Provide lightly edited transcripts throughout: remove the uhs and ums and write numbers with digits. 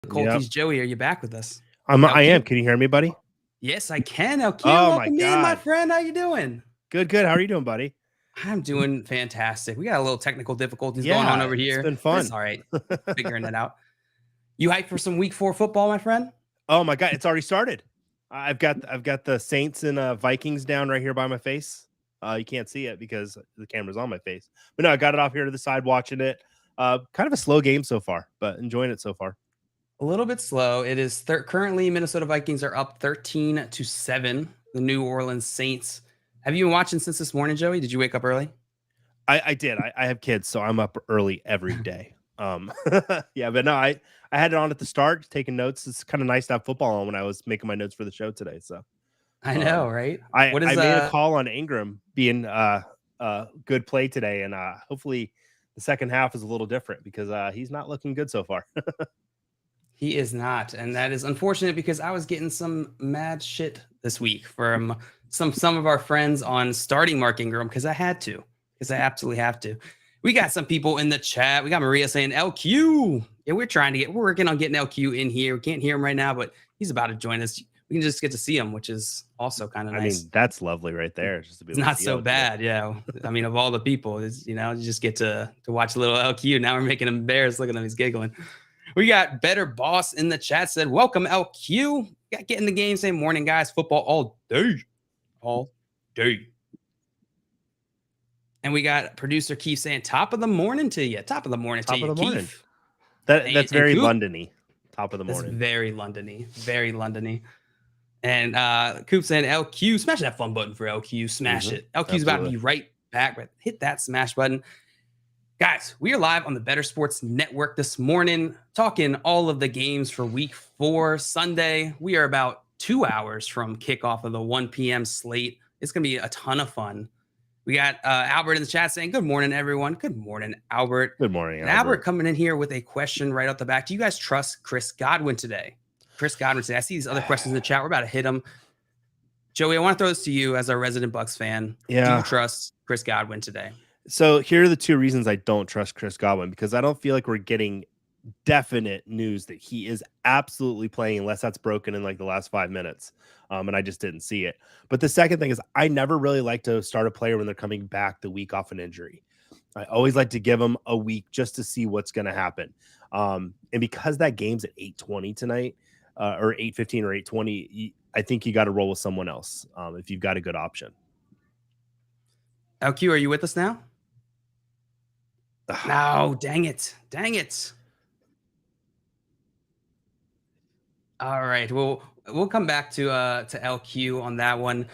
Yep. Colty's Joey, are you back with us? I am. Can you hear me, buddy? Yes, I can. LQ, Oh, welcome my in, my God. friend. How you doing? Good. How are you doing, buddy? I'm doing fantastic. We got a little technical difficulties going on Yeah, over here. it's been But fun. it's all right. Figuring it out. You hyped for some week 4 football, my friend? Oh my God, it's already started. I've got the Saints and Vikings down right here by my face. You can't see it because the camera's on my face. But no, I got it off here to the side watching it. Kind of a slow game so far, but enjoying it so far. A little bit slow. It is currently Minnesota Vikings are up 13-7. The New Orleans Saints. Have you been watching since this morning, Joey? Did you wake up early? I did. I have kids, so I'm up early every day. Yeah, but no, I had it on at the start, taking notes. It's kind of nice to have football on when I was making my notes for the show today. So I know, right? I made a call on Ingram being good play today, and hopefully the second half is a little different because he's not looking good so far. He is not, and that is unfortunate because I was getting some mad shit this week from some of our friends on starting Mark Ingram because I absolutely have to. We got some people in the chat. We got Maria saying LQ. Yeah, we're working on getting LQ in here. We can't hear him right now, but he's about to join us. We can just get to see him, which is also kind of nice. I mean, that's lovely right there. Just to be it's not so bad, yeah. I mean, of all the people, you just get to watch a little LQ. Now we're making him embarrassed. Look at him, he's giggling. We got Better Boss in the chat said, welcome LQ. Got get in the game. Say morning, guys. Football all day. All day. And we got producer Keith saying, top of the morning to you. Top of the morning to you, Keith. That's very London-y. Top of the morning. That's very London-y. Very London-y. And Coop saying, LQ, smash that fun button for LQ. Smash it. LQ's about to be right back, but hit that smash button. Guys, we are live on the Better Sports Network this morning, talking all of the games for week 4 Sunday. We are about 2 hours from kickoff of the 1 p.m. slate. It's going to be a ton of fun. We got Albert in the chat saying, good morning, everyone. Good morning, Albert. Good morning, Albert coming in here with a question right off the back. Do you guys trust Chris Godwin today? I see these other questions in the chat. We're about to hit them. Joey, I want to throw this to you as our resident Bucs fan. Yeah. Do you trust Chris Godwin today? So here are the 2 reasons I don't trust Chris Godwin, because I don't feel like we're getting definite news that he is absolutely playing unless that's broken in like the last 5 minutes. And I just didn't see it. But the second thing is I never really like to start a player when they're coming back the week off an injury. I always like to give them a week just to see what's going to happen. And because that game's at 8:20 tonight, or 8:15 or 8:20, I think you got to roll with someone else if you've got a good option. LQ, are you with us now? No, dang it. All right. Well, we'll come back to LQ on that one.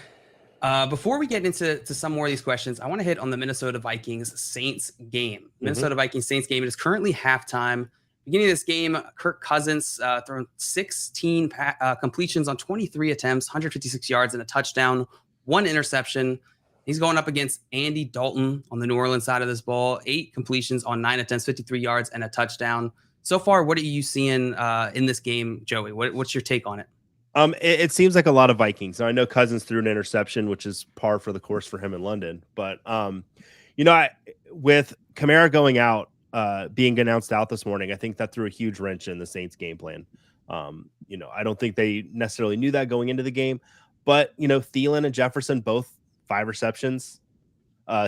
Before we get into some more of these questions, I want to hit on the Minnesota Vikings Saints game. Minnesota Vikings Saints game. It is currently halftime. Beginning of this game, Kirk Cousins thrown 16 completions on 23 attempts, 156 yards and a touchdown, 1 interception. He's going up against Andy Dalton on the New Orleans side of this ball. 8 completions on 9 attempts, 53 yards and a touchdown. So far, what are you seeing in this game, Joey? What's your take on it? It seems like a lot of Vikings. Now, I know Cousins threw an interception, which is par for the course for him in London. But, with Kamara going out, being announced out this morning, I think that threw a huge wrench in the Saints game plan. I don't think they necessarily knew that going into the game. But, Thielen and Jefferson, both 5 receptions,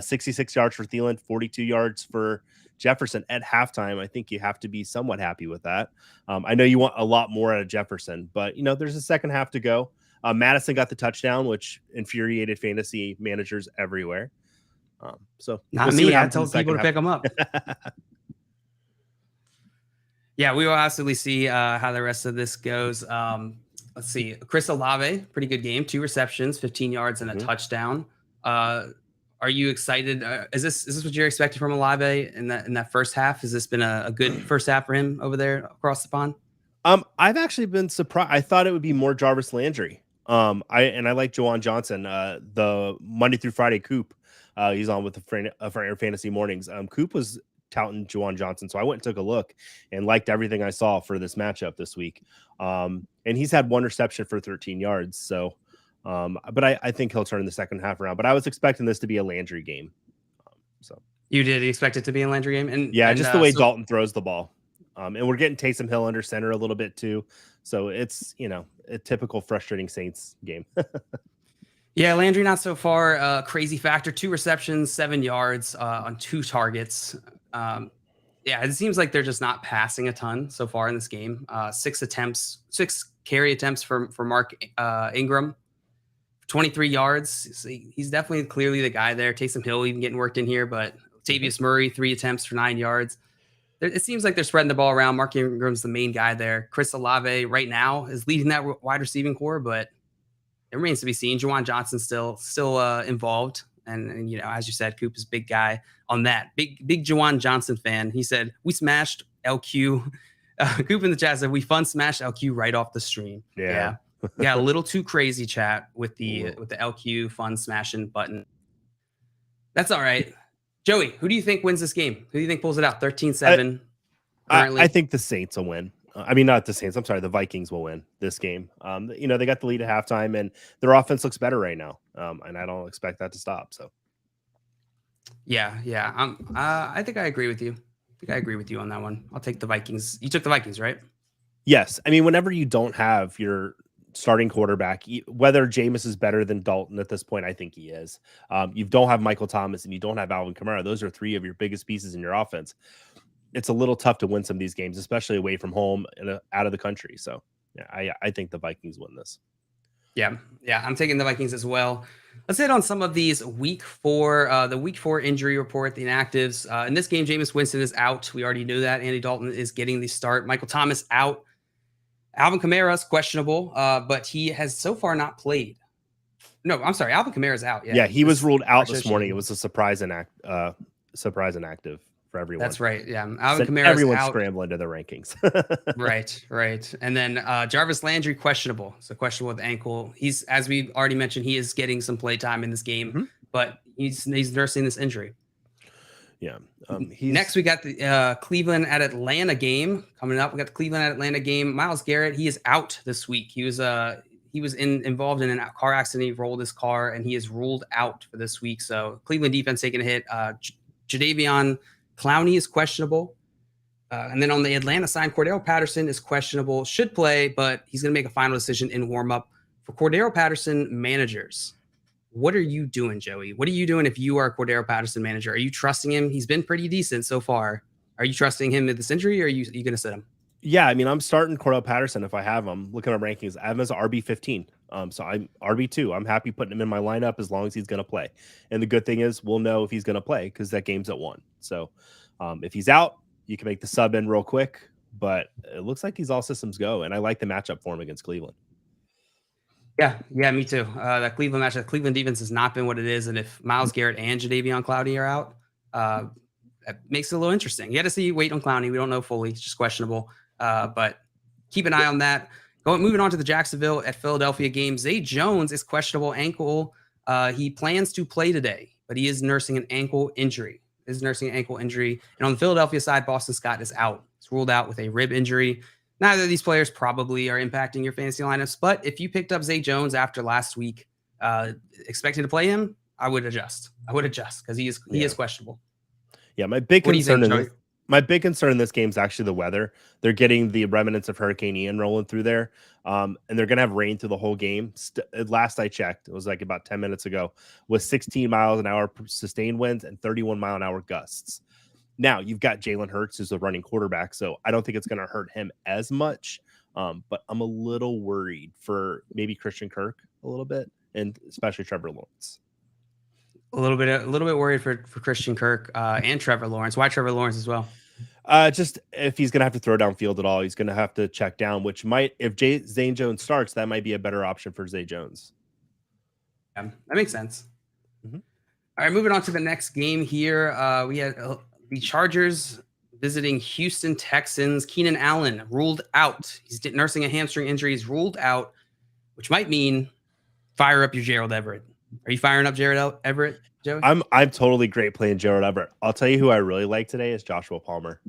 66 yards for Thielen, 42 yards for Jefferson at halftime. I think you have to be somewhat happy with that. I know you want a lot more out of Jefferson, but there's a second half to go. Madison got the touchdown, which infuriated fantasy managers everywhere. So not me. I told people to pick them up. Yeah, we will absolutely see how the rest of this goes. Let's see. Chris Olave, pretty good game. 2 receptions, 15 yards and a touchdown. Are you excited? Is this what you're expecting from Olave in that first half? Has this been a good first half for him over there across the pond? I've actually been surprised. I thought it would be more Jarvis Landry. I like Juwan Johnson, the Monday through Friday Coop. He's on with for Air Fantasy Mornings. Coop was touting Juwan Johnson, so I went and took a look and liked everything I saw for this matchup this week. And he's had 1 reception for 13 yards. So, but I think he'll turn the second half around. But I was expecting this to be a Landry game. So you did expect it to be a Landry game, and just the way Dalton throws the ball. And we're getting Taysom Hill under center a little bit too. So it's, a typical frustrating Saints game. Yeah, Landry not so far. Crazy factor: 2 receptions, 7 yards on 2 targets. Yeah, it seems like they're just not passing a ton so far in this game. 6 carry attempts for Mark Ingram, 23 yards. He's definitely clearly the guy there. Taysom Hill even getting worked in here, but Latavius Murray, 3 attempts for 9 yards. It seems like they're spreading the ball around. Mark Ingram's the main guy there. Chris Olave right now is leading that wide receiving core, but it remains to be seen. Juwan Johnson's still involved. And as you said, Coop is a big guy on that. Big Juwan Johnson fan. He said, we smashed LQ. Coop in the chat said, we fun smashed LQ right off the stream. Yeah. Yeah, a little too crazy, chat, with the LQ fun smashing button. That's all right. Joey, who do you think wins this game? Who do you think pulls it out? 13-7 currently? I think the Saints will win. I mean, not the Saints. I'm sorry. The Vikings will win this game. They got the lead at halftime, and their offense looks better right now. And I don't expect that to stop. So, yeah. I think I agree with you. On that one. I'll take the Vikings. You took the Vikings, right? Yes. I mean, whenever you don't have your starting quarterback, whether Jameis is better than Dalton at this point, I think he is. You don't have Michael Thomas and you don't have Alvin Kamara. Those are 3 of your biggest pieces in your offense. It's a little tough to win some of these games, especially away from home and out of the country. So, yeah, I think the Vikings win this. Yeah, I'm taking the Vikings as well. Let's hit on some of these week 4, the week 4 injury report, the inactives. In this game, Jameis Winston is out. We already knew that. Andy Dalton is getting the start. Michael Thomas out. Alvin Kamara is questionable, but he has so far not played. No, I'm sorry. Alvin Kamara is out. Yeah, he was ruled out this morning. It was a surprise inactive for everyone. That's right. Yeah, Alvin Kamara everyone's out. scrambling to the rankings. Right. And then Jarvis Landry questionable. So questionable with ankle. He's, as we already mentioned, he is getting some play time in this game, but he's nursing this injury. Yeah. Next, we got the Cleveland at Atlanta game coming up. We got the Cleveland at Atlanta game. Myles Garrett, he is out this week. He was involved in a car accident. He rolled his car, and he is ruled out for this week. So Cleveland defense taking a hit. Jadeveon Clowney is questionable. And then on the Atlanta side, Cordell Patterson is questionable. Should play, but he's going to make a final decision in warm-up. For Cordell Patterson managers, what are you doing, Joey? What are you doing if you are a Cordell Patterson manager? Are you trusting him? He's been pretty decent so far. Are you trusting him with this injury, or are you going to sit him? Yeah, I mean, I'm starting Cordell Patterson if I have him. Looking at rankings, I have him as RB15. So I'm RB2. I'm happy putting him in my lineup as long as he's going to play. And the good thing is we'll know if he's going to play because that game's at 1. So if he's out, you can make the sub in real quick. But it looks like he's all systems go. And I like the matchup for him against Cleveland. Yeah, me too. That Cleveland matchup, Cleveland defense has not been what it is. And if Myles Garrett and Jadeveon Clowney are out, that makes it a little interesting. You got to wait on Clowney. We don't know fully. It's just questionable. But keep an eye on that. Moving on to the Jacksonville at Philadelphia game. Zay Jones is questionable ankle. He plans to play today, but he is nursing an ankle injury. And on the Philadelphia side, Boston Scott is out. He's ruled out with a rib injury. Neither of these players probably are impacting your fantasy lineups, but if you picked up Zay Jones after last week, expecting to play him, I would adjust because he is questionable. Yeah, my big concern in this game is actually the weather. They're getting the remnants of Hurricane Ian rolling through there, and they're going to have rain through the whole game. Last I checked, it was like about 10 minutes ago, with 16 miles an hour sustained winds and 31 mile an hour gusts. Now, you've got Jalen Hurts, who's a running quarterback, so I don't think it's going to hurt him as much, but I'm a little worried for maybe Christian Kirk a little bit, and especially Trevor Lawrence. A little bit worried for Christian Kirk and Trevor Lawrence. Why Trevor Lawrence as well? Just if he's going to have to throw downfield at all, he's going to have to check down, which might, if Zay Jones starts, that might be a better option for Zay Jones. Yeah, that makes sense. All right, moving on to the next game here. We had the Chargers visiting Houston Texans. Keenan Allen ruled out. He's nursing a hamstring injury. He's ruled out, which might mean fire up your Gerald Everett. Are you firing up Gerald Everett, Joey? I'm totally great playing Gerald Everett. I'll tell you who I really like today is Joshua Palmer.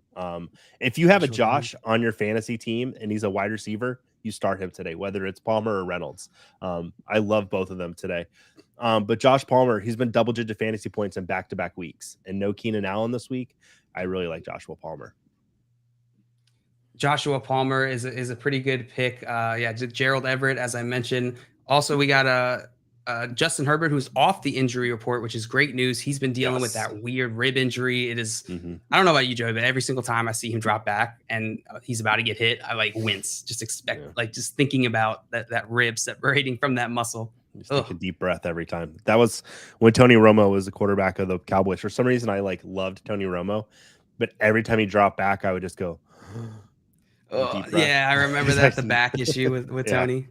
If you have a Josh on your fantasy team and he's a wide receiver, you start him today, whether it's Palmer or Reynolds. I love both of them today. But Josh Palmer, he's been double-digit fantasy points in back-to-back weeks, and no Keenan Allen this week. I really like Joshua Palmer. Joshua Palmer is a pretty good pick. Gerald Everett, as I mentioned. Also, we got Justin Herbert, who's off the injury report, which is great news. He's been dealing with that weird rib injury. It is, I don't know about you, Joey, but every single time I see him drop back and he's about to get hit, I like wince. Just just thinking about that rib separating from that muscle. Just take a deep breath every time. That was when Tony Romo was the quarterback of the Cowboys. For some reason, I loved Tony Romo, but every time he dropped back, I would just go. Yeah, I remember that the back issue with Tony.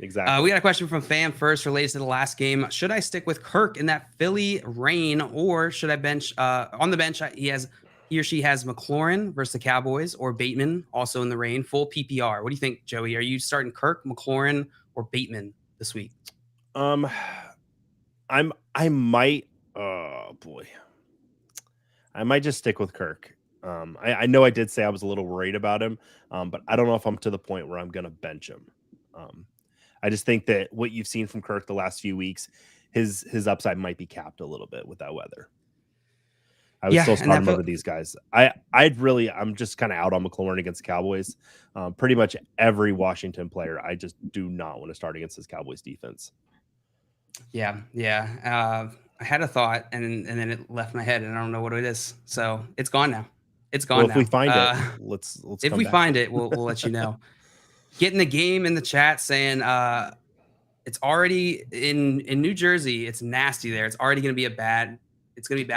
Exactly. We got a question from Fan First related to the last game. Should I stick with Kirk in that Philly rain, or should I bench on the bench? He or she has McLaurin versus the Cowboys, or Bateman also in the rain, full PPR. What do you think, Joey? Are you starting Kirk, McLaurin, or Bateman this week? I might. Oh boy, I might just stick with Kirk. I know I did say I was a little worried about him, but I don't know if I'm to the point where I'm going to bench him. I just think that what you've seen from Kirk the last few weeks, his upside might be capped a little bit with that weather. I would still start him over these guys. I'm just kind of out on McLaurin against the Cowboys. Pretty much every Washington player, I just do not want to start against this Cowboys defense. Yeah. I had a thought and then it left my head and I don't know what it is. So it's gone now. It's gone now. If we find it, let's if we find it, we'll let you know. Getting the game in the chat saying it's already in New Jersey. It's nasty there. It's already going to be bad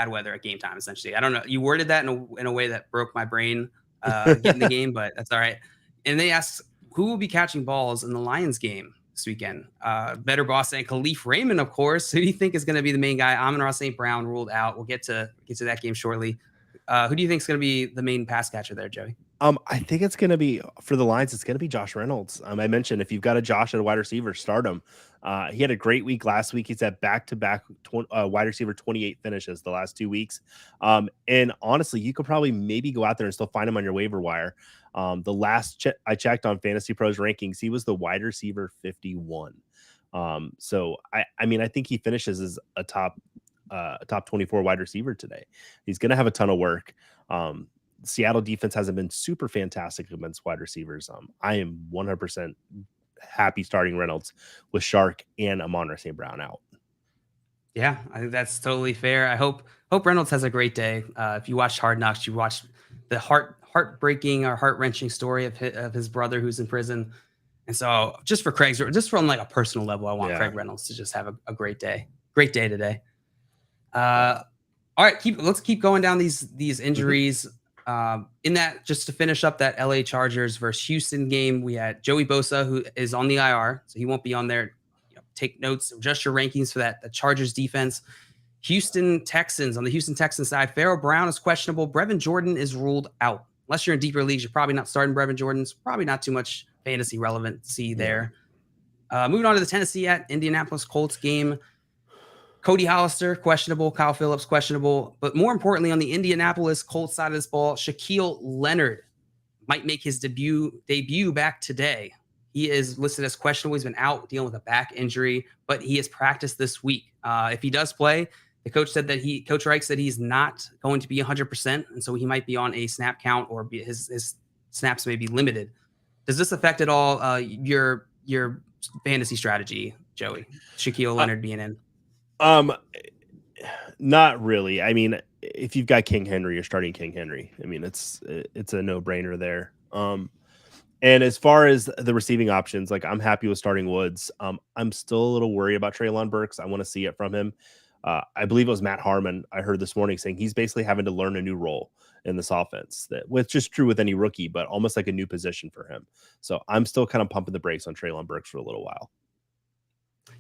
weather at game time, essentially. I don't know. You worded that in a way that broke my brain getting the game, but that's all right. And they asked who will be catching balls in the Lions game this weekend. Better Boss saying Khalif Raymond, of course. Who do you think is going to be the main guy? Amon-Ra St. Brown ruled out. We'll get to that game shortly. Who do you think is going to be the main pass catcher there, Joey? I think it's going to be for the Lions. It's going to be Josh Reynolds. I mentioned if you've got a Josh at a wide receiver, start him. He had a great week last week. He's at back-to-back wide receiver 28 finishes the last 2 weeks. And honestly, you could probably maybe go out there and still find him on your waiver wire. The last I checked on Fantasy Pros rankings, he was the wide receiver 51. So I think he finishes as a top 24 wide receiver today. He's going to have a ton of work. Seattle defense hasn't been super fantastic against wide receivers. I am 100% happy starting Reynolds with Shark and Amon-Ra St. Brown out. Yeah, I think that's totally fair. I hope Reynolds has a great day. If you watched Hard Knocks, you watched the heartbreaking or heart-wrenching story of his brother who's in prison. And so just from like a personal level, I want Craig Reynolds to just have a great day. Great day today. All right, let's keep going down these injuries. In that, just to finish up that LA Chargers versus Houston game, we had Joey Bosa, who is on the IR, so he won't be on there. Take notes, adjust your rankings for that. The Chargers defense. Houston Texans, on the Houston Texans side, Pharaoh Brown is questionable. Brevin Jordan is ruled out. Unless you're in deeper leagues, you're probably not starting Brevin Jordan. It's probably not too much fantasy relevancy there. Moving on to the Tennessee at Indianapolis Colts game. Cody Hollister, questionable. Kyle Phillips, questionable. But more importantly, on the Indianapolis Colts side of this ball, Shaquille Leonard might make his debut back today. He is listed as questionable. He's been out dealing with a back injury, but he has practiced this week. If he does play, the coach said that Coach Reich said he's not going to be 100%, and so he might be on a snap count or his snaps may be limited. Does this affect at all your fantasy strategy, Joey? Shaquille Leonard being in? Not really. I mean, if you've got King Henry, you're starting King Henry. I mean, it's a no-brainer there. And as far as the receiving options, like I'm happy with starting Woods. I'm still a little worried about Treylon Burks. I want to see it from him. I believe it was Matt Harmon I heard this morning saying he's basically having to learn a new role in this offense, which is true with any rookie, but almost like a new position for him. So I'm still kind of pumping the brakes on Treylon Burks for a little while.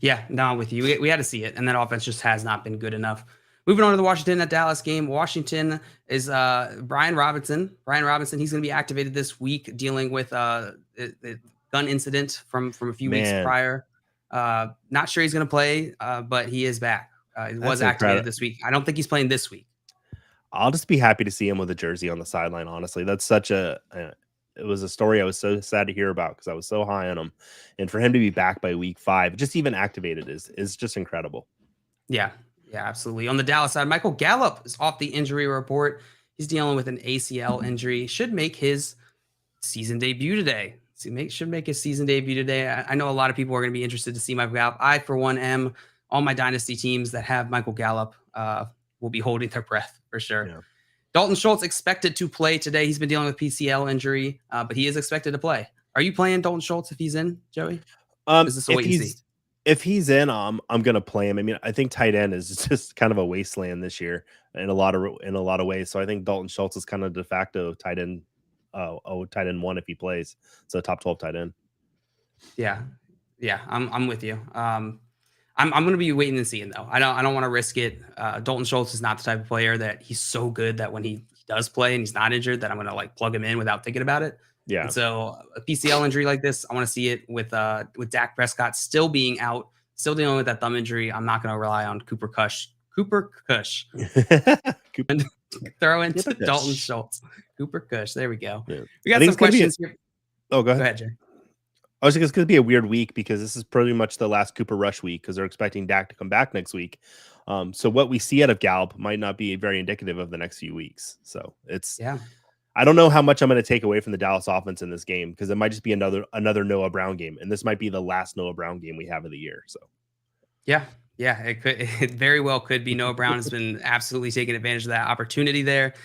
Yeah, no, I'm with you. We had to see it, and that offense just has not been good enough. Moving on to the Washington at Dallas game. Washington is Brian Robinson. Brian Robinson, he's going to be activated this week, dealing with the gun incident from a few weeks prior. Not sure he's going to play, but he is back. He was activated this week. I don't think he's playing this week. I'll just be happy to see him with a jersey on the sideline. Honestly, that's such it was a story I was so sad to hear about because I was so high on him, and for him to be back by week 5, just even activated is just incredible. Yeah, absolutely. On the Dallas side, Michael Gallup is off the injury report. He's dealing with an ACL injury. Should make his season debut today. Should make his season debut today. I know a lot of people are going to be interested to see Michael Gallup. I, for one, am. All my dynasty teams that have Michael Gallup will be holding their breath for sure. Yeah. Dalton Schultz expected to play today. He's been dealing with PCL injury, but he is expected to play. Are you playing Dalton Schultz if he's in, Joey? Is this a wait and see? If he's in, I'm gonna play him. I mean, I think tight end is just kind of a wasteland this year in a lot of ways. So I think Dalton Schultz is kind of de facto tight end, tight end one if he plays. So top 12 tight end. Yeah, I'm with you. I'm going to be waiting and seeing though. I don't want to risk it. Dalton Schultz is not the type of player that he's so good that when he does play and he's not injured that I'm going to like plug him in without thinking about it. Yeah. And so a PCL injury like this, I want to see it with Dak Prescott still being out, still dealing with that thumb injury. I'm not going to rely on Cooper Kush. And throw into Dalton Schultz. Cooper Kush. There we go. Yeah. We got some questions here. Oh, go ahead. Go ahead, Jay. I was thinking it's going to be a weird week because this is pretty much the last Cooper Rush week because they're expecting Dak to come back next week. So what we see out of Gallup might not be very indicative of the next few weeks. So I don't know how much I'm going to take away from the Dallas offense in this game because it might just be another Noah Brown game, and this might be the last Noah Brown game we have of the year. So it very well could be. Noah Brown has been absolutely taking advantage of that opportunity there.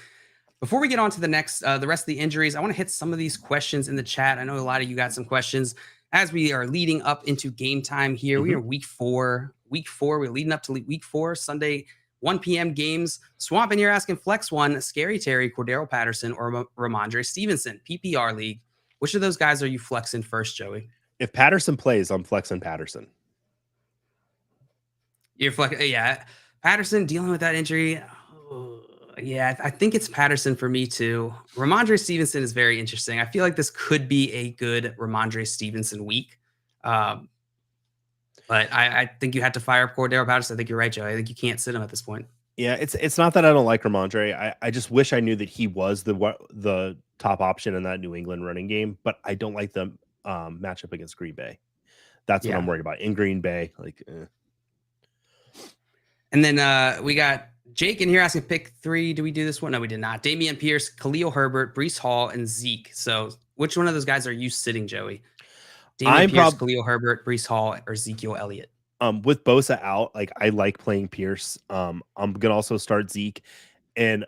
Before we get on to the rest of the injuries, I want to hit some of these questions in the chat. I know a lot of you got some questions as we are leading up into game time here. We are week four. We're leading up to week 4, Sunday, 1 p.m. games. Swamp in here asking Flex 1, Scary Terry, Cordell Patterson, or Ramondre Stevenson, PPR league. Which of those guys are you flexing first, Joey? If Patterson plays, I'm flexing Patterson. You're flexing, yeah. Patterson dealing with that injury. Yeah, I think it's Patterson for me too. Ramondre Stevenson is very interesting. I feel like this could be a good Ramondre Stevenson week. But I think you had to fire up Cordell Patterson. I think you're right, Joe. I think you can't sit him at this point. Yeah, it's not that I don't like Ramondre. I just wish I knew that he was the top option in that New England running game, but I don't like the matchup against Green Bay. That's what I'm worried about. In Green Bay, And then we got Jake in here asking pick 3. Do we do this one? No, we did not. Dameon Pierce, Khalil Herbert, Breece Hall, and Zeke. So which one of those guys are you sitting, Joey? Dameon Pierce, Khalil Herbert, Breece Hall, or Ezekiel Elliott? With Bosa out, I like playing Pierce. I'm gonna also start Zeke, and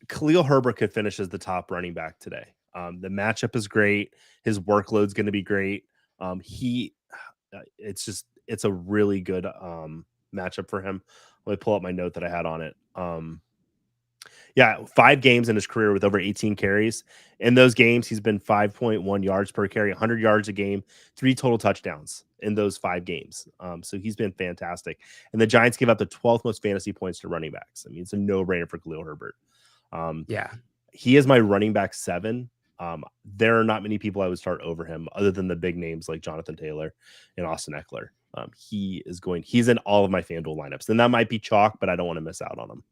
Khalil Herbert could finish as the top running back today. The matchup is great. His workload's going to be great. It's a really good matchup for him. Let me pull up my note that I had on it. 5 games in his career with over 18 carries. In those games, he's been 5.1 yards per carry, 100 yards a game, 3 total touchdowns in those 5 games. So he's been fantastic. And the Giants give up the 12th most fantasy points to running backs. I mean, it's a no-brainer for Khalil Herbert. He is my running back 7. There are not many people I would start over him other than the big names like Jonathan Taylor and Austin Eckler. He's in all of my FanDuel lineups, and that might be chalk, but I don't want to miss out on him.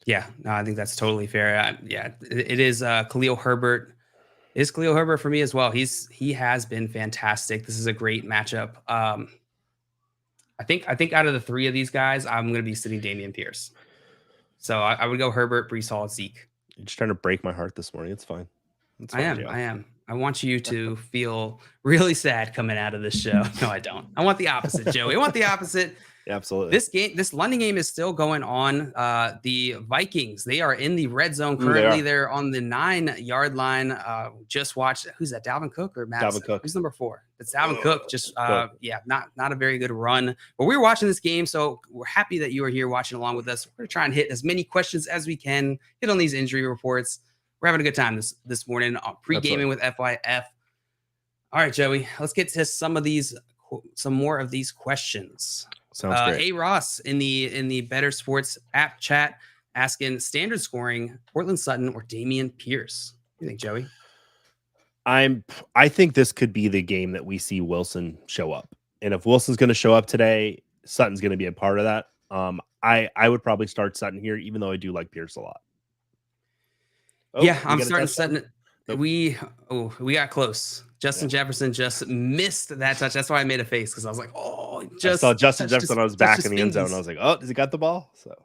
Yeah, no, I think that's totally fair. It is Khalil Herbert. It is Khalil Herbert for me as well. He has been fantastic. This is a great matchup. I think out of the 3 of these guys, I'm going to be sitting Dameon Pierce. So I would go Herbert, Breece Hall, Zeke. You're just trying to break my heart this morning. It's fine. I am. I want you to feel really sad coming out of this show. No, I don't. I want the opposite, Joey. I want the opposite. Yeah, absolutely. This London game is still going on. The Vikings, they are in the red zone currently. They're on the 9-yard line. Just watched. Who's that? Dalvin Cook or Madison? Dalvin Cook. Who's number 4? It's Dalvin Cook. Just not a very good run. But we were watching this game, so we're happy that you are here watching along with us. We're gonna try and hit as many questions as we can. Hit on these injury reports. We're having a good time this morning, pre-gaming with FYF. All right, Joey, let's get to some more of these questions. Sounds great. Hey, Ross in the Better Sports app chat asking standard scoring, Cortland Sutton or Dameon Pierce. What do you think, Joey? I think this could be the game that we see Wilson show up. And if Wilson's going to show up today, Sutton's going to be a part of that. I would probably start Sutton here, even though I do like Pierce a lot. I'm starting Sutton. Nope. We got close. Justin Jefferson just missed that touch. That's why I made a face because I was like, I saw Justin Jefferson. I was back in the end zone. I was like, does he got the ball? So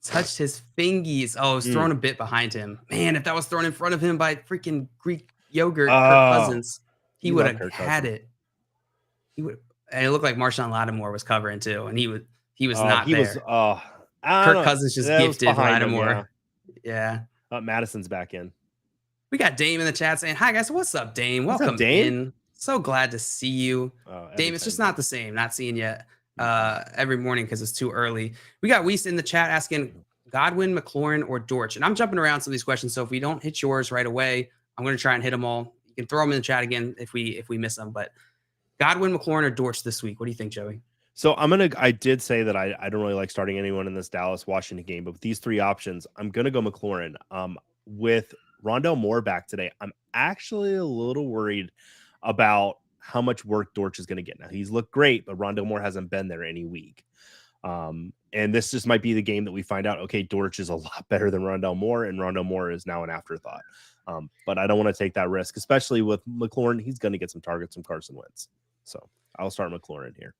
touched his fingies. It was thrown a bit behind him. Man, if that was thrown in front of him by freaking Greek yogurt, Kirk Oh, Cousins, he you would love have Kirk had Cousins. it. He would, and it looked like Marshawn Lattimore was covering too, and he was not He was. there. I don't Kirk know. Cousins just That was gifted behind him. Lattimore. Yeah. Madison's back in. We got Dame in the chat saying, "Hi guys, what's up, Dame? What's Welcome up, Dame? in. So glad to see you, Dame. It's just not the same. Not seeing you every morning because it's too early." We got Weiss in the chat asking Godwin, McLaurin, or Dortch, and I'm jumping around some of these questions. So if we don't hit yours right away, I'm going to try and hit them all. You can throw them in the chat again if we miss them. But Godwin, McLaurin, or Dortch this week. What do you think, Joey? So I did say that I don't really like starting anyone in this Dallas-Washington game, but with these three options, I'm going to go McLaurin. With Rondell Moore back today, I'm actually a little worried about how much work Dortch is going to get. Now, he's looked great, but Rondell Moore hasn't been there any week. And this just might be the game that we find out, okay, Dortch is a lot better than Rondell Moore, and Rondell Moore is now an afterthought. But I don't want to take that risk, especially with McLaurin. He's going to get some targets from Carson Wentz. So I'll start McLaurin here.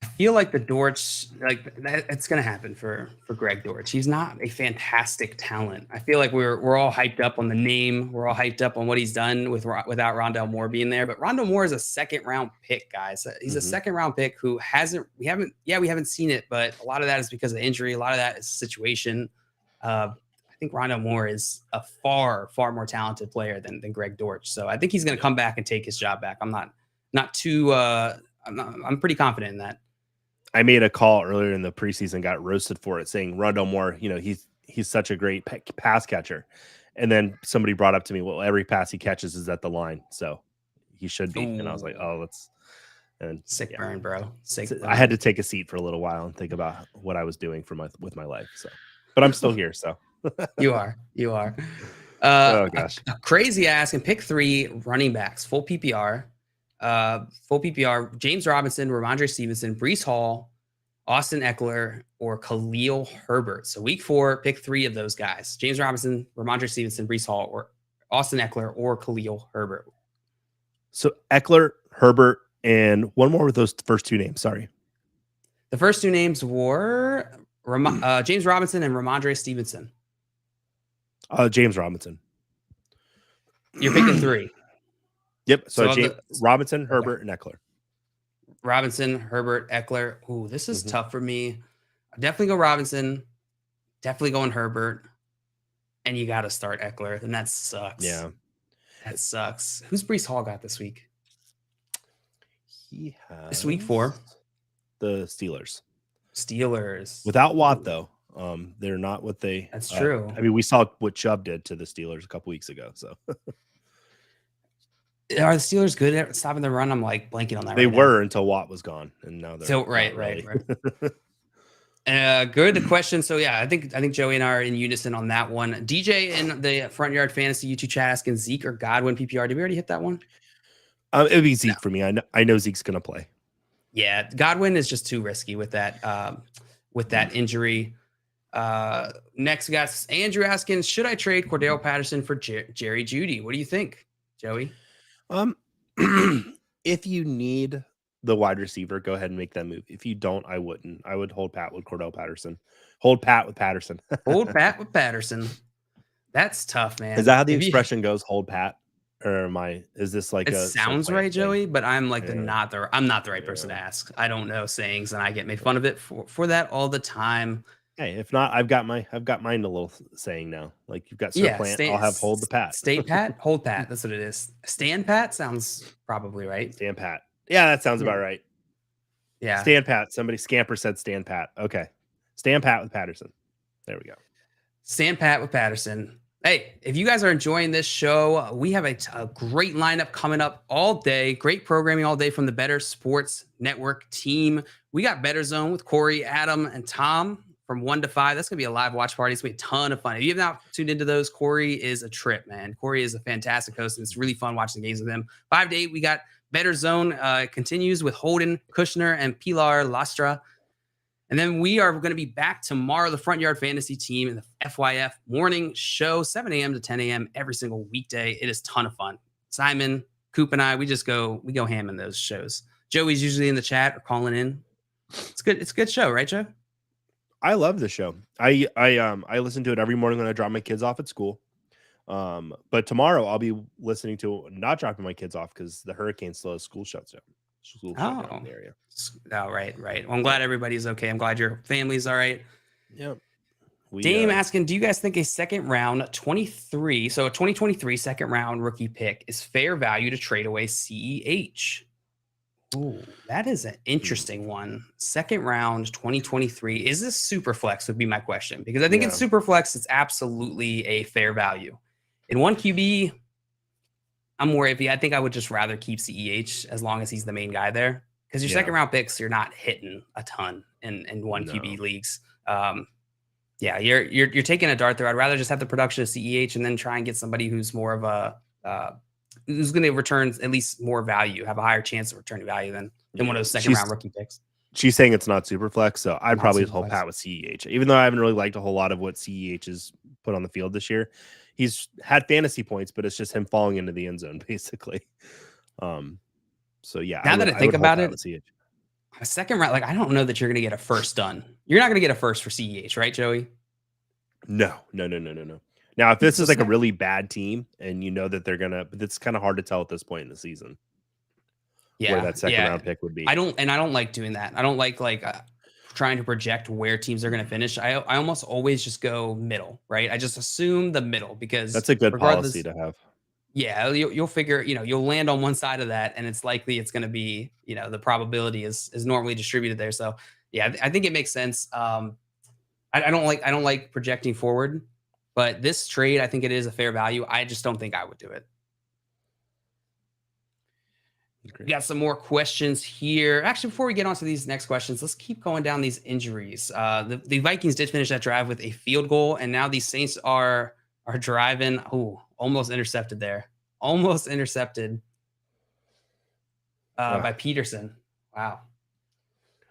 I feel like the Dortch, like it's going to happen for Greg Dortch. He's not a fantastic talent. I feel like we're all hyped up on the name. We're all hyped up on what he's done without Rondell Moore being there. But Rondell Moore is a second round pick, guys. He's a second round pick who we haven't seen it, but a lot of that is because of injury. A lot of that is situation. I think Rondell Moore is a far more talented player than Greg Dortch. So I think he's going to come back and take his job back. I'm pretty confident in that. I made a call earlier in the preseason, got roasted for it, saying Rondell Moore, he's such a great pass catcher. And then somebody brought up to me, well, every pass he catches is at the line, so he should be. Ooh. And I was like, oh, sick burn, bro. Sick burn. I had to take a seat for a little while and think about what I was doing with my life. So, but I'm still here. So you are. Oh gosh, crazy ass and pick 3 running backs, full PPR. James Robinson, Ramondre Stevenson, Breece Hall, Austin Eckler, or Khalil Herbert. So week 4, pick 3 of those guys. James Robinson, Ramondre Stevenson, Breece Hall, or Austin Eckler, or Khalil Herbert. So Eckler, Herbert, and one more with those first 2 names. Sorry. The first 2 names were James Robinson and Ramondre Stevenson. James Robinson. You're picking 3. Yep. So Robinson, Herbert, and Eckler. Robinson, Herbert, Eckler. Ooh, this is tough for me. I definitely go Robinson. Definitely going Herbert. And you got to start Eckler. And that sucks. Yeah. That sucks. Who's Breece Hall got this week? He has this week 4. The Steelers. Without Watt, though. They're not what they. That's true. I mean, we saw what Chubb did to the Steelers a couple weeks ago. So. Are the Steelers good at stopping the run? I'm like blanking on that. They were until Watt was gone, and now they're right. Good question. So yeah, I think Joey and I are in unison on that one. DJ in the Front Yard Fantasy YouTube chat asking Zeke or Godwin PPR. Did we already hit that one? It would be Zeke for me. I know Zeke's gonna play. Yeah, Godwin is just too risky with that injury. Next, we got Andrew asking, should I trade Cordell Patterson for Jerry Judy? What do you think, Joey? If you need the wide receiver, go ahead and make that move. If you don't, I wouldn't. I would hold pat with Cordell Patterson. Hold pat with Patterson. Hold pat with Patterson. That's tough, man. Is that how the expression goes? Hold pat, or is this like it sounds right, Joey? But I'm like I'm not the right person to ask. I don't know sayings, and I get made fun of it for that all the time. Hey, if not, I've got mine a little saying now. Like you've got Sir Plant, I'll have hold the pat. State pat, hold pat. That's what it is. Stand pat sounds probably right. Stand pat. Yeah, that sounds about right. Yeah. Stand pat. Somebody Scamper said stand pat. Okay. Stand pat with Patterson. There we go. Stand pat with Patterson. Hey, if you guys are enjoying this show, we have a great lineup coming up all day. Great programming all day from the Better Sports Network team. We got Better Zone with Corey, Adam, and Tom. From 1 to 5. That's going to be a live watch party. It's going to be a ton of fun. If you have not tuned into those, Corey is a trip, man. Corey is a fantastic host, and it's really fun watching the games with him. 5 to 8, we got Better Zone. Continues with Holden, Kushner, and Pilar Lastra. And then we are going to be back tomorrow, the Front Yard Fantasy team in the FYF morning show, 7 a.m. to 10 a.m. every single weekday. It is a ton of fun. Simon, Coop, and I, we go ham in those shows. Joey's usually in the chat or calling in. It's good. It's a good show, right, Joe? I love the show. I listen to it every morning when I drop my kids off at school. But tomorrow I'll be listening to not dropping my kids off because the hurricane still has school shuts down. School shut down in the area. Oh, right. Well, I'm glad everybody's okay. I'm glad your family's all right. Yep. Dame asking, do you guys think a second round 23, so a 2023 second round rookie pick is fair value to trade away CEH? Ooh, that is an interesting one. Second round 2023. Is this super flex would be my question, because I think in super flex, it's absolutely a fair value. In one QB, I'm more iffy. I think I would just rather keep CEH as long as he's the main guy there, because your second round picks, you're not hitting a ton in one QB leagues. Yeah, you're taking a dart there. I'd rather just have the production of CEH and then try and get somebody who's more of a who's going to return at least more value, have a higher chance of returning value than one of those second round rookie picks. She's saying it's not super flex, so I'd probably just hold pat with CEH, even though I haven't really liked a whole lot of what CEH has put on the field this year. He's had fantasy points, but it's just him falling into the end zone, basically. So yeah. Now that I think about it, a second round, like I don't know that you're going to get a first done. You're not going to get a first for CEH, right, Joey? No. Now, if this is like a really bad team, and you know that they're gonna, but it's kind of hard to tell at this point in the season. Yeah, where that second round pick would be. I don't like doing that. I don't like trying to project where teams are going to finish. I almost always just go middle, right? I just assume the middle, because that's a good policy to have. Yeah, you'll figure, you'll land on one side of that, and it's likely it's going to be, the probability is normally distributed there. So yeah, I think it makes sense. I don't like projecting forward, but this trade, I think it is a fair value. I just don't think I would do it. We got some more questions here. Actually, before we get on to these next questions, let's keep going down these injuries. The Vikings did finish that drive with a field goal, and now these Saints are driving. Oh, almost intercepted there. Almost intercepted by Peterson. Wow.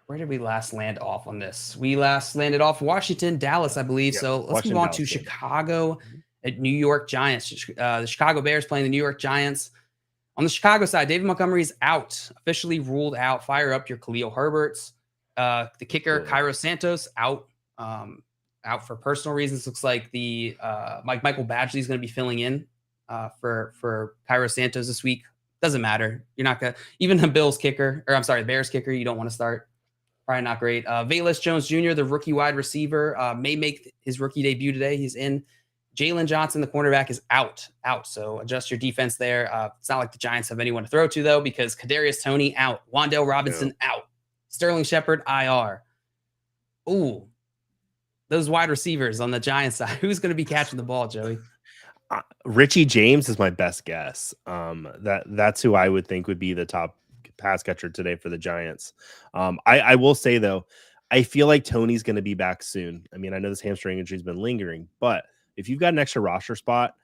Where did we last land off on this? We last landed off Washington, Dallas, I believe. So let's move on to Chicago at New York Giants. The Chicago Bears playing the New York Giants. On the Chicago side, David Montgomery is out, officially ruled out. Fire up your Khalil Herberts. The kicker, Cairo Santos, out for personal reasons. Looks like the Michael Badgley is going to be filling in for Cairo Santos this week. Doesn't matter. You're not going to, even the Bears kicker, you don't want to start. Probably not great. Velus Jones Jr., the rookie wide receiver, may make his rookie debut today. He's in. Jalen Johnson, the cornerback, is out. So adjust your defense there. It's not like the Giants have anyone to throw to, though, because Kadarius Toney out. Wan'Dale Robinson out. Sterling Shepard, IR. Ooh, those wide receivers on the Giants side. Who's going to be catching the ball, Joey? Richie James is my best guess. That's who I would think would be the top pass catcher today for the Giants. I will say, though, I feel like Toney's going to be back soon. I mean, I know this hamstring injury has been lingering, but if you've got an extra roster spot,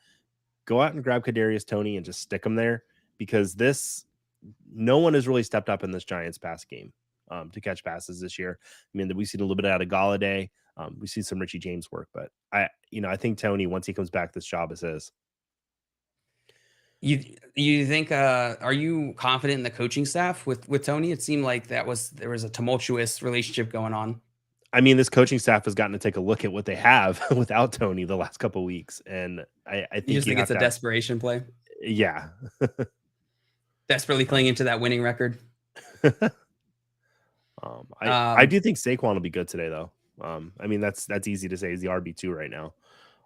go out and grab Kadarius Toney and just stick him there, because no one has really stepped up in this Giants pass game to catch passes this year. I mean, we've seen a little bit out of Galladay. We see some Richie James work, but I think Toney, once he comes back, this job is his. You think? Are you confident in the coaching staff with Toney? It seemed like there was a tumultuous relationship going on. I mean, this coaching staff has gotten to take a look at what they have without Toney the last couple of weeks, and I think you just think it's a desperation play. Yeah, desperately clinging to that winning record. I do think Saquon will be good today, though. I mean, that's easy to say. He's the RB2 right now,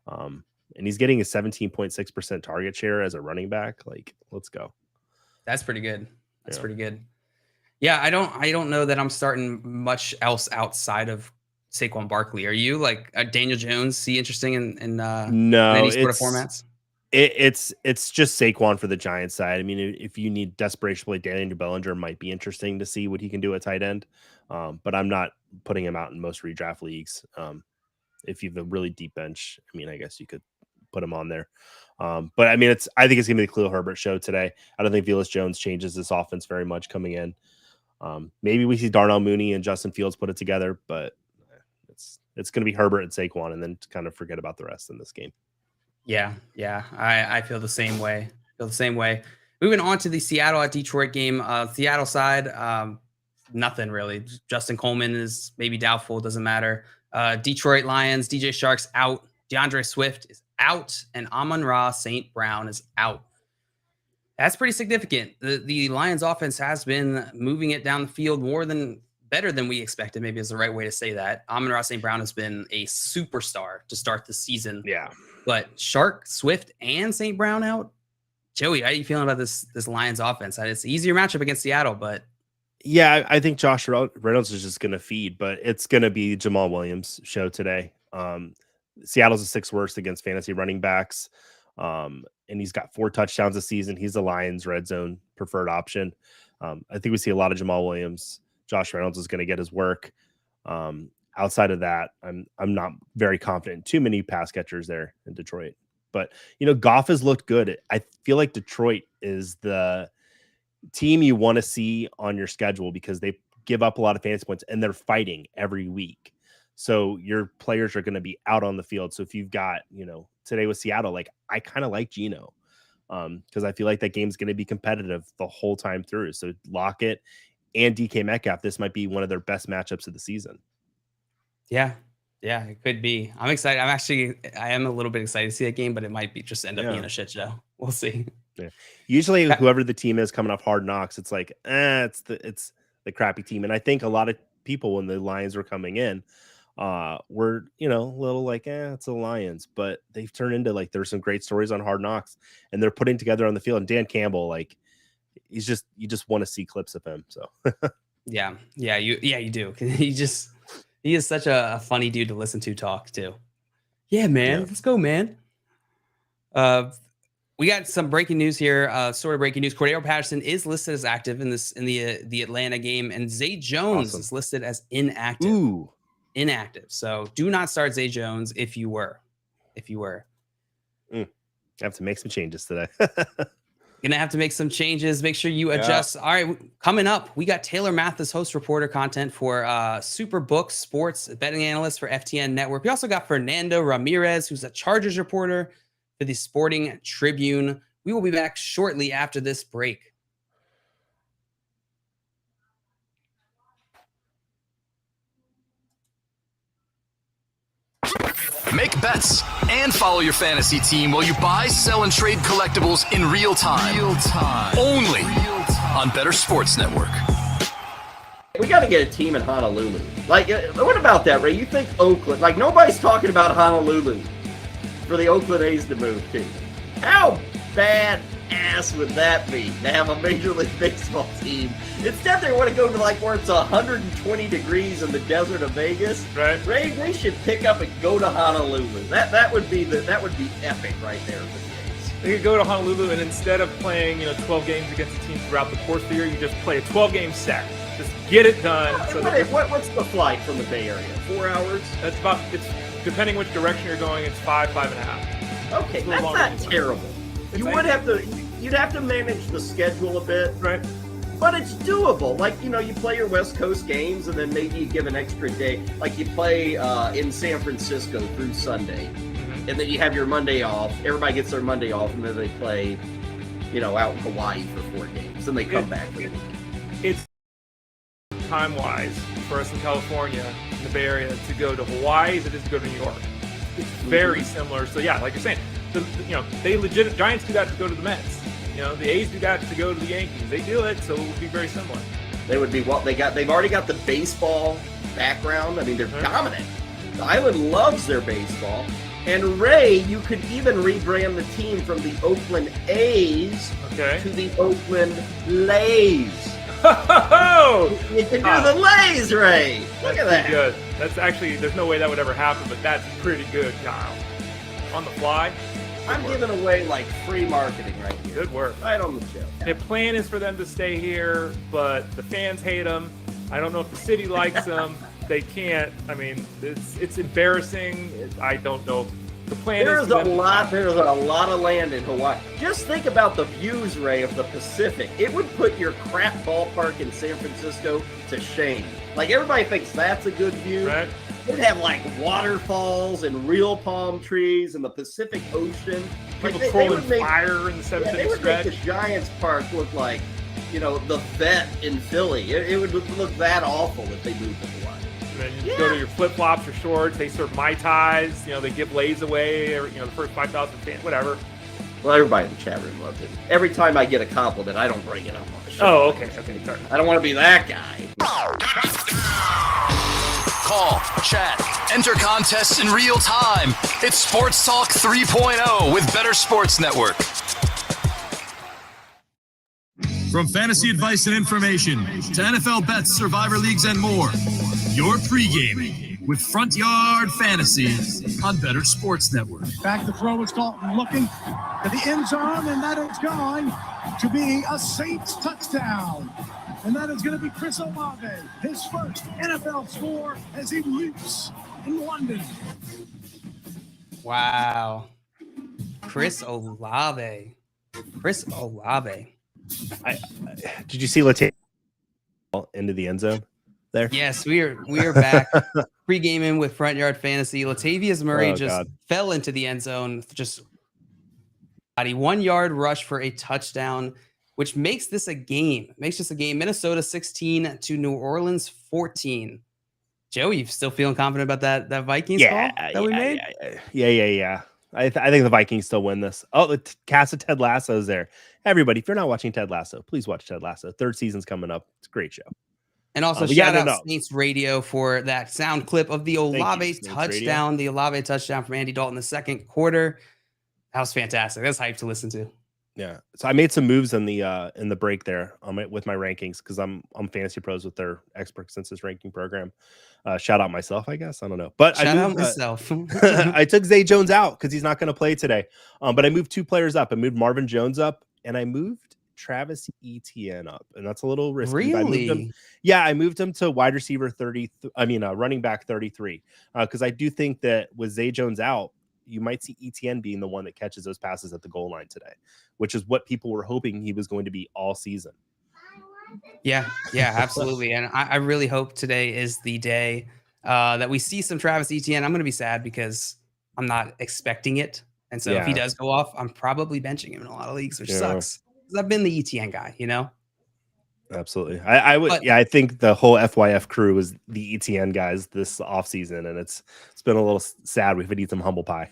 and he's getting a 17.6% target share as a running back. Like, let's go. That's pretty good. That's pretty good. Yeah, I don't know that I'm starting much else outside of Saquon Barkley. Are you? Like Daniel Jones? See interesting in any sort of formats? It's just Saquon for the Giants side. I mean, if you need desperation play, Daniel Bellinger might be interesting to see what he can do at tight end. But I'm not putting him out in most redraft leagues. If you have a really deep bench, I mean, I guess you could put him on there. But I mean, I think it's gonna be the Khalil Herbert show today. I don't think Velus Jones changes this offense very much coming in. Maybe we see Darnell Mooney and Justin Fields put it together, but it's going to be Herbert and Saquon, and then to kind of forget about the rest in this game. Yeah. I feel the same way. Moving on to the Seattle at Detroit game. Seattle side, nothing really. Justin Coleman is maybe doubtful. Doesn't matter. Detroit Lions, DJ Shark's out. DeAndre Swift is out, and Amon-Ra St. Brown is out. That's pretty significant. The Lions offense has been moving it down the field better than we expected, maybe is the right way to say that. Amon-Ra St. Brown has been a superstar to start the season. Yeah. But Shark, Swift, and St. Brown out. Joey, how are you feeling about this Lions offense? It's an easier matchup against Seattle, but yeah, I think Josh Reynolds is just going to feed, but it's going to be Jamal Williams' show today. Seattle's the sixth worst against fantasy running backs, and he's got 4 touchdowns this season. He's the Lions' red zone preferred option. I think we see a lot of Jamal Williams. Josh Reynolds is going to get his work. Outside of that, I'm not very confident in too many pass catchers there in Detroit. But Goff has looked good. I feel like Detroit is the team you want to see on your schedule because they give up a lot of fantasy points and they're fighting every week. So your players are going to be out on the field. So if you've got, today with Seattle, like I kind of like Geno because I feel like that game's going to be competitive the whole time through. So Lockett and DK Metcalf, this might be one of their best matchups of the season. Yeah, it could be. I'm excited. I am a little bit excited to see that game, but it might be just end up being a shit show. We'll see. Yeah. Usually whoever the team is coming off Hard Knocks, it's like, it's the crappy team. And I think a lot of people when the Lions were coming in, were, a little like, it's the Lions, but they've turned into like, there's some great stories on Hard Knocks and they're putting together on the field. And Dan Campbell, like you just want to see clips of him. So yeah, you do. He is such a funny dude to listen to talk to. Yeah, man. Let's go, man. We got some breaking news here. Sort of breaking news. Cornell Patterson is listed as active in the Atlanta game, and Zay Jones is listed as inactive. Ooh. Inactive. So do not start Zay Jones if you were. I have to make some changes today. Gonna have to make some changes. Make sure you adjust. All right, coming up, we got Taylor Mathis, host reporter content for Superbook Sports, betting analyst for FTN Network. We also got Fernando Ramirez, who's a Chargers reporter for the Sporting Tribune. We will be back shortly after this break. Make bets and follow your fantasy team while you buy, sell, and trade collectibles in real time. Only on Better Sports Network. We got to get a team in Honolulu. Like, what about that, Ray? You think Oakland? Like, nobody's talking about Honolulu for the Oakland A's to move to. How badass would that be to have a Major League Baseball team? Instead, they want to go to like where it's 120 degrees in the desert of Vegas. Right. Ray, they should pick up and go to Honolulu. That would be epic right there for the A's. They could go to Honolulu, and instead of playing 12 games against a team throughout the course of the year, you just play a 12-game set. Just get it done. What's the flight from the Bay Area? 4 hours? It's depending which direction you're going, it's 5.5. Okay, that's not terrible. You'd have to manage the schedule a bit. Right. But it's doable. Like, you play your West Coast games and then maybe you give an extra day. Like you play in San Francisco through Sunday. Mm-hmm. And then you have your Monday off. Everybody gets their Monday off and then they play, out in Hawaii for 4 games. And they come back for the weekend. It's time-wise for us in California, in the Bay Area, to go to Hawaii as it is to go to New York. It's very similar. So, yeah, like you're saying, Giants do that to go to the Mets. The A's do that to go to the Yankees. They do it, so it would be very similar. They would be they've already got the baseball background. I mean, they're dominant. The island loves their baseball. And Ray, you could even rebrand the team from the Oakland A's to the Oakland Lays. You can do the Lays, Ray. Look at that. Good. That's actually, there's no way that would ever happen, but that's pretty good, Kyle. On the fly. I'm giving away like free marketing right here. Good work. Right on the show. The plan is for them to stay here, but the fans hate them. I don't know if the city likes them. They can't. I mean, it's embarrassing. I don't know. The plan There's is a lot of land in Hawaii. Just think about the views, Ray, of the Pacific. It would put your crap ballpark in San Francisco to shame. Like, everybody thinks that's a good view. Right. They'd have like waterfalls and real palm trees and the Pacific Ocean. People like trolling fire in the seventh inning stretch. They would make the Giants Park look like, the Vet in Philly. It would look that awful if they moved to Hawaii. And then you go to your flip flops or shorts. They serve Mai Tais. They give lays away. The first 5,000 fans, whatever. Well, everybody in the chat room loves it. Every time I get a compliment, I don't bring it up on the show. Oh, okay, sorry. I don't want to be that guy. Call, chat, enter contests in real time. It's Sports Talk 3.0 with Better Sports Network. From fantasy advice and information to NFL bets, survivor leagues, and more, you're pre-gaming with Front Yard Fantasy on Better Sports Network. Back the throw is Dalton looking to the end zone, and that is going to be a Saints touchdown. And that is going to be Chris Olave, his first NFL score as he leaps in London. Wow. Chris Olave. Did you see Latavius into the end zone there? Yes, we are back pre-gaming with Front Yard Fantasy. Latavius Murray fell into the end zone. Just a 1 yard rush for a touchdown, which makes this a game. Minnesota 16 to New Orleans 14. Joe, you still feeling confident about that Vikings call that we made? Yeah. I think the Vikings still win this. Oh, the cast of Ted Lasso is there. Everybody, if you're not watching Ted Lasso, please watch Ted Lasso. Third season's coming up. It's a great show. And also shout out Saints Radio for that sound clip of the Olave touchdown. The Olave touchdown from Andy Dalton in the second quarter. That was fantastic. That's hype to listen to. Yeah. So I made some moves in the break there with my rankings because I'm Fantasy Pros with their expert consensus ranking program. Shout out myself, I guess. I don't know. But shout out myself. I took Zay Jones out because he's not going to play today. But I moved 2 players up. I moved Marvin Jones up and I moved Travis Etienne up. And that's a little risky. Really? I moved him to wide receiver 30. Running back 33. Because I do think that with Zay Jones out, you might see Etienne being the one that catches those passes at the goal line today, which is what people were hoping he was going to be all season. Yeah, absolutely. And I really hope today is the day that we see some Travis Etienne. I'm going to be sad because I'm not expecting it. And so if he does go off, I'm probably benching him in a lot of leagues, which sucks. Because I've been the Etienne guy, Absolutely. I would. I think the whole FYF crew was the Etienne guys this offseason, and it's been a little sad. We've been eating some humble pie.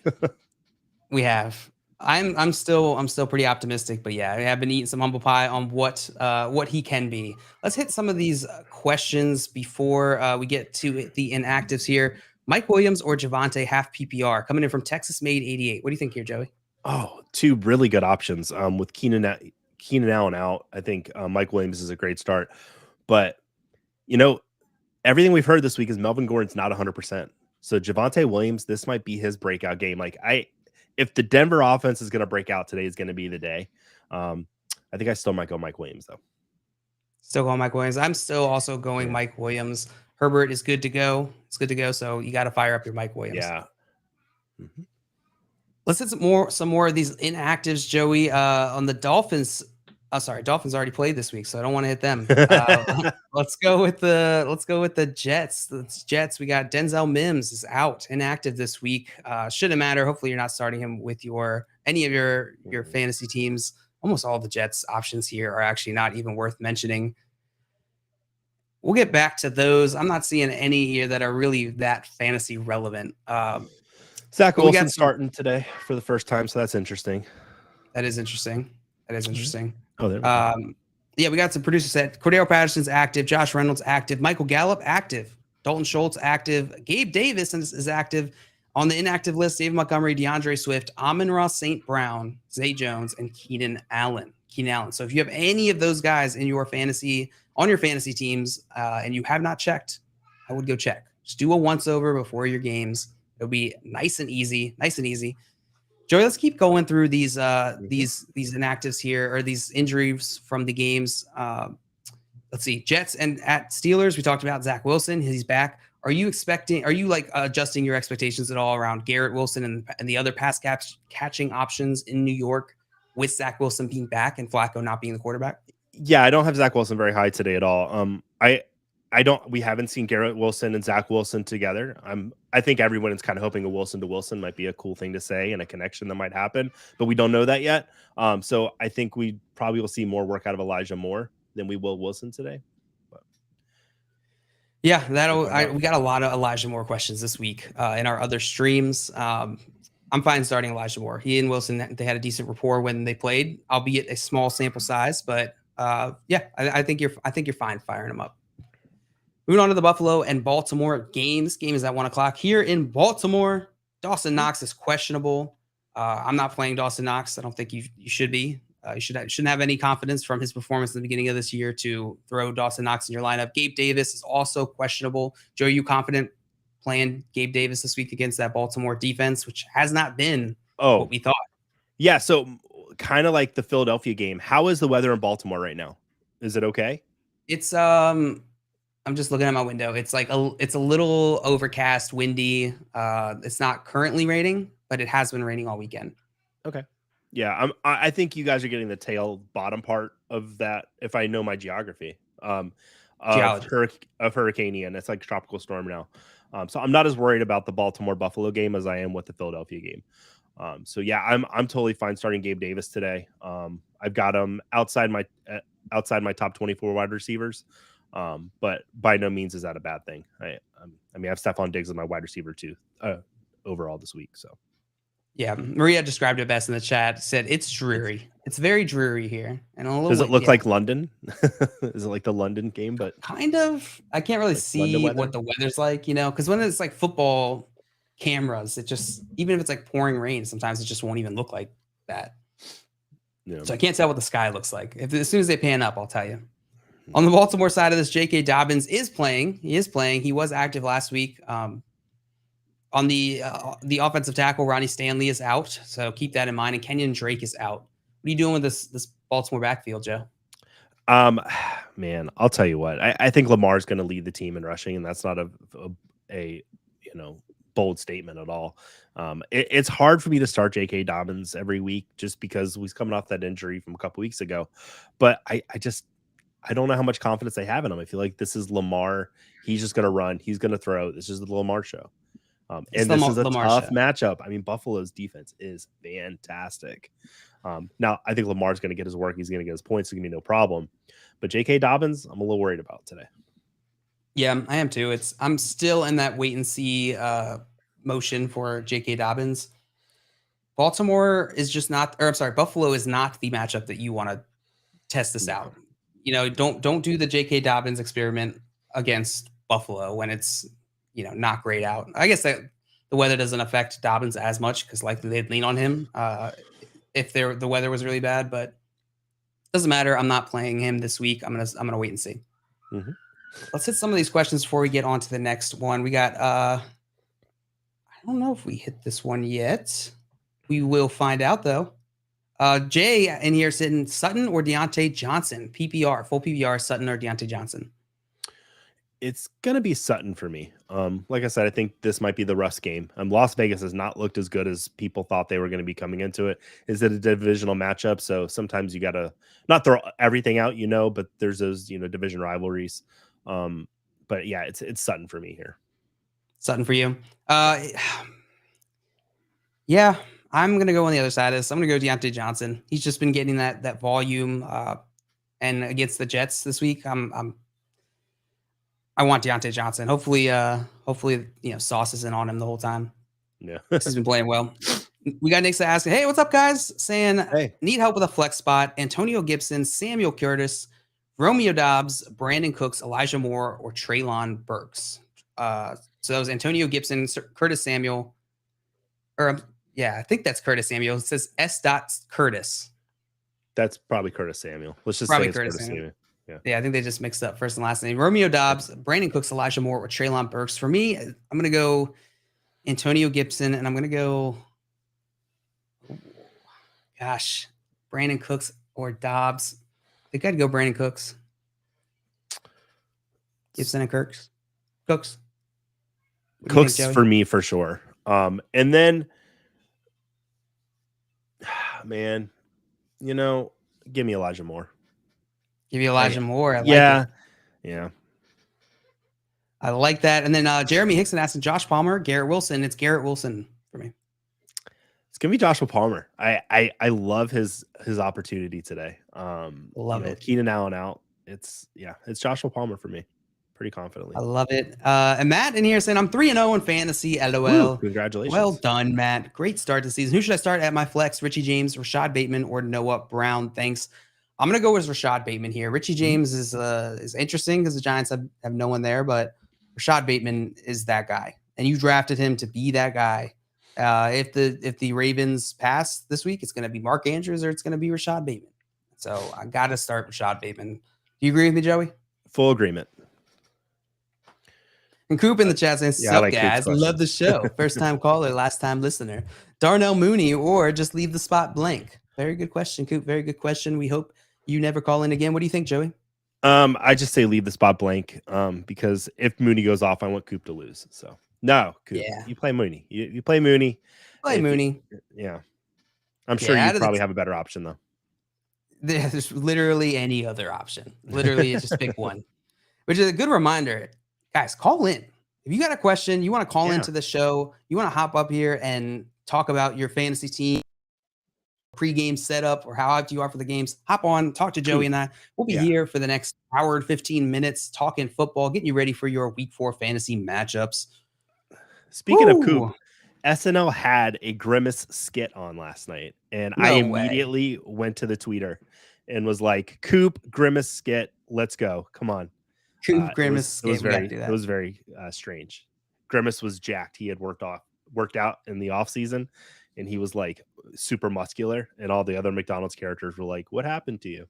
We have. I'm still pretty optimistic, but I have been eating some humble pie on what he can be. Let's hit some of these questions before we get to the inactives here. Mike Williams or Javonte half PPR coming in from Texas Made 88. What do you think here, Joey? Oh, 2 really good options. With Keenan Allen out, I think Mike Williams is a great start. But everything we've heard this week is Melvin Gordon's not 100%. So Javonte Williams, this might be his breakout game. If the Denver offense is going to break out today, is going to be the day. I think I still might go Mike Williams, though. Still going Mike Williams. I'm still also going Mike Williams. Herbert is good to go. It's good to go. So you got to fire up your Mike Williams. Yeah. Mm-hmm. Let's hit some more of these inactives, Joey. On the Dolphins. Dolphins already played this week, so I don't want to hit them. Let's go with the Jets. The Jets. We got Denzel Mims is out, inactive this week. Shouldn't matter. Hopefully, you're not starting him with any of your fantasy teams. Almost all the Jets options here are actually not even worth mentioning. We'll get back to those. I'm not seeing any here that are really that fantasy relevant. Zach Wilson starting today for the first time, so that's interesting. That is interesting. Oh, there we go. We got some producers set. Cornell Patterson's active. Josh Reynolds active. Michael Gallup active. Dalton Schultz active. Gabe Davis is active. On the inactive list, David Montgomery, DeAndre Swift, Amon-Ra St. Brown, Zay Jones, and Keenan Allen. So if you have any of those guys on your fantasy teams and you have not checked, I would go check. Just do a once over before your games. It'll be nice and easy. Joey, let's keep going through these inactives here, or these injuries from the games. Let's see. Jets and at Steelers, we talked about Zach Wilson. He's back. Are you adjusting your expectations at all around Garrett Wilson and the other pass catching options in New York with Zach Wilson being back and Flacco not being the quarterback? Yeah, I don't have Zach Wilson very high today at all. We haven't seen Garrett Wilson and Zach Wilson together. I think everyone is kind of hoping a Wilson to Wilson might be a cool thing to say and a connection that might happen, but we don't know that yet. So I think we probably will see more work out of Elijah Moore than we will Wilson today. But. Yeah, we got a lot of Elijah Moore questions this week in our other streams. I'm fine starting Elijah Moore. He and Wilson, they had a decent rapport when they played, albeit a small sample size. But I think you're fine firing him up. Moving on to the Buffalo and Baltimore games. Game is at 1:00 here in Baltimore. Dawson Knox is questionable. I'm not playing Dawson Knox. I don't think you should be. You shouldn't have any confidence from his performance in the beginning of this year to throw Dawson Knox in your lineup. Gabe Davis is also questionable. Joe, are you confident playing Gabe Davis this week against that Baltimore defense, which has not been what we thought? Yeah, so kind of like the Philadelphia game. How is the weather in Baltimore right now? Is it okay? It's I'm just looking at my window. It's a little overcast, windy. It's not currently raining, but it has been raining all weekend. Okay. Yeah, I think you guys are getting the tail bottom part of that. If I know my geography, of Hurricane Ian, it's like tropical storm now. So I'm not as worried about the Baltimore Buffalo game as I am with the Philadelphia game. So yeah, I'm totally fine starting Gabe Davis today. I've got him outside my top 24 wide receivers, but by no means is that a bad thing. I mean, I have Stephon Diggs as my wide receiver too overall this week. So. Yeah, Maria described it best in the chat. Said it's dreary. It's very dreary here, and does it look like London? Is it like the London game? But kind of. I can't really see what the weather's like, because when it's like football cameras, it just, even if it's like pouring rain, sometimes it just won't even look like that. Yeah. So I can't tell what the sky looks like. As soon as they pan up, I'll tell you. On the Baltimore side of this, J.K. Dobbins is playing. He is playing. He was active last week. On the offensive tackle, Ronnie Stanley is out, so keep that in mind. And Kenyon Drake is out. What are you doing with this Baltimore backfield, Joe? Man, I'll tell you what. I think Lamar's going to lead the team in rushing, and that's not a bold statement at all. It's hard for me to start J.K. Dobbins every week just because he's coming off that injury from a couple weeks ago. But I don't know how much confidence I have in him. I feel like this is Lamar. He's just going to run. He's going to throw. This is the Lamar show. And this is a tough matchup. I mean, Buffalo's defense is fantastic. Now, I think Lamar's going to get his work. He's going to get his points. It's going to be no problem. But J.K. Dobbins, I'm a little worried about today. Yeah, I am too. I'm still in that wait and see motion for J.K. Dobbins. Buffalo is not the matchup that you want to test this out. Don't do the J.K. Dobbins experiment against Buffalo when it's not great out. I guess that the weather doesn't affect Dobbins as much because likely they'd lean on him if the weather was really bad, but doesn't matter. I'm not playing him this week. I'm gonna wait and see. Mm-hmm. Let's hit some of these questions before we get on to the next one. We got I don't know if we hit this one yet. We will find out though. Jay in here sitting Sutton or Deontay Johnson. PPR, full PPR, Sutton or Deontay Johnson. It's going to be Sutton for me. Like I said, I think this might be the Russ game. Las Vegas has not looked as good as people thought they were going to be coming into it. Is it a divisional matchup? So sometimes you got to not throw everything out, but there's those, division rivalries. But yeah, it's Sutton for me here. Sutton for you. Yeah, I'm going to go on the other side of this. I'm going to go Deontay Johnson. He's just been getting that volume. And against the Jets this week, I want Deontay Johnson. Hopefully, Sauce isn't on him the whole time. Yeah. He's been playing well. We got Nick asking, hey, what's up, guys? Saying, hey, need help with a flex spot. Antonio Gibson, Samuel Curtis, Romeo Doubs, Brandon Cooks, Elijah Moore, or Treylon Burks. So that was Antonio Gibson, Curtis Samuel. I think that's Curtis Samuel. It says S. Curtis. That's probably Curtis Samuel. Let's just probably say it's Curtis Samuel. Samuel. Yeah, I think they just mixed up first and last name. Romeo Doubs, Brandon Cooks, Elijah Moore, or Treylon Burks. For me, I'm going to go Antonio Gibson, and I'm going to go, Brandon Cooks or Doubs. I think I'd go Brandon Cooks. Gibson and Cooks. Cooks for me, for sure. And then, man, give me Elijah Moore. Give you Elijah Moore. I like it. Yeah. I like that. And then Jeremy Hickson asking Josh Palmer, Garrett Wilson. It's Garrett Wilson for me. It's gonna be Joshua Palmer. I love his opportunity today. Love it. Keenan Allen out. It's Joshua Palmer for me. pretty confidently. I love it. And Matt in here saying, I'm 3-0 in fantasy. LOL. Woo, congratulations. Well done, Matt. Great start to the season. Who should I start at my flex? Richie James, Rashad Bateman, or Noah Brown? Thanks. I'm going to go with Rashad Bateman here. Richie James is interesting because the Giants have no one there, but Rashad Bateman is that guy. And you drafted him to be that guy. If the Ravens pass this week, it's going to be Mark Andrews or it's going to be Rashad Bateman. So I got to start Rashad Bateman. Do you agree with me, Joey? Full agreement. And Coop in the chat saying, sup, guys. Love the show. First time caller, last time listener. Darnell Mooney or just leave the spot blank? Very good question, Coop. Very good question. We hope you never call in again. What do you think, Joey? I just say leave the spot blank because if Mooney goes off, I want Coop to lose. So no, Coop, you play Mooney. You play Mooney. Mooney. I'm sure you probably have a better option though. There's literally any other option. Literally, just pick one. Which is a good reminder. Guys, call in. If you got a question, you want to call into the show, you want to hop up here and talk about your fantasy team, pre-game setup, or how hyped you are for the games, hop on, talk to Joey and I. We'll be here for the next hour and 15 minutes talking football, getting you ready for your week 4 fantasy matchups. Speaking of Coop, SNL had a Grimace skit on last night, and I immediately went to the tweeter and was like, Coop, Grimace skit, let's go. Come on. Coop, Grimace it was very strange. Grimace was jacked. He had worked out in the off season, and he was like super muscular, and all the other McDonald's characters were like, what happened to you?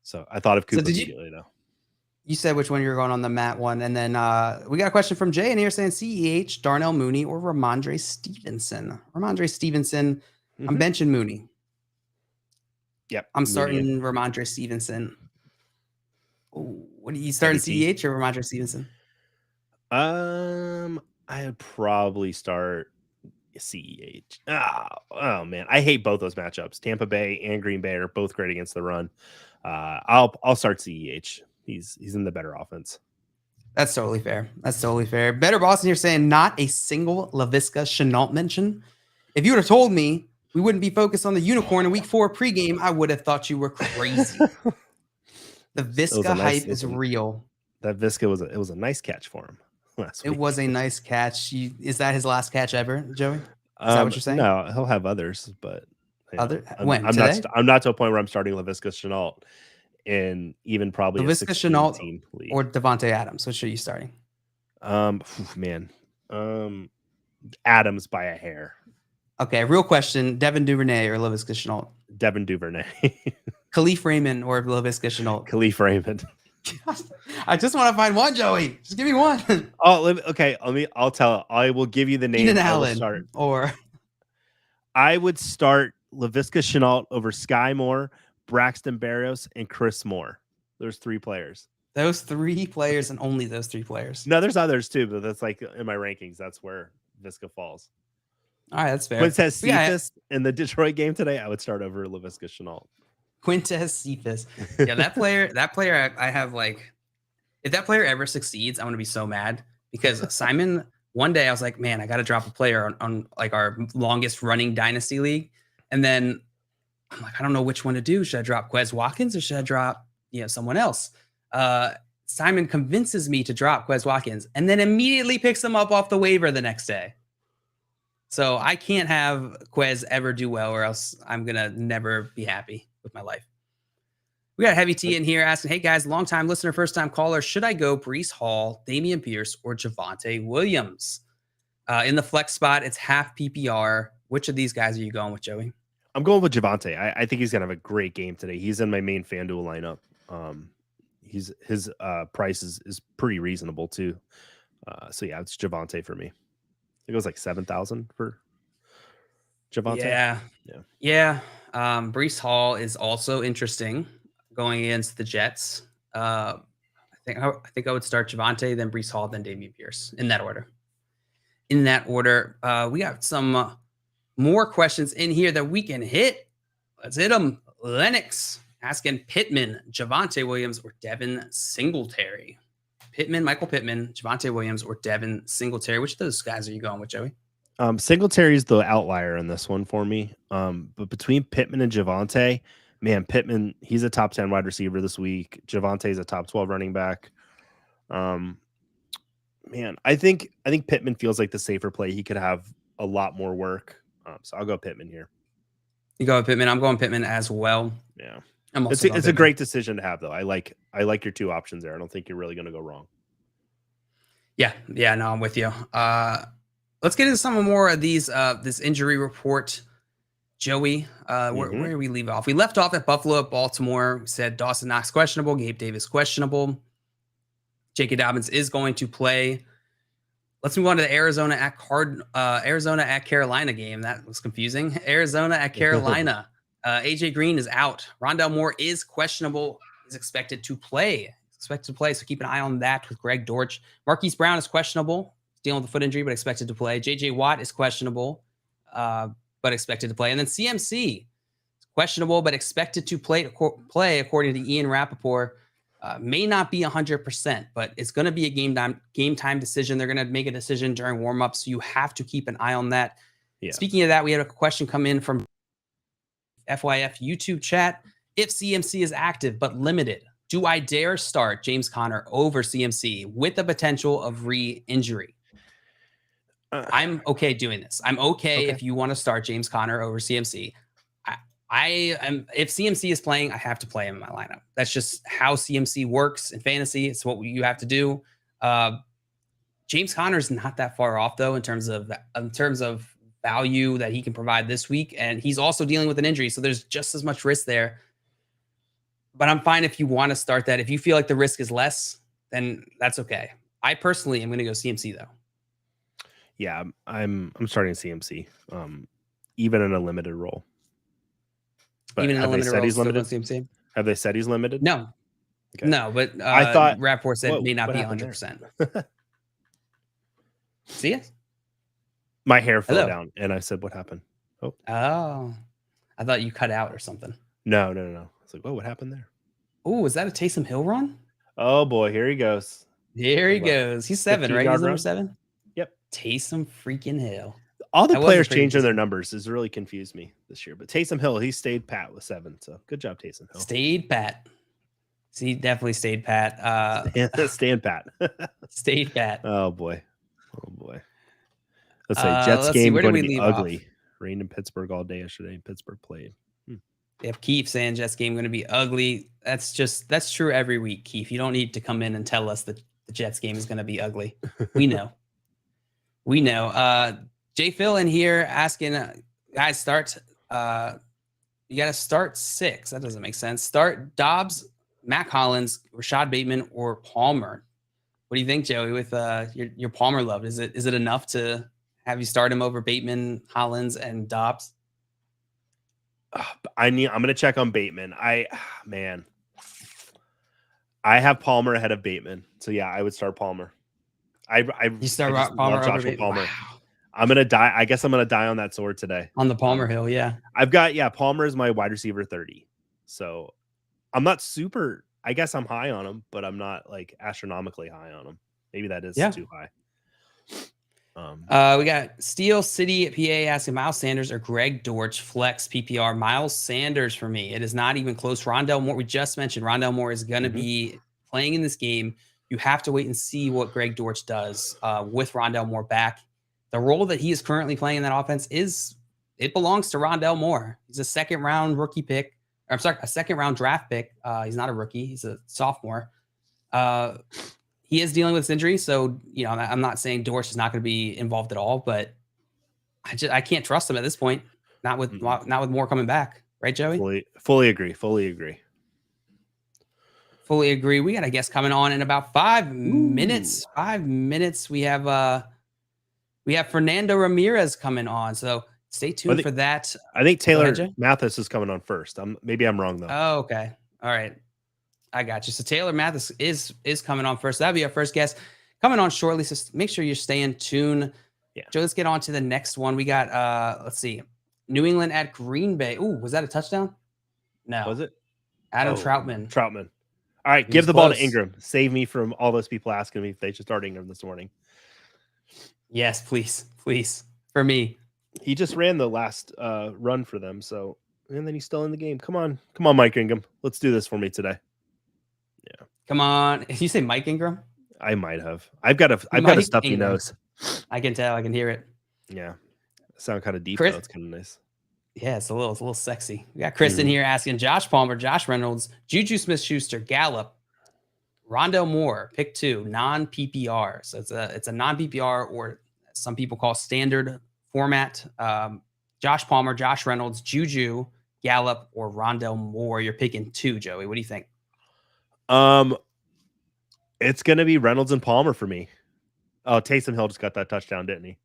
So I thought of Coop immediately though. You said which one you were going on the Matt one, and then we got a question from Jay in here saying CEH, Darnell Mooney, or Ramondre Stevenson. Ramondre Stevenson. I'm benching Mooney. Yep. I'm starting Ramondre Stevenson. Ooh, what are you starting, CEH or Ramondre Stevenson? I'd probably start CEH. Oh man, I hate both those matchups. Tampa Bay and Green Bay are both great against the run. I'll start CEH. He's in the better offense. That's totally fair. Better Boston here saying not a single Laviska Shenault mention. If you would have told me we wouldn't be focused on the unicorn in week 4 pregame, I would have thought you were crazy. The Visca hype is real. That Visca was a nice catch for him last week. It was a nice catch. Is that his last catch ever, Joey? Is that what you're saying? No, he'll have others, but when? I'm not to a point where I'm starting Laviska Shenault in even probably Laviska Shenault team league. Or Devontae Adams. Which are you starting? Adams by a hair. Okay, real question: Devin Duvernay or Laviska Shenault? Devin Duvernay. Khalif Raymond or Laviska Shenault? Khalif Raymond. I just want to find one, Joey. Just give me one. Okay. I will give you the name. Keenan Allen I would start Laviska Shenault over Sky Moore, Braxton Berrios, and Chris Moore. There's 3 players. Those 3 players and only those 3 players. No, there's others too, but that's like in my rankings. That's where Visca falls. All right, that's fair. Quintez Cephas in the Detroit game today, I would start over Laviska Shenault. Quintez Cephas. Yeah, that player, I have like, if that player ever succeeds, I'm going to be so mad because Simon, one day I was like, man, I got to drop a player on like our longest running dynasty league. And then I'm like, I don't know which one to do. Should I drop Quez Watkins or should I drop, someone else? Simon convinces me to drop Quez Watkins and then immediately picks him up off the waiver the next day. So I can't have Quez ever do well or else I'm going to never be happy with my life. We got Heavy T in here asking, hey guys, long time listener, first time caller. Should I go Breece Hall, Damian Pierce, or Javonte Williams? In the flex spot, it's half PPR. Which of these guys are you going with, Joey? I'm going with Javonte. I think he's going to have a great game today. He's in my main FanDuel lineup. His price is pretty reasonable too. So yeah, it's Javonte for me. It goes like 7,000 for Javonte. Yeah. Breece Hall is also interesting going against the Jets. I think I would start Javonte, then Breece Hall, then Damian Pierce in that order. We got some more questions in here that we can hit. Let's hit them. Lennox asking Pittman, Javonte Williams, or Devin Singletary. Michael Pittman, Javonte Williams, or Devin Singletary. Which of those guys are you going with, Joey? Singletary's the outlier in this one for me. But between Pittman and Javonte, man, Pittman, he's a top 10 wide receiver this week. Javonte's a top 12 running back. Man, I think Pittman feels like the safer play. He could have a lot more work. So I'll go Pittman here. You go with Pittman. I'm going Pittman as well. Yeah. I'm It's also a great decision to have, though. I like your two options there. I don't think you're really going to go wrong. Yeah. No, I'm with you. Let's get into some more of these. This injury report, Joey. Where do we leave off? We left off at Buffalo, at Baltimore. We said Dawson Knox questionable, Gabe Davis questionable. J.K. Dobbins is going to play. Let's move on to the Arizona at Carolina game. That was confusing. Arizona at Carolina. AJ Green is out. Rondell Moore is questionable. Is expected to play. So keep an eye on that with Greg Dortch. Marquis Brown is questionable. Dealing with a foot injury, but expected to play. J.J. Watt is questionable, but expected to play. And then CMC is questionable, but expected to play according to Ian Rappaport. May not be 100%, but it's going to be a game time decision. They're going to make a decision during warmups, so you have to keep an eye on that. Yeah. Speaking of that, we had a question come in from FYF YouTube chat. If CMC is active but limited, do I dare start James Conner over CMC with the potential of re-injury? I'm okay doing this. I'm okay if you want to start James Conner over CMC. I am. If CMC is playing, I have to play him in my lineup. That's just how CMC works in fantasy. It's what you have to do. James Conner is not that far off, though, in terms of value that he can provide this week, and he's also dealing with an injury, so there's just as much risk there. But I'm fine if you want to start that. If you feel like the risk is less, then that's okay. I personally am going to go CMC though. Yeah, I'm starting CMC, even in a limited role. But even in a limited role, he's limited? CMC? Have they said he's limited? No. Okay. No, but I thought Rapport said it may not be 100%. See it? My hair fell down, and I said, "What happened?" Oh, I thought you cut out or something. No. It's like, what happened there? Oh, is that a Taysom Hill run? Oh boy, here he goes. Here he goes. He's 7, right? He's number 7. Yep. Taysom freaking Hill. All the players changing their numbers has really confused me this year. But Taysom Hill, he stayed pat with 7. So good job, Taysom Hill. Stayed pat. See, definitely stayed pat. Stand pat. Stayed pat. Oh boy. Let's say Jets game going to be ugly. Off? Rained in Pittsburgh all day yesterday. Pittsburgh played. They have Keith saying Jets game going to be ugly. That's true every week, Keith. You don't need to come in and tell us that the Jets game is going to be ugly. We know. Jay Phil in here asking, guys, start. You got to start 6. That doesn't make sense. Start Dobbs, Matt Collins, Rashad Bateman, or Palmer. What do you think, Joey? With your Palmer love, is it enough to have you start him over Bateman, Collins, and Dobbs? I'm going to check on Bateman. I have Palmer ahead of Bateman. So yeah, I would start Palmer. You start Palmer over Bateman. Palmer. Wow. I'm going to die. I guess I'm going to die on that sword today. On the Palmer hill, yeah. I've got, Palmer is my wide receiver 30. So I'm not super, I guess I'm high on him, but I'm not like astronomically high on him. Maybe that is too high. We got Steel City at PA asking Miles Sanders or Greg Dortch flex PPR. Miles Sanders for me. It is not even close. Rondell Moore, we just mentioned Rondell Moore is going to be playing in this game. You have to wait and see what Greg Dortch does with Rondell Moore back. The role that he is currently playing in that offense it belongs to Rondell Moore. He's a second round rookie pick. Or, I'm sorry, a second round draft pick. He's not a rookie. He's a sophomore. He is dealing with this injury, so I'm not saying Dortch is not going to be involved at all, but I can't trust him at this point. Not with Moore coming back, right, Joey? Fully agree. We got a guest coming on in about 5 minutes. 5 minutes. We have Fernando Ramirez coming on, so stay tuned for that. I think Taylor Mathis is coming on first. Maybe I'm wrong though. Oh, okay. All right. I got you. So Taylor Mathis is coming on first. That'll be our first guest coming on shortly. So make sure you're staying tuned. Yeah. Joe, let's get on to the next one. We got, let's see, New England at Green Bay. Ooh, was that a touchdown? No. Was it? Adam Troutman. All right, give the ball to Ingram. Save me from all those people asking me if they should start Ingram this morning. Yes, please. For me. He just ran the last run for them, and then he's still in the game. Come on, Mike Ingram. Let's do this for me today. Yeah. Come on. Did you say Mike Ingram? I might have. I've got a stuffy nose. I can tell. I can hear it. Yeah. Sound kind of deep Chris, though. It's kind of nice. Yeah, it's a little sexy. We got Chris in here asking Josh Palmer, Josh Reynolds, Juju Smith-Schuster, Gallup, Rondell Moore, pick 2, non-PPR. So it's a non-PPR, or some people call standard format. Josh Palmer, Josh Reynolds, Juju, Gallup, or Rondell Moore. You're picking 2, Joey. What do you think? It's gonna be Reynolds and Palmer for me. Oh, Taysom Hill just got that touchdown, didn't he?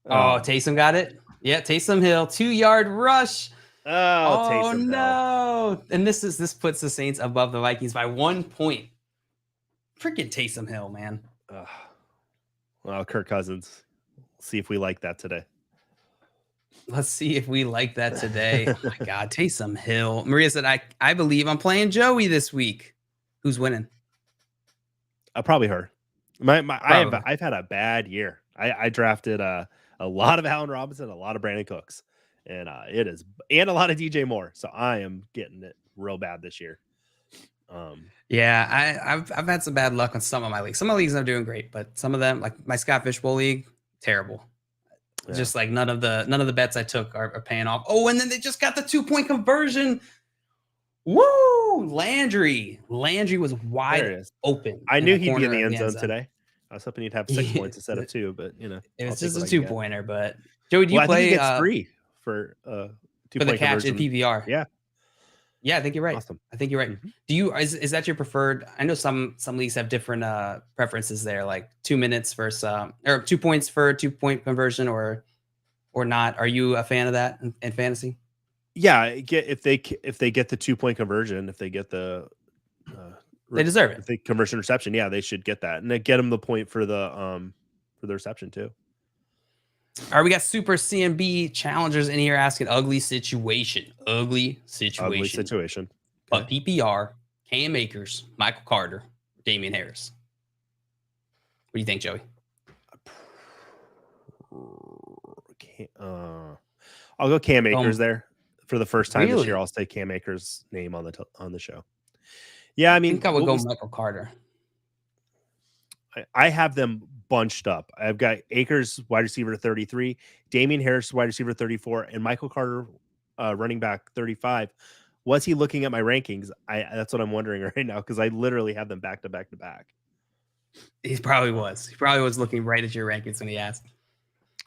Oh, Taysom got it. Yeah, Taysom Hill, 2-yard rush. Oh, Taysom no! And this puts the Saints above the Vikings by 1 point. Freaking Taysom Hill, man. Well, Kirk Cousins. See if we like that today. Let's see if we like that today. Oh my God, Taysom Hill. Maria said, I believe I'm playing Joey this week. Who's winning? Probably her. I've had a bad year. I drafted a lot of Allen Robinson, a lot of Brandon Cooks, and a lot of DJ Moore. So I am getting it real bad this year. Yeah, I've had some bad luck on some of my leagues. Some of my leagues I'm doing great, but some of them, like my Scott Fishbowl league, terrible. Yeah. Just like none of the bets I took are paying off. Oh, and then they just got the 2-point conversion. Woo! Landry was wide open. I knew he'd be in the end zone today. I was hoping he'd have 6 points instead of 2, but it was just a 2-pointer. But Joey, do you play? I think he gets 3 for 2 for the catch in PPR. Yeah, I think you're right. Awesome. I think you're right. Do you is that your preferred? I know some leagues have different preferences there, like 2 minutes versus or 2 points for a 2-point conversion, or not. Are you a fan of that in fantasy? Yeah, if they get the 2-point conversion, if they get the they deserve it. If they conversion reception, yeah, they should get that, and they get them the point for the reception too. All right, we got Super CMB challengers in here asking ugly situation. But PPR, Cam Akers, Michael Carter, Damian Harris. What do you think, Joey? I'll go Cam Akers there for the first time really? This year. I'll say Cam Akers' name on the show. Yeah, I mean, I think I would go Michael Carter. I have them bunched up. I've got Akers, wide receiver 33, Damian Harris, wide receiver 34, and Michael Carter, running back 35. Was he looking at my rankings? That's what I'm wondering right now, because I literally have them back to back to back. He probably was. He probably was looking right at your rankings when he asked.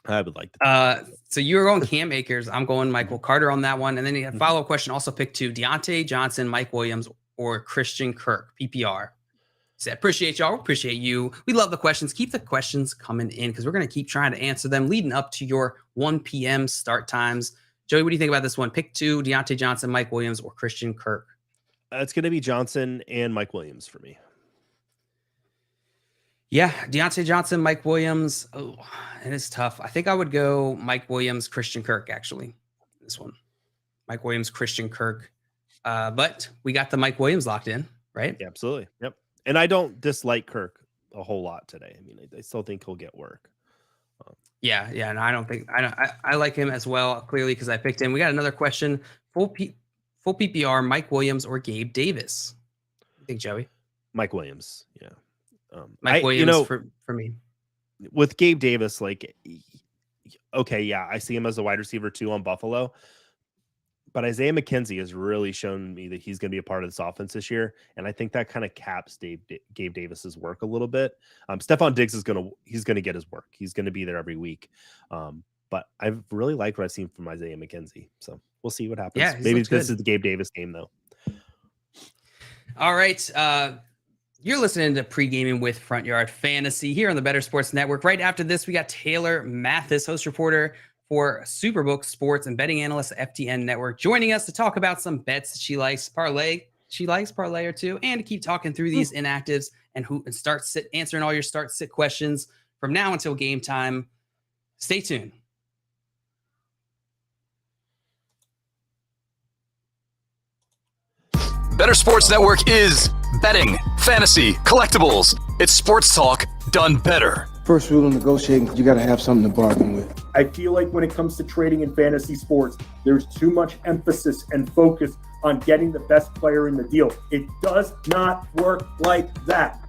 I would like to. So you're going Cam Akers. I'm going Michael Carter on that one. And then you have follow-up question. Also pick 2, Deontay Johnson, Mike Williams, or Christian Kirk, PPR. So appreciate y'all. Appreciate you. We love the questions. Keep the questions coming in because we're going to keep trying to answer them leading up to your 1 p.m. start times. Joey, what do you think about this one? Pick 2, Deontay Johnson, Mike Williams, or Christian Kirk? It's going to be Johnson and Mike Williams for me. Yeah, Deontay Johnson, Mike Williams. Oh, and it's tough. I think I would go Mike Williams, Christian Kirk, actually. This one. Mike Williams, Christian Kirk. But we got the Mike Williams locked in, right? Yeah, absolutely. Yep. And I don't dislike Kirk a whole lot today. I mean, I still think he'll get work. Yeah. And I like him as well, clearly, because I picked him. We got another question. Full PPR, Mike Williams or Gabe Davis? What do you think, Joey? Mike Williams. Yeah. Mike Williams for me. With Gabe Davis, like, okay, yeah, I see him as a wide receiver 2 on Buffalo. But Isaiah McKenzie has really shown me that he's going to be a part of this offense this year, and I think that kind of caps Gabe Davis's work a little bit. Stephon Diggs is going to get his work. He's going to be there every week. But I've really liked what I've seen from Isaiah McKenzie, so we'll see what happens. Yeah, maybe this is the Gabe Davis game though. All right, you're listening to Pre-Gaming with Front Yard Fantasy here on the Better Sports Network. Right after this, we got Taylor Mathis, host reporter for Superbook Sports and betting analyst at FTN Network, joining us to talk about some bets that she likes, parlay or two, and to keep talking through these inactives and answering all your start-sit questions from now until game time. Stay tuned. Better Sports Network is betting, fantasy, collectibles. It's sports talk done better. First rule of negotiating, you got to have something to bargain with. I feel like when it comes to trading in fantasy sports, there's too much emphasis and focus on getting the best player in the deal. It does not work like that.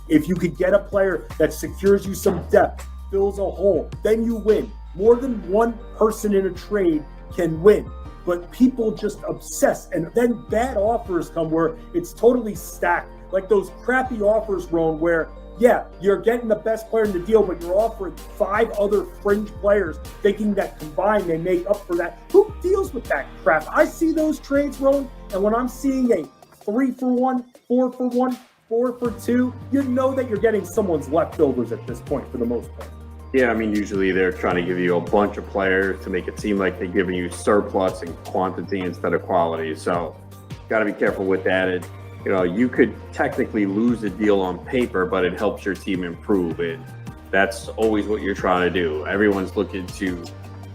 If you could get a player that secures you some depth, fills a hole, then you win. More than one person in a trade can win. But people just obsess, and then bad offers come where it's totally stacked. Like those crappy offers, Ron, where, yeah, you're getting the best player in the deal, but you're offering 5 other fringe players, thinking that combined they make up for that. Who deals with that crap? I see those trades, Ron, and when I'm seeing a 3-for-1, 4-for-1, 4-for-2, you know that you're getting someone's leftovers at this point for the most part. Yeah, I mean, usually they're trying to give you a bunch of players to make it seem like they're giving you surplus and quantity instead of quality. So, got to be careful with that. You could technically lose a deal on paper, but it helps your team improve. That's always what you're trying to do. Everyone's looking to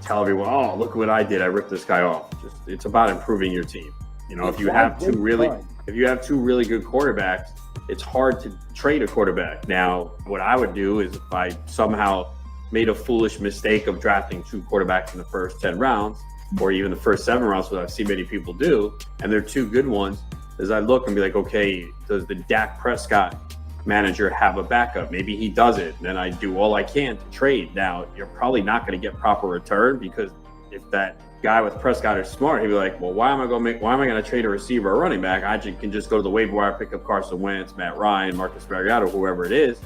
tell everyone, "Oh, look what I did! I ripped this guy off." It's about improving your team. If you have two really good quarterbacks, it's hard to trade a quarterback. Now, what I would do is if I somehow made a foolish mistake of drafting 2 quarterbacks in the first 10 rounds, or even the first 7 rounds, what I've seen many people do, and they're 2 good ones, is I look and be like, okay, does the Dak Prescott manager have a backup? Maybe he doesn't. Then I do all I can to trade. Now, you're probably not going to get proper return, because if that guy with Prescott is smart, he'd be like, well, why am I going to trade a receiver or running back? I can just go to the waiver wire, pick up Carson Wentz, Matt Ryan, Marcus Mariota, whoever it is.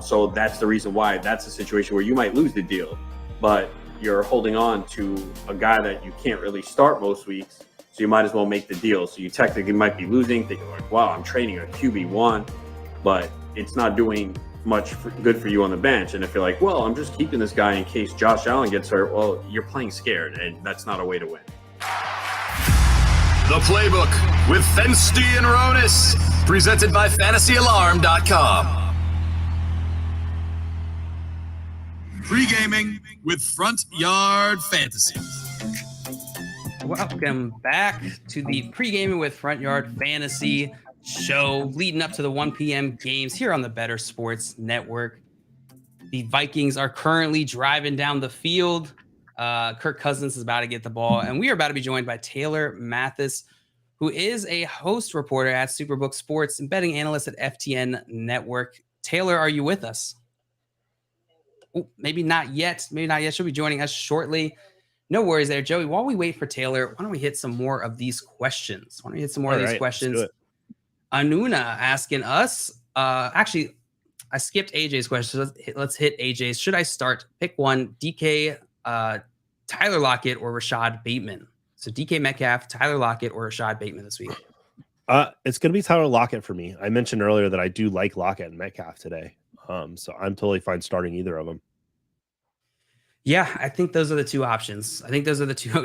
So that's the reason why that's a situation where you might lose the deal, but you're holding on to a guy that you can't really start most weeks. So you might as well make the deal. So you technically might be losing, thinking like, wow, I'm trading a QB1, but it's not doing much good for you on the bench. And if you're like, well, I'm just keeping this guy in case Josh Allen gets hurt, well, you're playing scared, and that's not a way to win. The Playbook with Fensty and Ronis, presented by FantasyAlarm.com. Pre-gaming with Front Yard Fantasy. Welcome back to the Pre-gaming with Front Yard Fantasy show leading up to the 1 p.m. games here on the Better Sports Network. The Vikings are currently driving down the field. Kirk Cousins is about to get the ball, and we are about to be joined by Taylor Mathis, who is a host reporter at Superbook Sports and betting analyst at FTN Network. Taylor, are you with us? Ooh, maybe not yet. She'll be joining us shortly. No worries there, Joey. While we wait for Taylor, why don't we hit some more of these questions? Anuna asking us. Actually, I skipped AJ's question. So let's hit AJ's. Should I start? Pick one: DK, Tyler Lockett, or Rashad Bateman? So DK Metcalf, Tyler Lockett, or Rashad Bateman this week? It's going to be Tyler Lockett for me. I mentioned earlier that I do like Lockett and Metcalf today. So I'm totally fine starting either of them. Yeah, I think those are the 2 options.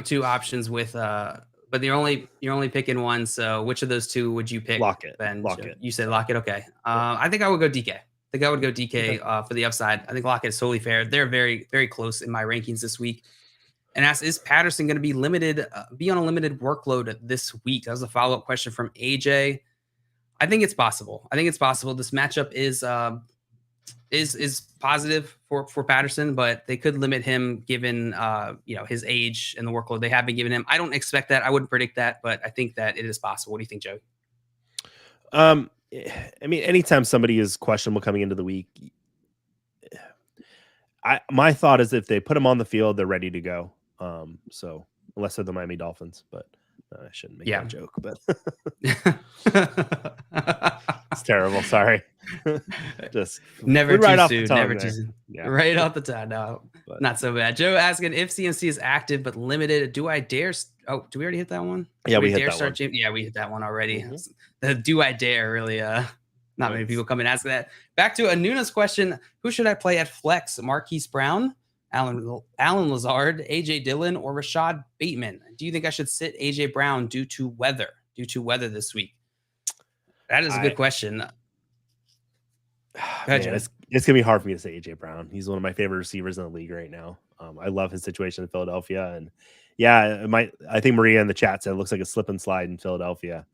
Two options with but you're only picking one. So which of those 2 would you pick? Lockett. Ben, Lockett. You said Lockett. Okay. I think I would go DK. For the upside. I think Lockett is totally fair. They're very, very close in my rankings this week. And asks, is Patterson going to be be on a limited workload this week? That was a follow-up question from AJ. I think it's possible. This matchup is positive for Patterson, but they could limit him given his age and the workload they have been giving him. I don't expect that. I wouldn't predict that, but I think that it is possible. What do you think, Joe? I mean, anytime somebody is questionable coming into the week, my thought is if they put them on the field, they're ready to go. So unless they're the Miami Dolphins, but I shouldn't make that joke, but it's terrible. Sorry. Just never right too soon. Never too soon. Yeah. Right off the top. No, but not so bad. Joe asking if CMC is active but limited. Do I dare? Oh, do we already hit that one? Yeah, we hit that one. Yeah, we hit that one already. Mm-hmm. The do I dare really? Not many people come and ask that. Back to Anuna's question: who should I play at flex? Marquis Brown, Alan Lazard, AJ Dillon, or Rashad Bateman? Do you think I should sit AJ Brown due to weather this week? That is a good question. It's gonna be hard for me to say AJ Brown. He's one of my favorite receivers in the league right now. I love his situation in Philadelphia, and I think Maria in the chat said it looks like a slip and slide in Philadelphia.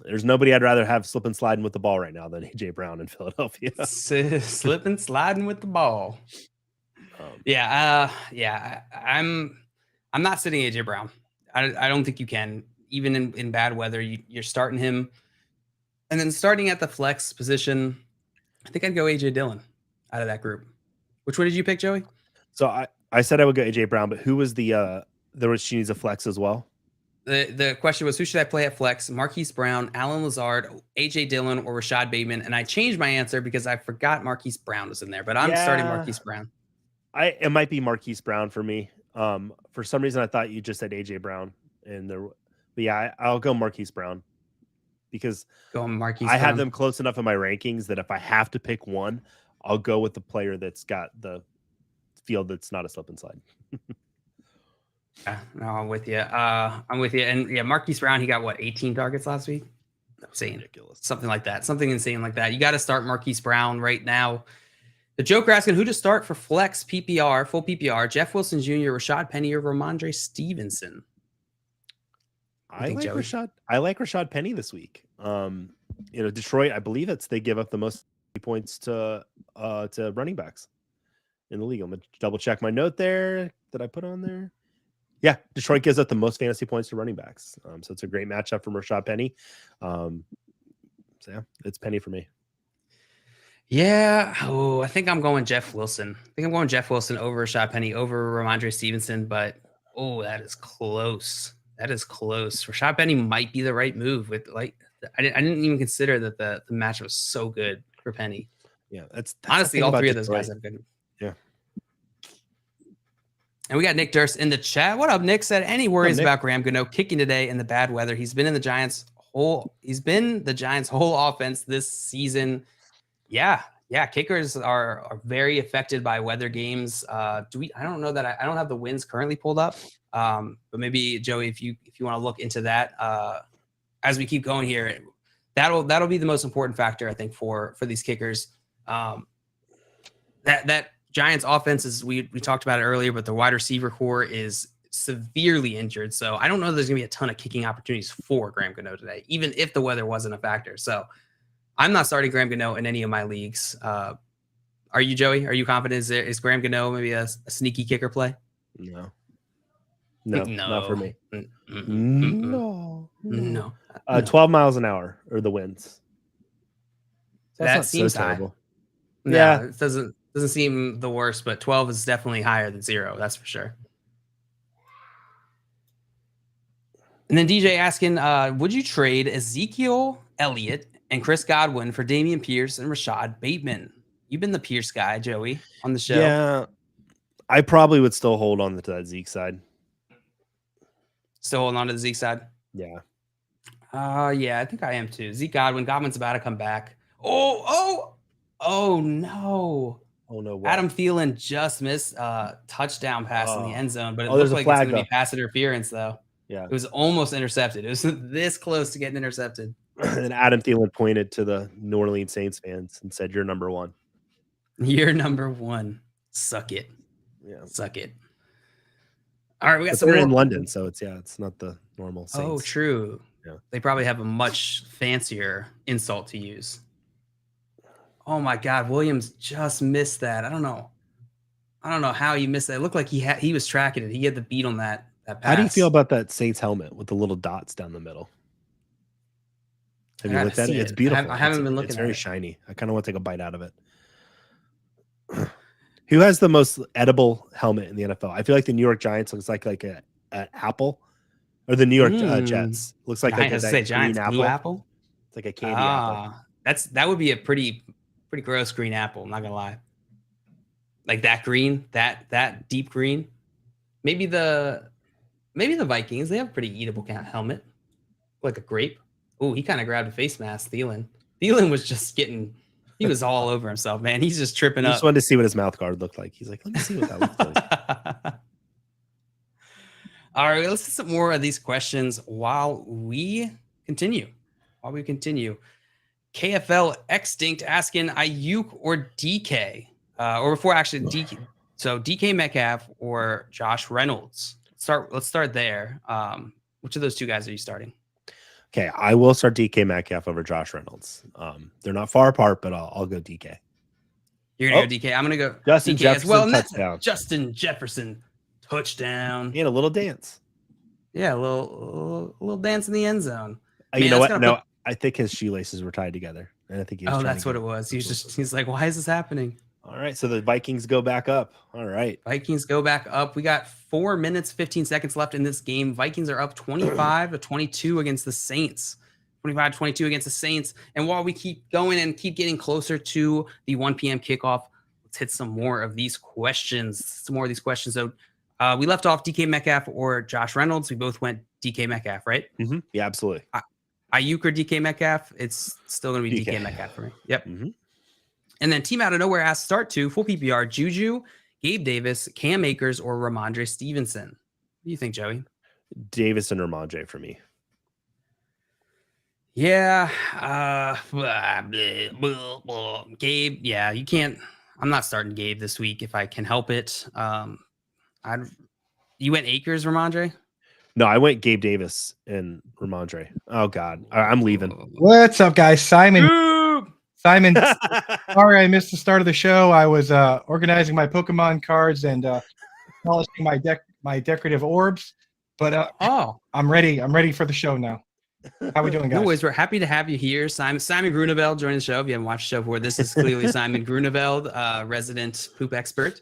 There's nobody I'd rather have slip and sliding with the ball right now than AJ Brown in Philadelphia. Slip and sliding with the ball. I'm not sitting AJ Brown. I don't think you can, even in bad weather. You're starting him. And then starting at the flex position, I think I'd go AJ Dillon out of that group. Which one did you pick, Joey? So I said I would go AJ Brown, but who was she needs a flex as well? The question was, who should I play at flex? Marquis Brown, Alan Lazard, AJ Dillon, or Rashad Bateman? And I changed my answer because I forgot Marquis Brown was in there, but I'm starting Marquis Brown. It might be Marquis Brown for me. For some reason I thought you just said AJ Brown but yeah, I'll go Marquis Brown because I have them close enough in my rankings that if I have to pick one, I'll go with the player that's got the field that's not a slip and slide. Yeah, no, I'm with you. And yeah, Marquis Brown, he got what, 18 targets last week? Insane. Ridiculous. Something like that. Something insane like that. You got to start Marquis Brown right now. The Joker asking who to start for flex PPR, full PPR, Jeff Wilson Jr., Rashad Penny, or Ramondre Stevenson. I like Rashad Penny this week. Detroit, I believe they give up the most points to running backs in the league. I'm gonna double check my note there that I put on there. Yeah, Detroit gives up the most fantasy points to running backs. So it's a great matchup for Rashad Penny. So yeah, it's Penny for me. Yeah. Oh, I think I'm going Jeff Wilson. I think I'm going Jeff Wilson over Rashad Penny, over Ramondre Stevenson, but that is close. That is close. Rashad Penny might be the right move with I didn't even consider that the match was so good for Penny. Yeah, that's honestly all three of those guys have good. Yeah. And we got Nick Durst in the chat. What up, Nick? Said any worries about Graham Gano kicking today in the bad weather? He's been the Giants' whole offense this season. Yeah. Kickers are very affected by weather games. I don't know that I don't have the wins currently pulled up. But maybe Joey, if you want to look into that as we keep going here, that'll be the most important factor, I think, for these kickers. That Giants offense is, we talked about it earlier, but the wide receiver core is severely injured. So I don't know if there's gonna be a ton of kicking opportunities for Graham Gano today, even if the weather wasn't a factor. So I'm not starting Graham Gano in any of my leagues. Are you, Joey? Are you confident? Is Graham Gano maybe a sneaky kicker play? No, not for me. No. 12 miles an hour are the winds. That seems high. Terrible. No, yeah, it doesn't seem the worst, but 12 is definitely higher than 0. That's for sure. And then DJ asking, would you trade Ezekiel Elliott and Chris Godwin for Dameon Pierce and Rashad Bateman? You've been the Pierce guy, Joey, on the show. Yeah, I probably would still hold on to that Zeke side. Still holding on to the Zeke side? Yeah. Yeah, I think I am too. Zeke Godwin's about to come back. Oh no. Oh no. What? Adam Thielen just missed a touchdown pass in the end zone, but it looks like it's going to be pass interference though. Yeah. It was almost intercepted. It was this close to getting intercepted. And Adam Thielen pointed to the New Orleans Saints fans and said, "You're number one. You're number one. Suck it." Yeah. Suck it. All right, we got some in London, so it's not the normal Saints. Oh, true. Yeah. They probably have a much fancier insult to use. Oh my God, Williams just missed that. I don't know how he missed that. It looked like he was tracking it. He had the beat on that pass. How do you feel about that Saints helmet with the little dots down the middle? Have you looked at it? It's beautiful. I haven't been looking at it. It's very shiny. I kind of want to take a bite out of it. Who has the most edible helmet in the NFL? I feel like the New York Giants looks like an apple, or the New York Jets looks like a green apple. It's like a candy apple. That would be a pretty gross green apple. I'm not gonna lie. Like that green, that deep green. Maybe the Vikings. They have a pretty eatable helmet, like a grape. Oh, he kind of grabbed a face mask. Thielen was just getting. He was all over himself, man. He's just tripping up. I just wanted to see what his mouth guard looked like. He's like, let me see what that looks like. All right, let's get some more of these questions while we continue. KFL Extinct asking Ayuk or DK, or before actually DK. So DK Metcalf or Josh Reynolds. Let's start there. Which of those two guys are you starting? Okay, I will start DK Metcalf over Josh Reynolds. They're not far apart, but I'll go DK. You're gonna go DK. I'm gonna go Justin DK Jefferson as well. touchdown. Justin Jefferson touchdown. And a little dance. Yeah, a little dance in the end zone. You know what? No, I think his shoelaces were tied together. And I think he was trying that's to what it was. He's like, why is this happening? All right. So the Vikings go back up. All right. Vikings go back up. We got 4 minutes, 15 seconds left in this game. Vikings are up 25-22 against the Saints. 25-22 against the Saints. And while we keep going and keep getting closer to the 1 p.m. kickoff, let's hit some more of these questions. So we left off DK Metcalf or Josh Reynolds. We both went DK Metcalf, right? Mm-hmm. Yeah, absolutely. Ayuk or DK Metcalf? It's still going to be DK Metcalf for me. Yep. Mm-hmm. And then Team Out of Nowhere asks, start to full PPR, Juju, Gabe Davis, Cam Akers, or Ramondre Stevenson. What do you think, Joey? Davis and Ramondre for me. Yeah. Gabe. Yeah, you can't. I'm not starting Gabe this week if I can help it. You went Akers, Ramondre? No, I went Gabe Davis and Ramondre. Oh God, I'm leaving. What's up, guys? Simon, sorry I missed the start of the show. I was organizing my Pokemon cards and polishing my decorative orbs. But I'm ready. I'm ready for the show now. How we doing, guys? No worries. We're happy to have you here, Simon. Simon Grunewald joined the show. If you haven't watched the show before, this is clearly Simon Grunewald, resident poop expert.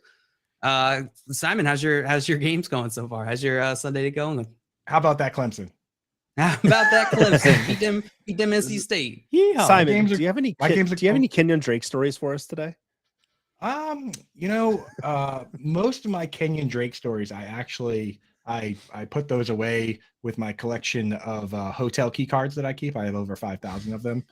Simon, how's your games going so far? How's your Sunday going? How about that Clemson? How about that Clemson? beat them NC State. Yeah. Simon, do you have any Kenyon Drake stories for us today? Most of my Kenyon Drake stories, I put those away with my collection of hotel key cards that I keep. I have over 5,000 of them.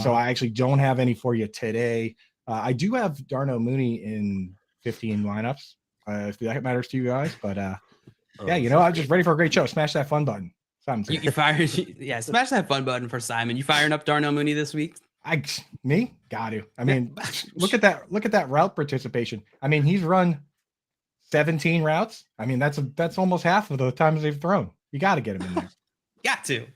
So I actually don't have any for you today. I do have Darnell Mooney in 15 lineups, if that matters to you guys. But I'm just ready for a great show. Smash that fun button. Smash that fun button for Simon. You firing up Darnell Mooney this week? Got to. I mean, look at that route participation. I mean, he's run 17 routes. I mean, that's almost half of the times they've thrown. You got to get him in there. Got to.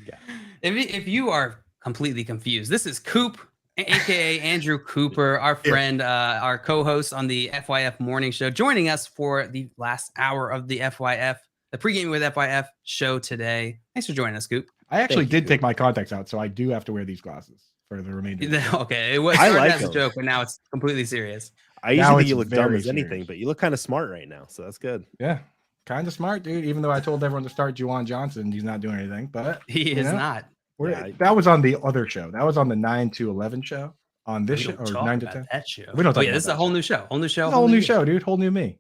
Yeah. If you are completely confused, this is Coop, aka Andrew Cooper, our friend, our co-host on the FYF Morning Show, joining us for the last hour of the FYF, the pregame with FYF show today. Thanks for joining us, Coop. I actually did take my contacts out, so I do have to wear these glasses for the remainder. Okay, it was as a joke, but now it's completely serious. I usually think you look dumb as anything, but you look kind of smart right now, so that's good. Yeah, kind of smart, dude. Even though I told everyone to start Juwan Johnson, he's not doing anything. But he is not. That was on the other show. That was on the 9 to 11 show. On this show, or 9 to 10. That show. We don't. This is a whole new show. Whole new show, dude. Whole new me.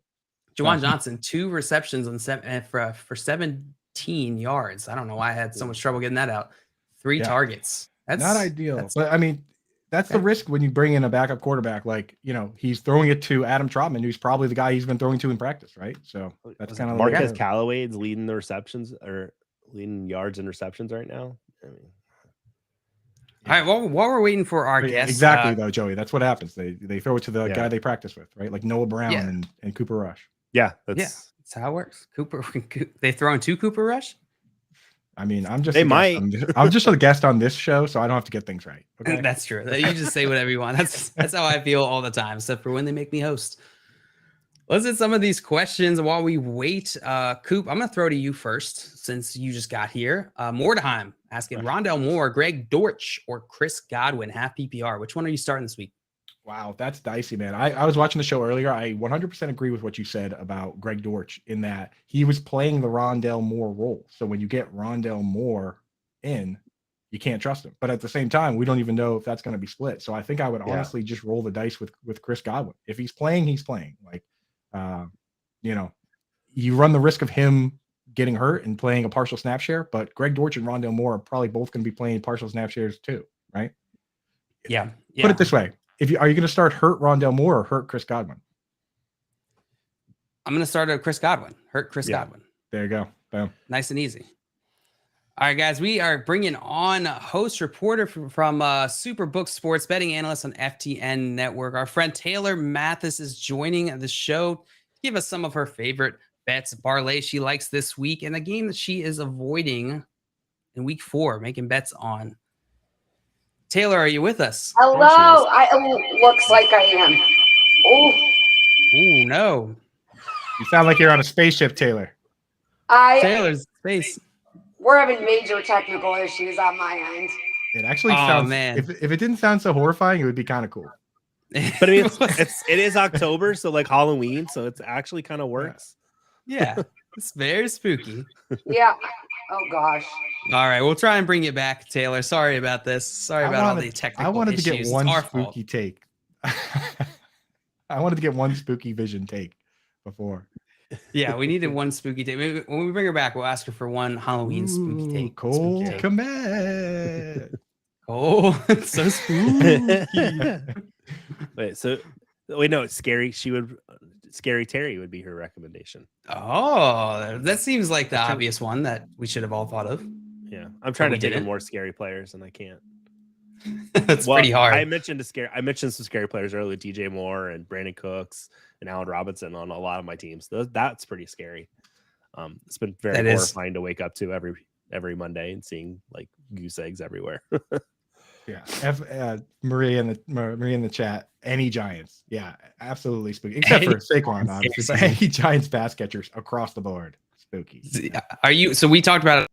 Juwan Johnson, 2 receptions on 7 for 17 yards. I don't know why I had so much trouble getting that out. 3 targets. That's not ideal. But I mean, that's the risk when you bring in a backup quarterback. Like, he's throwing it to Adam Trotman, who's probably the guy he's been throwing to in practice, right? So that's kind of Marquez Callaway's leading the receptions or leading yards and receptions right now. I mean, all right. Well, while we're waiting for our guest, exactly though, Joey, that's what happens. They throw it to the guy they practice with, right? Like Noah Brown and Cooper Rush. Yeah, that's how it works. They throw in 2 Cooper Rush. I mean, I'm just a guest on this show, so I don't have to get things right. Okay? That's true. You just say whatever you want. That's how I feel all the time, except for when they make me host. Let's hit some of these questions while we wait. Coop, I'm going to throw to you first since you just got here. Mordheim asking Rondell Moore, Greg Dortch, or Chris Godwin, half PPR. Which one are you starting this week? Wow, that's dicey, man. I was watching the show earlier. I 100% agree with what you said about Greg Dortch in that he was playing the Rondell Moore role. So when you get Rondell Moore in, you can't trust him. But at the same time, we don't even know if that's going to be split. So I think I would honestly just roll the dice with Chris Godwin. If he's playing, he's playing. Like, you run the risk of him getting hurt and playing a partial snap share, but Greg Dortch and Rondell Moore are probably both going to be playing partial snap shares too, right? Yeah. Put it this way. Are you going to start hurt Rondell Moore or hurt Chris Godwin? I'm going to start Chris Godwin. Hurt Chris Godwin. There you go. Boom. Nice and easy. All right, guys, we are bringing on host reporter from Superbook Sports, betting analyst on FTN Network. Our friend Taylor Mathis is joining the show to give us some of her favorite bets, parlay she likes this week, and a game that she is avoiding in week 4, making bets on. Taylor, are you with us? Hello. Looks like I am. Oh, no. You sound like you're on a spaceship, Taylor. Taylor's space. We're having major technical issues on my end. It actually sounds. Man. If it didn't sound so horrifying, it would be kind of cool. But I mean, it is October, so like Halloween, so it's actually kind of works. Yeah, it's very spooky. Yeah. Oh gosh. All right, we'll try and bring it back, Taylor. Sorry about this. Sorry about all the technical I wanted issues. to get It's one our spooky fault. take. I wanted to get one spooky vision take before. Yeah, we needed one spooky take. Maybe when we bring her back, we'll ask her for one Halloween spooky take. Cole, Spooky take. come back. Oh, it's so spooky. Wait, no, it's scary. Scary Terry would be her recommendation. Oh, that seems like the obvious one that we should have all thought of. Yeah, I'm trying to we think of didn't. more scary players, and I can't. That's pretty hard. I mentioned some scary players earlier, DJ Moore and Brandon Cooks and Allen Robinson on a lot of my teams. That's pretty scary. It's been very horrifying to wake up to every Monday and seeing like goose eggs everywhere. Yeah, Maria in the chat. Any Giants? Yeah, absolutely spooky. Except for Saquon, obviously. But any Giants pass catchers across the board, spooky. Are you? So we talked about it,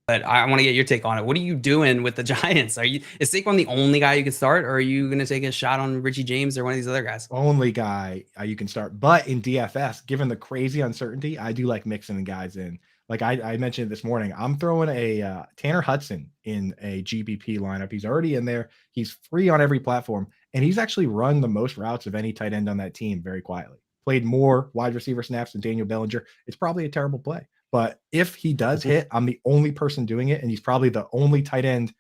but I want to get your take on it. What are you doing with the Giants? Is Saquon the only guy you can start, or are you going to take a shot on Richie James or one of these other guys? Only guy you can start. But in DFS, given the crazy uncertainty, I do like mixing the guys in. Like I mentioned this morning, I'm throwing a Tanner Hudson in a GBP lineup. He's already in there. He's free on every platform, and he's actually run the most routes of any tight end on that team very quietly. Played more wide receiver snaps than Daniel Bellinger. It's probably a terrible play. But if he does hit, I'm the only person doing it, and he's probably the only tight end,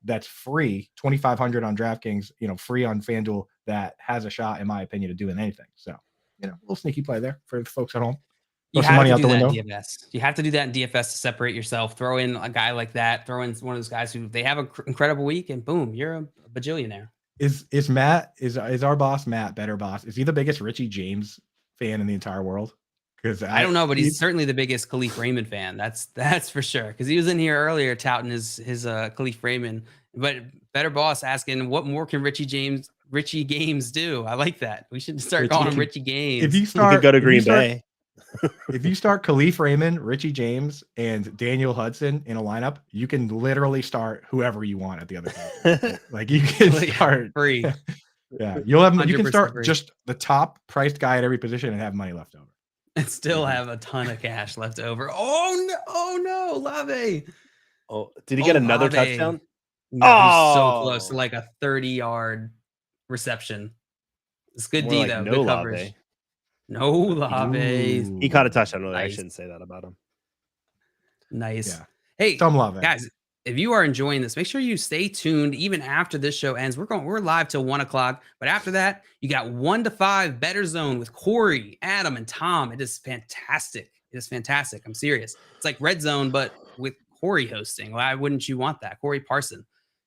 that's free, 2,500 on DraftKings, free on FanDuel that has a shot, in my opinion, of doing anything. So, a little sneaky play there for the folks at home. You have to do that in DFS. You have to do that in DFS to separate yourself. Throw in a guy like that. Throw in one of those guys who they have an incredible week, and boom, you're a bajillionaire. Is our boss Matt better boss? Is he the biggest Richie James fan in the entire world? Because I don't know, but he's certainly the biggest Khalif Raymond fan. That's for sure. Because he was in here earlier touting his Khalif Raymond. But better boss asking, what more can Richie Games do? I like that. We should start calling him Richie Games. If you could go to Green Bay. If you start Khalif Raymond, Richie James, and Daniel Hudson in a lineup, you can literally start whoever you want at the other time. Like you can start free. Yeah, you can start free. Just the top priced guy at every position and have money left over. And still have a ton of cash left over. Oh no, Lave. Oh, did he get another touchdown? No, he's so close to like a 30-yard reception. It's good D though. No good coverage. Lave. No Lave. He caught a touchdown. Nice. I Nice. shouldn't say that about him. Nice. Yeah. Hey, Some Lave. guys, if you are enjoying this, make sure you stay tuned even after this show ends. We're live till 1:00, but after that, you got 1 to 5 Better Zone with Corey, Adam, and Tom. It is fantastic. It is fantastic. I'm serious. It's like Red Zone, but with Corey hosting. Why wouldn't you want that? Corey Parson.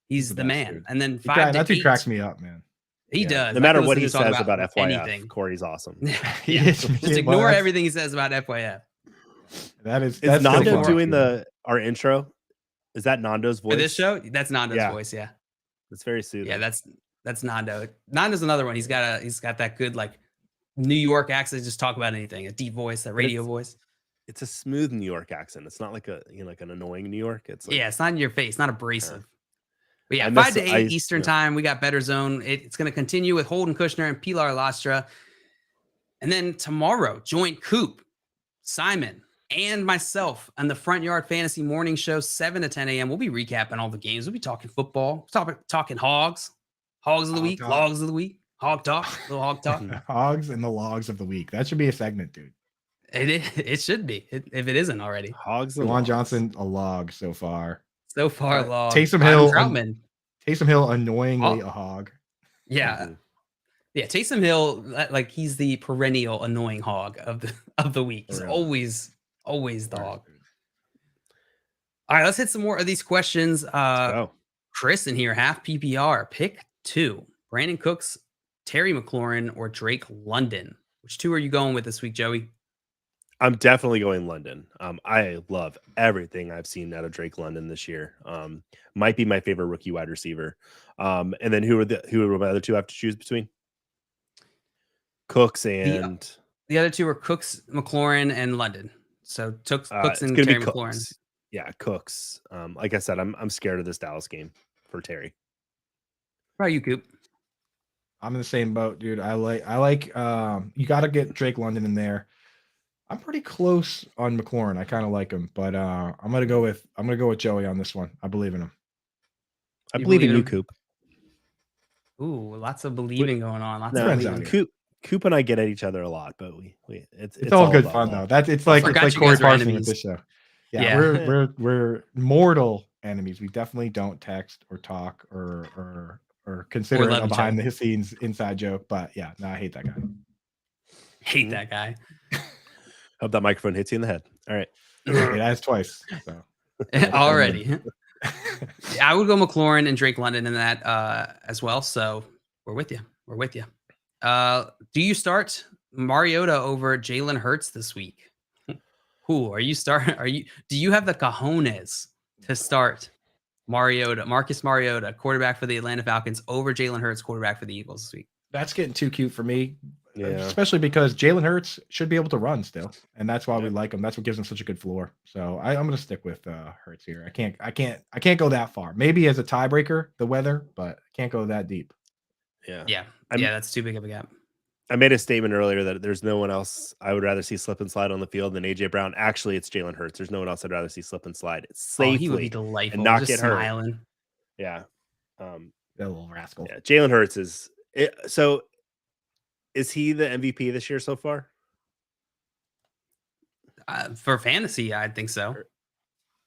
He's the man. Dude. And then 5 to 8. He cracks me up, man. He does. No I matter can what listen he to him says talk about FYF, anything. Corey's awesome. Yeah. Just ignore everything he says about FYF. That's Nando doing our intro? Is that Nando's voice For this show? That's Nando's voice, yeah. It's very soothing. Yeah, that's Nando. Nando's another one. He's got that good like New York accent. Just talk about anything. A deep voice, that radio voice. It's a smooth New York accent. It's not like like an annoying New York. It's like, it's not in your face, not abrasive. But yeah, I 5 to 8 Eastern time. We got Better Zone. It's going to continue with Holden Kushner and Pilar Lastra. And then tomorrow, joint Coop, Simon, and myself on the Front Yard Fantasy Morning Show, 7 to 10 a.m. We'll be recapping all the games. We'll be talking football, talking hogs of the week, logs of the week, hog talk, little hog talk. Hogs and the logs of the week. That should be a segment, dude. It should be, if it isn't already. Hogs and Juwan Johnson, a log so far. So far, log. Taysom Hill, annoyingly a hog. Yeah. Yeah, Taysom Hill, like he's the perennial annoying hog of the week. He's always the hog. All right, let's hit some more of these questions. Chris in here, half PPR, pick 2. Brandon Cooks, Terry McLaurin, or Drake London. Which 2 are you going with this week, Joey? I'm definitely going London. I love everything I've seen out of Drake London this year. Might be my favorite rookie wide receiver. And then who are my other 2 I have to choose between? Cooks and the other 2 are Cooks, McLaurin, and London. So Cooks and Terry McLaurin. Yeah, Cooks. Like I said, I'm scared of this Dallas game for Terry. How about you, Coop? I'm in the same boat, dude. I like you got to get Drake London in there. I'm pretty close on McLaurin. I kind of like him, but I'm gonna go with Joey on this one. I believe in him. I believe in you, Coop. Ooh, lots of believing going on. Lots of believing. Coop and I get at each other a lot, but it's all good fun though. It's like Corey Parson with this show. Yeah, we're mortal enemies. We definitely don't text or talk or consider it a behind the scenes inside joke. But yeah, no, I hate that guy. Hate that guy. Hope that microphone hits you in the head. All right. It has twice. So. Already. I would go McLaurin and Drake London in that as well. So we're with you. We're with you. Do you start Mariota over Jalen Hurts this week? Who are you starting? Do you have the cojones to start Marcus Mariota, quarterback for the Atlanta Falcons, over Jalen Hurts, quarterback for the Eagles this week? That's getting too cute for me. Yeah. Especially because Jalen Hurts should be able to run still, and that's why we like him. That's what gives him such a good floor. So I'm going to stick with Hurts here. I can't go that far. Maybe as a tiebreaker, the weather, but I can't go that deep. Yeah. That's too big of a gap. I made a statement earlier that there's no one else I would rather see slip and slide on the field than AJ Brown. Actually, it's Jalen Hurts. There's no one else I'd rather see slip and slide. It's safely he would be delightful. And not just get smiling. hurt. Yeah. That little rascal. Yeah, Jalen Hurts is it. So is he the MVP this year so far? For fantasy, I think so.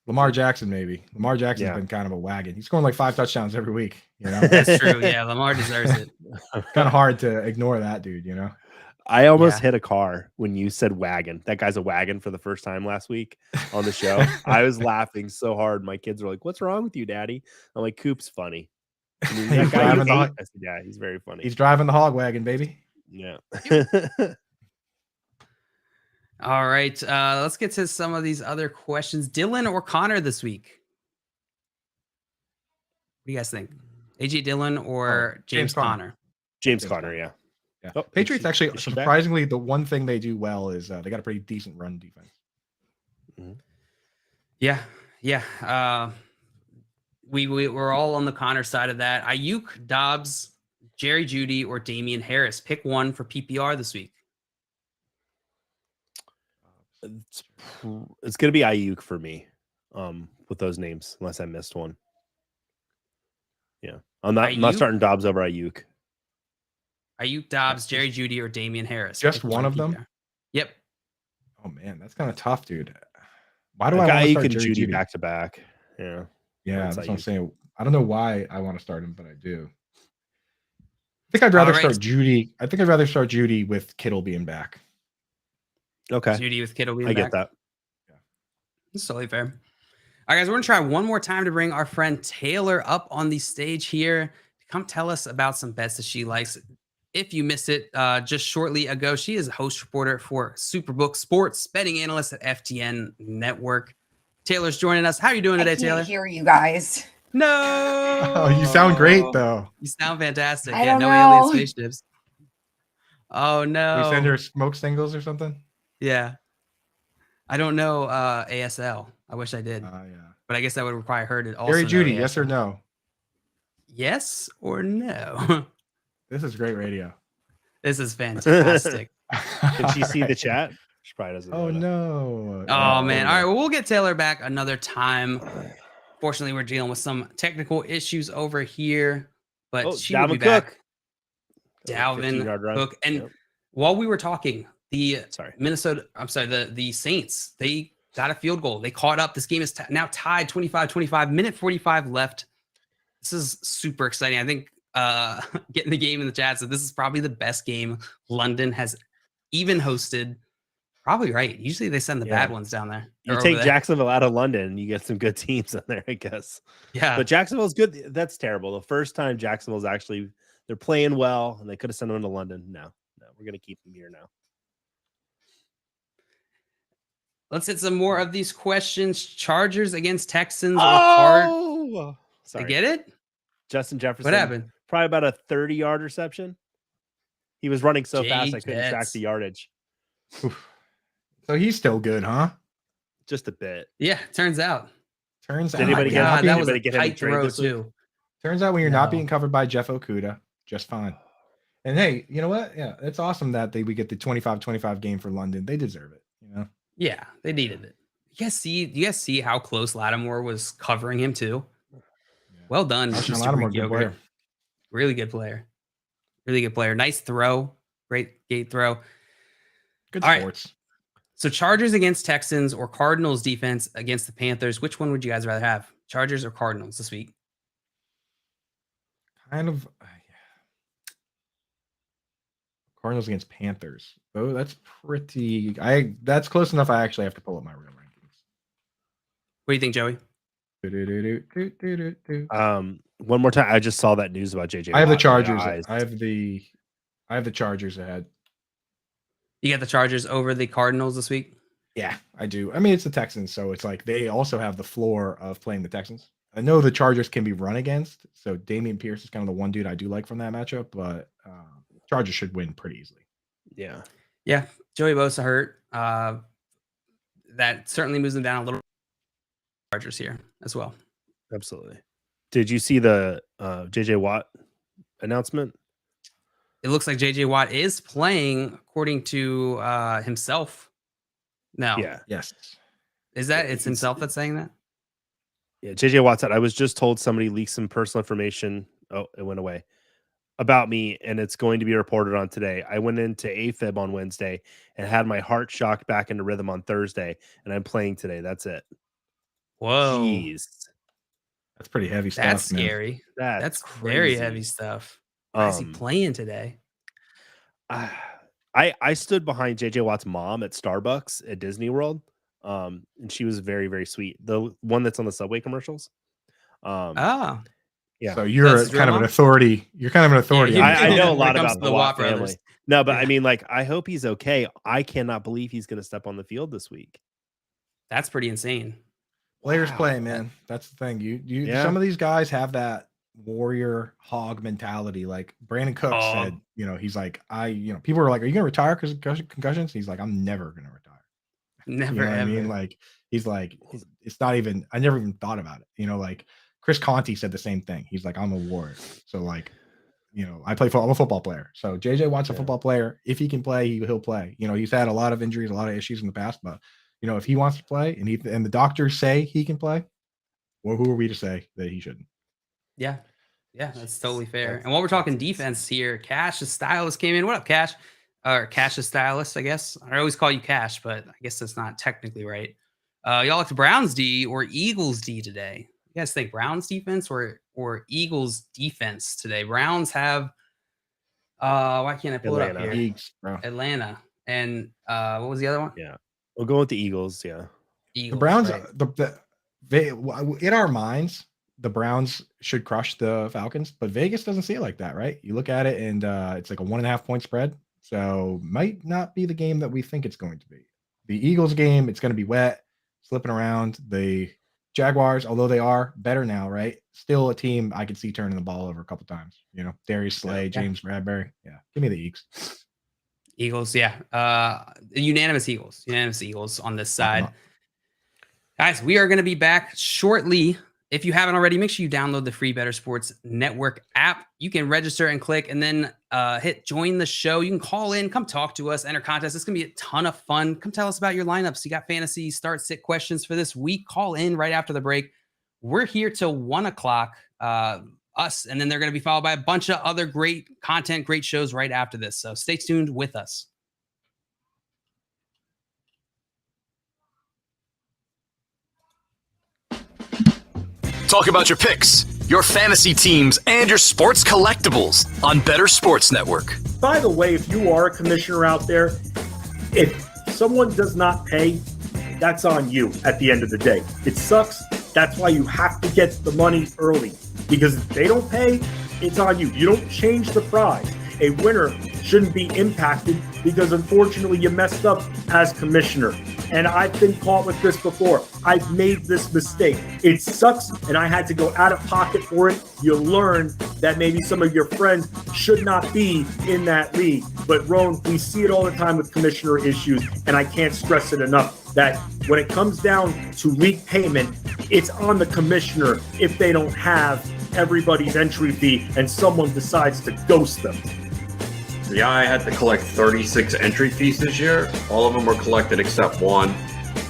Lamar Jackson, maybe. Lamar Jackson's been kind of a wagon. He's scoring like 5 touchdowns every week. You know, that's true. Yeah, Lamar deserves it. Kind of hard to ignore that dude. You know, I almost hit a car when you said wagon. That guy's a wagon for the first time last week on the show. I was laughing so hard. My kids were like, "What's wrong with you, Daddy?" I'm like, "Coop's funny." He's driving yeah, he's very funny. He's driving the hog wagon, baby. Yeah. All right. Let's get to some of these other questions. Dylan or Connor this week? What do you guys think? AJ Dillon or James Conner? James Conner, yeah. Oh, Patriots actually, surprisingly, the one thing they do well is they got a pretty decent run defense. Mm-hmm. Yeah. We're all on the Connor side of that. Ayuk, Dobbs, Jerry Judy, or Damian Harris. Pick one for PPR this week. It's going to be Ayuk for me with those names, unless I missed one. Yeah. I'm not starting Dobbs over Ayuk. Ayuk, Dobbs, Jerry Judy, or Damian Harris. Just one of them? Yep. Oh, man, that's kind of tough, dude. Why do I want to start Jerry Judy back to back? Yeah. Yeah, that's what I'm saying. I don't know why I want to start him, but I do. I think I'd rather start Judy. I think I'd rather start Judy with Kittle being back. Okay. Judy with Kittle being back. I get that. Yeah. That's totally fair. All right, guys, we're going to try one more time to bring our friend Taylor up on the stage here to come tell us about some bets that she likes. If you missed it just shortly ago, she is a host reporter for Superbook Sports, betting analyst at FTN Network. Taylor's joining us. How are you doing today, Taylor? I can't hear you guys. No. Oh, you sound great, though. You sound fantastic. I don't know. Alien spaceships. Oh, no. We send her smoke signals or something? Yeah. I don't know ASL. I wish I did. Yeah. But I guess that would require her to also Jerry Judy, know yes or no? Yes or no? This is great radio. This is fantastic. Can she see the chat? She probably doesn't. Oh, no. Oh, man. All right. Well, we'll get Taylor back another time. Fortunately, we're dealing with some technical issues over here. But she will be back. Dalvin Cook. And while we were talking, the Saints, they got a field goal. They caught up. This game is now tied 25-25, minute 45 left. This is super exciting. I think getting the game in the chat said this is probably the best game London has even hosted. Probably right. Usually they send the bad ones down there. You take Jacksonville out of London and you get some good teams in there, I guess. Yeah. But Jacksonville's good. That's terrible. The first time Jacksonville's actually, they're playing well and they could have sent them to London. No, we're going to keep them here now. Let's hit some more of these questions. Chargers against Texans. Sorry. I get it. Justin Jefferson. What happened? Probably about a 30-yard reception. He was running so fast I couldn't track the yardage. So he's still good, huh? just a bit. Yeah, turns out. Turns out. Did anybody get that was anybody a get any tight trade throw this week? too. Turns out when you're not No. being covered by Jeff Okudah, just fine. And hey, you know what? Yeah, it's awesome that we get the 25-25 game for London. They deserve it, you know? Yeah, they needed it. You guys see how close Lattimore was covering him too? Yeah. Well done, Marshawn Mr. Lattimore, Greek good Yogurt. player. Really good player. Really good player. Nice throw. Great gate throw. Good All right. sports. So Chargers against Texans or Cardinals defense against the Panthers. Which one would you guys rather have? Chargers or Cardinals this week? Kind of. Cardinals against Panthers. Oh, that's pretty. That's close enough. I actually have to pull up my real rankings. What do you think, Joey? One more time. I just saw that news about JJ. I have the Watt. Chargers. My eyes. I have the Chargers ahead. You got the Chargers over the Cardinals this week? Yeah, I do. I mean, it's the Texans, so it's like they also have the floor of playing the Texans. I know the Chargers can be run against, so Dameon Pierce is kind of the one dude I do like from that matchup, but Chargers should win pretty easily. Yeah. Yeah. Joey Bosa hurt. That certainly moves them down a little. Chargers here as well. Absolutely. Did you see the JJ Watt announcement? It looks like JJ Watt is playing according to himself. No. Yeah. Yes. Is that it's himself that's saying that? Yeah. JJ Watt said, I was just told somebody leaked some personal information. Oh, it went away. About me, and it's going to be reported on today. I went into AFib on Wednesday and had my heart shocked back into rhythm on Thursday, and I'm playing today. That's it. Whoa. Jeez. That's pretty heavy stuff. That's man. scary. That's very crazy. heavy stuff. Why is he playing today? I stood behind JJ Watt's mom at Starbucks at Disney World. And she was very, very sweet. The one that's on the Subway commercials. Yeah. So you're kind of an authority. You're kind of an authority. Yeah, I know a when it lot comes about to the the Watt Watt brothers. family. No, but Yeah. I mean, like, I hope he's okay. I cannot believe he's going to step on the field this week. That's pretty insane. Players Wow. play, man. That's the thing. You Yeah. Some of these guys have that warrior hog mentality. Like Brandon Cooks said, he's like, people were like, are you gonna retire because of concussions? He's like, I'm never gonna retire. Never You know what ever. I mean? Like, he's like, it's not even, I never even thought about it. Like Chris Conti said the same thing. He's like, I'm a warrior. So like, I play football. I'm a football player. So JJ Watt's a football player. If he can play, he'll play. He's had a lot of injuries, a lot of issues in the past, but if he wants to play and the doctors say he can play, well, who are we to say that he shouldn't? Yeah. Yeah, that's totally fair. And while we're talking defense here, Cash, the stylist, came in. What up, Cash? Or Cash, the stylist, I guess. I always call you Cash, but I guess that's not technically right. Y'all like the Browns D or Eagles D today? You guys think Browns defense or Eagles defense today? Browns have why can't I pull it up here? Eagles, bro. Atlanta. And what was the other one? Yeah. We'll go with the Eagles. Yeah. Eagles, The Browns, right? they in our minds, the Browns should crush the Falcons, but Vegas doesn't see it like that, right? You look at it and it's like a 1.5 point spread. So might not be the game that we think it's going to be. The Eagles game, it's going to be wet, slipping around. The Jaguars, although they are better now, right? Still a team I could see turning the ball over a couple times. Darius Slay, James Bradbury. Yeah. Give me the Eagles. Eagles, yeah. Unanimous Eagles on this side. Guys, we are going to be back shortly. If you haven't already, make sure you download the free Better Sports Network app. You can register and click and then hit join the show. You can call in, come talk to us, enter contests. It's going to be a ton of fun. Come tell us about your lineups. You got fantasy start sit questions for this week. Call in right after the break. We're here till 1 o'clock, us, and then they're going to be followed by a bunch of other great content, great shows right after this. So stay tuned with us. Talk about your picks, your fantasy teams, and your sports collectibles on Better Sports Network. By the way, if you are a commissioner out there, if someone does not pay, that's on you at the end of the day. It sucks. That's why you have to get the money early, because if they don't pay, it's on you. You don't change the prize. A winner shouldn't be impacted because unfortunately you messed up as commissioner. And I've been caught with this before. I've made this mistake. It sucks, and I had to go out of pocket for it. You learn that maybe some of your friends should not be in that league. But Roan, we see it all the time with commissioner issues, and I can't stress it enough. that when it comes down to league payment, it's on the commissioner if they don't have everybody's entry fee and someone decides to ghost them. Yeah, I had to collect 36 entry fees this year. All of them were collected except one.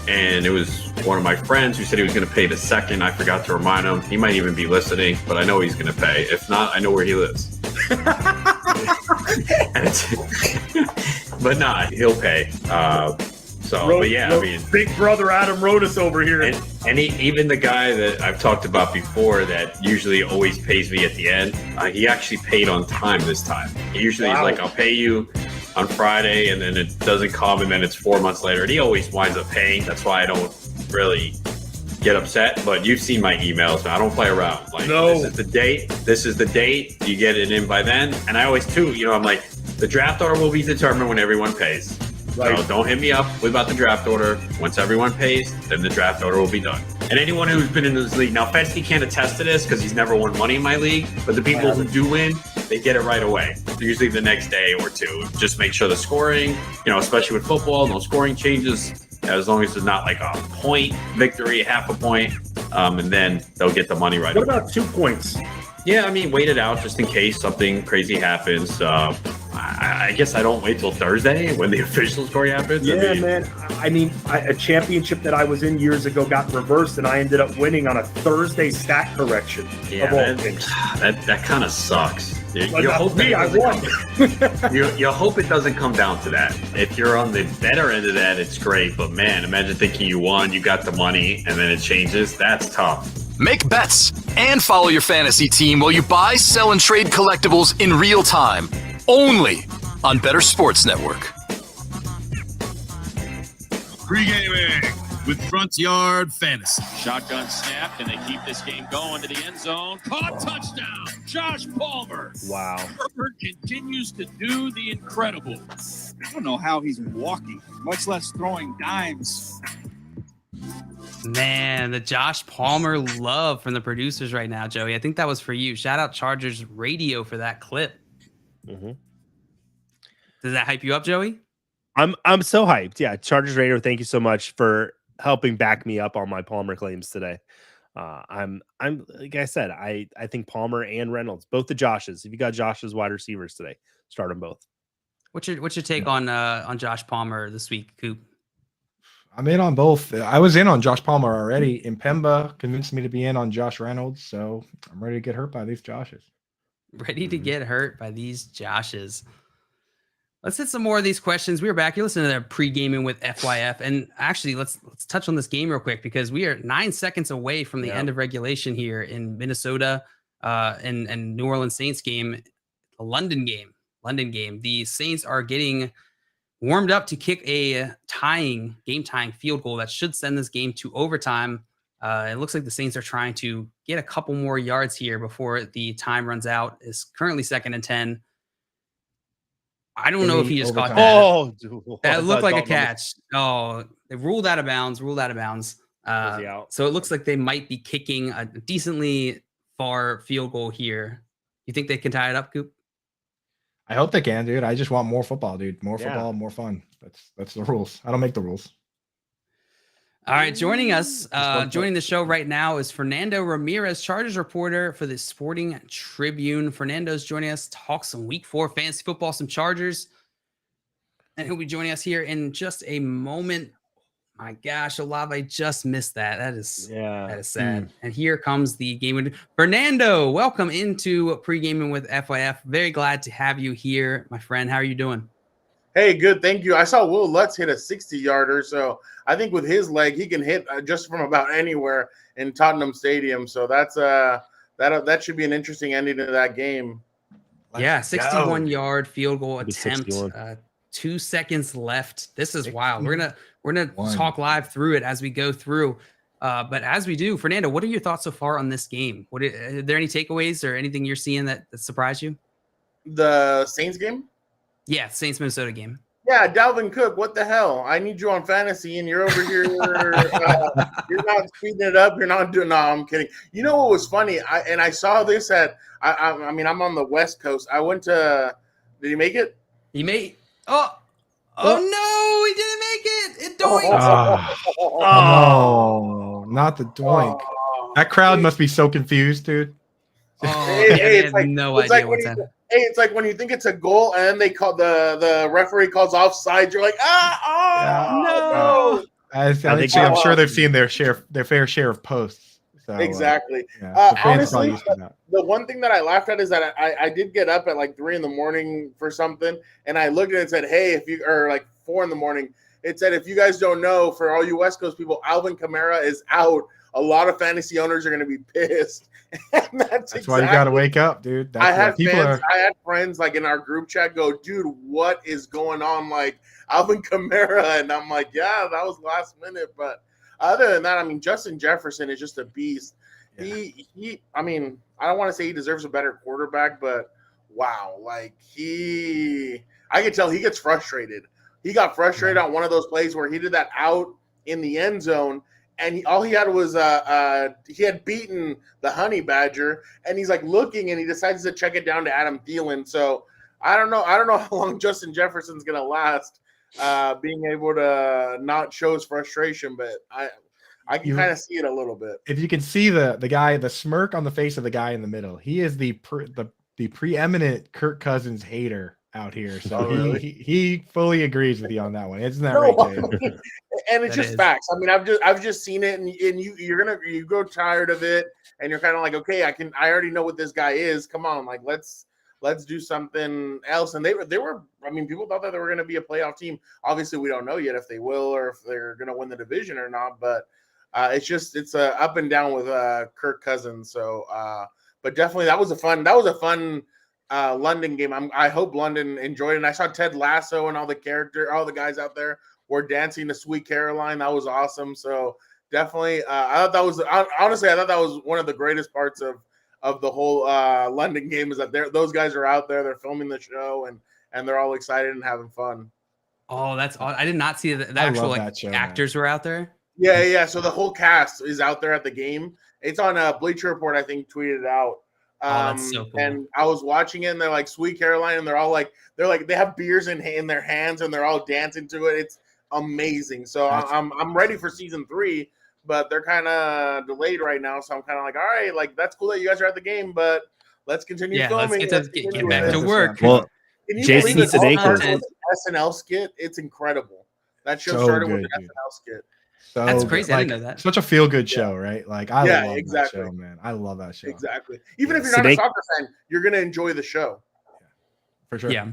And it was one of my friends who said he was going to pay the second. I forgot to remind him. He might even be listening, but I know he's going to pay. If not, I know where he lives. But nah, he'll pay. I mean, Big Brother Adam Rodas over here. And even the guy that I've talked about before that usually always pays me at the end, he actually paid on time this time. He usually is like, I'll pay you on Friday, and then it doesn't come, and then it's 4 months later. And he always winds up paying. That's why I don't really get upset. But you've seen my emails. I don't play around. Like, no. This is the date. This is the date. You get it in by then. And I always, too, I'm like, the draft order will be determined when everyone pays. Right. So don't hit me up about the draft order. Once everyone pays, then the draft order will be done. And anyone who's been in this league, now Fetsky can't attest to this because he's never won money in my league, but the people who do win, they get it right away. Usually the next day or two. Just make sure the scoring, especially with football, no scoring changes, as long as it's not like a point victory, half a point, and then they'll get the money right away. What about 2 points? Yeah, I mean, wait it out just in case something crazy happens. I guess I don't wait till Thursday when the official scoring happens. Yeah, man. A championship that I was in years ago got reversed, and I ended up winning on a Thursday stat correction. Yeah, that kind of sucks. You hope it doesn't come down to that. If you're on the better end of that, it's great. But man, imagine thinking you won, you got the money, and then it changes. That's tough. Make bets and follow your fantasy team while you buy, sell, and trade collectibles in real time. Only on Better Sports Network. Pre-gaming with Front Yard Fantasy. Shotgun snap. Can they keep this game going to the end zone? Caught, touchdown. Josh Palmer. Wow. Herbert continues to do the incredible. I don't know how he's walking, much less throwing dimes. Man, the Josh Palmer love from the producers right now, Joey. I think that was for you. Shout out Chargers Radio for that clip. Mm-hmm. Does that hype you up, Joey? I'm so hyped. Yeah, Chargers Radio, thank you so much for helping back me up on my Palmer claims today. I'm like I said, I think Palmer and Reynolds, both the Joshes. If you got Josh's wide receivers today, start them both. What's your take on Josh Palmer this week, Coop? I'm in on both. I was in on Josh Palmer already. Impemba convinced me to be in on Josh Reynolds, so I'm ready to get hurt by these Joshes. Ready to get hurt by these Joshes. Let's hit some more of these questions. We are back. You're listening to pre-gaming with FYF. And actually, let's touch on this game real quick because we are 9 seconds away from the end of regulation here in Minnesota and New Orleans Saints game, the London game. The Saints are getting warmed up to kick a game-tying field goal that should send this game to overtime. It looks like the Saints are trying to get a couple more yards here before the time runs out. It's currently 2nd and 10. I don't know if he just caught that. Oh, that looked like a catch. Oh, they ruled out of bounds. So it looks like they might be kicking a decently far field goal here. You think they can tie it up, Coop? I hope they can, dude. I just want more football, dude. More football, more fun. That's the rules. I don't make the rules. All right, joining the show right now is Fernando Ramirez, Chargers reporter for the Sporting Tribune. Fernando's joining us to talk some Week 4 fantasy football, some Chargers, and he'll be joining us here in just a moment. My gosh, Olave just missed that. That is sad. And here comes the game. Fernando, welcome into pre-gaming with FYF. Very glad to have you here, my friend. How are you doing? Hey, good. Thank you. I saw Will Lutz hit a 60-yarder, so I think with his leg, he can hit just from about anywhere in Tottenham Stadium. So that's that should be an interesting ending to that game. Yeah, 61-yard field goal attempt. 2 seconds left. This is wild. We're gonna talk live through it as we go through. But as we do, Fernando, what are your thoughts so far on this game? Are there any takeaways or anything you're seeing that surprised you? The Saints game? Yeah, Saints-Minnesota game. Yeah, Dalvin Cook, what the hell? I need you on fantasy, and you're over here. You're not speeding it up. You're not doing. No, I'm kidding. You know what was funny? I saw this at. I mean, I'm on the West Coast. I went to. Did he make it? He made. Oh no! He didn't make it. It doinked. No, not the doink. That crowd must be so confused, dude. They have no idea what's happening. Hey, it's like when you think it's a goal and then they call the referee calls offside. You're like, no. I'm sure they've seen their fair share of posts. So, exactly. Honestly, the one thing that I laughed at is that I did get up at like 3 a.m. for something, and I looked at it and said, "Hey, if you or like 4 a.m." It said, "If you guys don't know, for all you West Coast people, Alvin Kamara is out. A lot of fantasy owners are going to be pissed." And that's why you got to wake up, dude. I had friends like in our group chat go, "Dude, what is going on?" Like Alvin Kamara, and I'm like, "Yeah, that was last minute." But other than that, I mean, Justin Jefferson is just a beast. Yeah. He. I mean, I don't want to say he deserves a better quarterback, but wow, like I could tell he gets frustrated. He got frustrated on one of those plays where he did that out in the end zone. And all he had was he had beaten the Honey Badger, and he's like looking, and he decides to check it down to Adam Thielen. So I don't know how long Justin Jefferson's gonna last, being able to not show his frustration, but I can kind of see it a little bit. If you can see the smirk on the face of the guy in the middle, he is the preeminent Kirk Cousins hater out here. So he fully agrees with you on that one. Isn't that right, Dave? And it's just facts. I mean, I've just seen it, and you grow tired of it, and you're kind of like, okay, I already know what this guy is. Come on, like let's do something else. And they were. I mean, people thought that they were going to be a playoff team. Obviously, we don't know yet if they will or if they're going to win the division or not. But it's a up and down with Kirk Cousins. So, but definitely that was a fun London game. I hope London enjoyed it. And I saw Ted Lasso and all the guys out there were dancing to Sweet Caroline. That was awesome. So definitely, I thought that was one of the greatest parts of the whole London game is that those guys are out there. They're filming the show and they're all excited and having fun. Oh, that's awesome. I did not see the actual actors were out there. Yeah. So the whole cast is out there at the game. It's on Bleacher Report, I think, tweeted it out. That's so cool. And I was watching it, and they're like Sweet Caroline, and they have beers in their hands, and they're all dancing to it. It's amazing. So I'm ready for season 3, but they're kind of delayed right now. So I'm kind of like, all right, like that's cool that you guys are at the game, but let's continue filming. Let's get back to work. Well, can you Jason believe Sudeikis SNL skit? It's incredible. That show started with an SNL skit. So that's crazy. I didn't know that. Such a feel-good show, right? Like I love that show, man. I love that show. Exactly. Even if you're not a soccer fan, you're gonna enjoy the show. For sure. Yeah.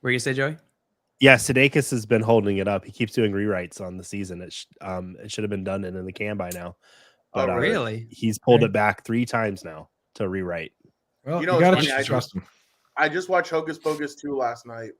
Were you gonna say, Joey? Yeah, Sudeikis has been holding it up. He keeps doing rewrites on the season. It should have been done in the can by now. But, really? He's pulled it back 3 times now to rewrite. Well, you gotta trust him. I just watched Hocus Pocus 2 last night,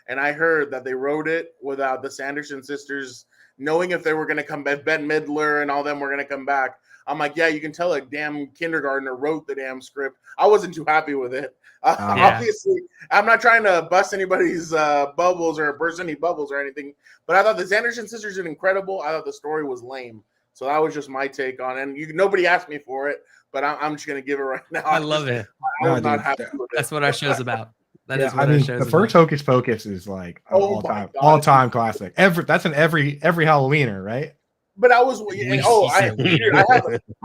and I heard that they wrote it without the Sanderson sisters knowing if they were going to come back. Bette Midler and all them were going to come back. I'm like, yeah, you can tell a damn kindergartner wrote the damn script. I wasn't too happy with it. Obviously, I'm not trying to bust anybody's bubbles or burst any bubbles or anything, but I thought the Sanderson sisters did incredible. I thought the story was lame. So that was just my take on it. And nobody asked me for it, but I'm just going to give it right now. I love it. I was not happy with it. That's what our show's about. The first Hocus Pocus is like all time classic. That's an every Halloweener, right? But I was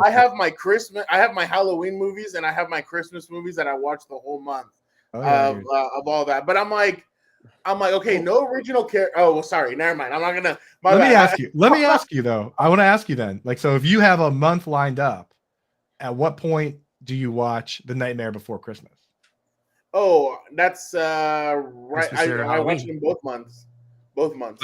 I have my Christmas, I have my Halloween movies, and I have my Christmas movies that I watch the whole month of all that. But I'm like, okay, no original character. Oh, well, sorry, never mind. I'm not gonna. Let me ask you though. I want to ask you then. Like, so if you have a month lined up, at what point do you watch The Nightmare Before Christmas? Oh, that's right. I watch them both months. Both months.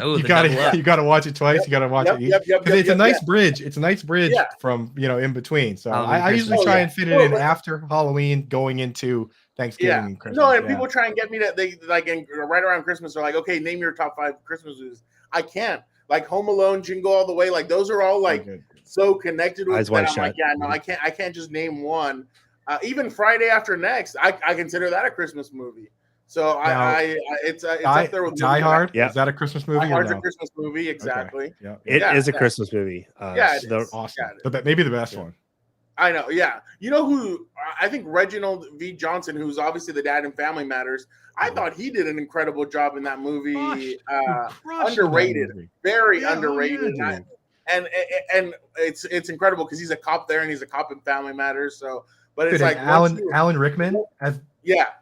Oh, you gotta watch it twice. You gotta watch it. It's a nice bridge. It's a nice bridge from in between. So I usually try and fit it in after Halloween, going into Thanksgiving and Christmas. No, and people try and get me to right around Christmas. They're like, okay, name your top 5 Christmas movies. I can't. Like Home Alone, Jingle All the Way. Like those are all like so connected with that. I'm like, yeah, no, I can't just name one. Even Friday After Next, I consider that a Christmas movie. So it's up there with Die Hard. Yeah, is that a Christmas movie? Die Hard's a Christmas movie, exactly. Okay. It is a Christmas movie. It's awesome. But maybe the best one. I know, yeah. You know who? I think Reginald V. Johnson, who's obviously the dad in Family Matters. I thought he did an incredible job in that movie. Underrated, very underrated. And it's incredible because he's a cop there and he's a cop in Family Matters. So, but it's like Alan Rickman as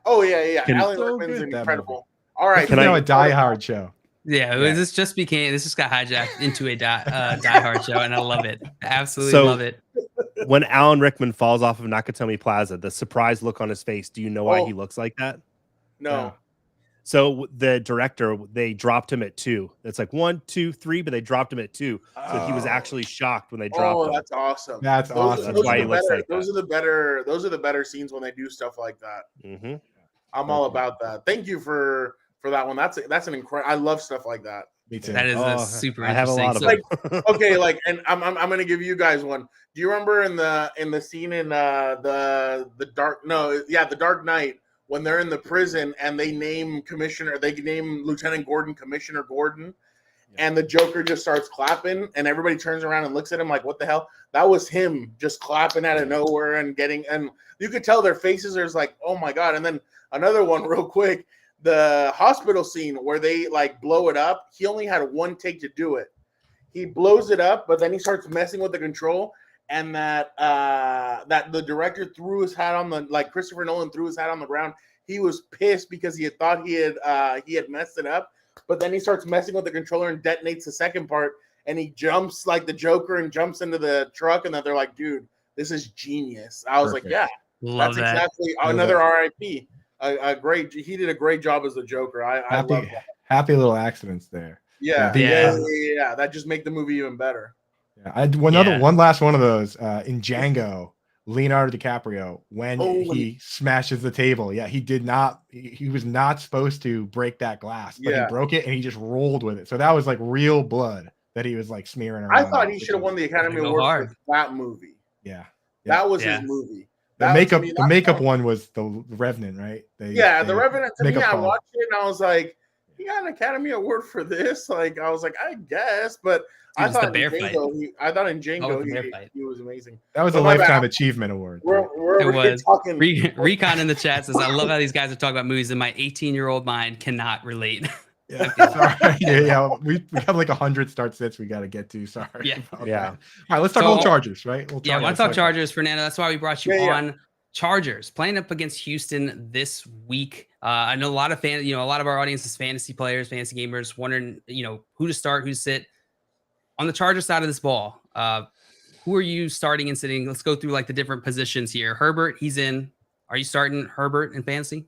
Alan Rickman's incredible. All right, this is now a Die Hard show. Yeah, this just got hijacked into a Die Hard show, and I love it. Absolutely love it. When Alan Rickman falls off of Nakatomi Plaza, the surprise look on his face. Do you know why he looks like that? No. So the director, they dropped him at 2. It's like 1, 2, 3, but they dropped him at 2. So he was actually shocked when they dropped him. Oh, that's awesome. That's awesome. That's why he looks like those that. Those are the better scenes when they do stuff like that. Mm-hmm. I'm all about that. Thank you for that one. That's an incredible. I love stuff like that. Me too. That is super. I have a lot of like, okay, like, and I'm gonna give you guys one. Do you remember in the scene in the Dark Knight when they're in the prison and they name Lieutenant Gordon Commissioner Gordon, and the Joker just starts clapping and everybody turns around and looks at him like, what the hell? That was him just clapping out of nowhere and you could tell their faces are just like, oh my God. And then another one real quick. The hospital scene where they like blow it up, he only had one take to do it. He blows it up, but then he starts messing with the control, and that the director threw his hat on Christopher Nolan threw his hat on the ground. He was pissed because he had thought he had messed it up, but then he starts messing with the controller and detonates the second part, and he jumps like the Joker and jumps into the truck, and then they're like, dude, this is genius. I was like, yeah, love that. Exactly another RIP. He did a great job as the Joker. I love that. Happy little accidents there. Yeah. That just make the movie even better. Yeah, one last one of those in Django. Leonardo DiCaprio when he smashes the table. Yeah, he did not. He was not supposed to break that glass, but he broke it and he just rolled with it. So that was like real blood that he was like smearing around. I thought he should have won the Academy Award for that movie. Yeah. That was his movie. The makeup one was the Revenant, right? The Revenant. To me, I watched it and I was like, "He got an Academy Award for this." Like, I was like, I guess, but I thought in Django he was amazing. That was a lifetime achievement award. It was. Recon in the chat says, "I love how these guys are talking about movies, and my 18-year-old mind cannot relate." Yeah. We have like 100 start sets we got to get to. Sorry. Yeah. All right, let's talk about Chargers, right? I want to talk Chargers, Fernando. That's why we brought you on. Chargers playing up against Houston this week. I know a lot of a lot of our audience is fantasy players, fantasy gamers, wondering, who to start, who to sit. On the Chargers side of this ball, who are you starting and sitting? Let's go through like the different positions here. Herbert, he's in. Are you starting Herbert in fantasy?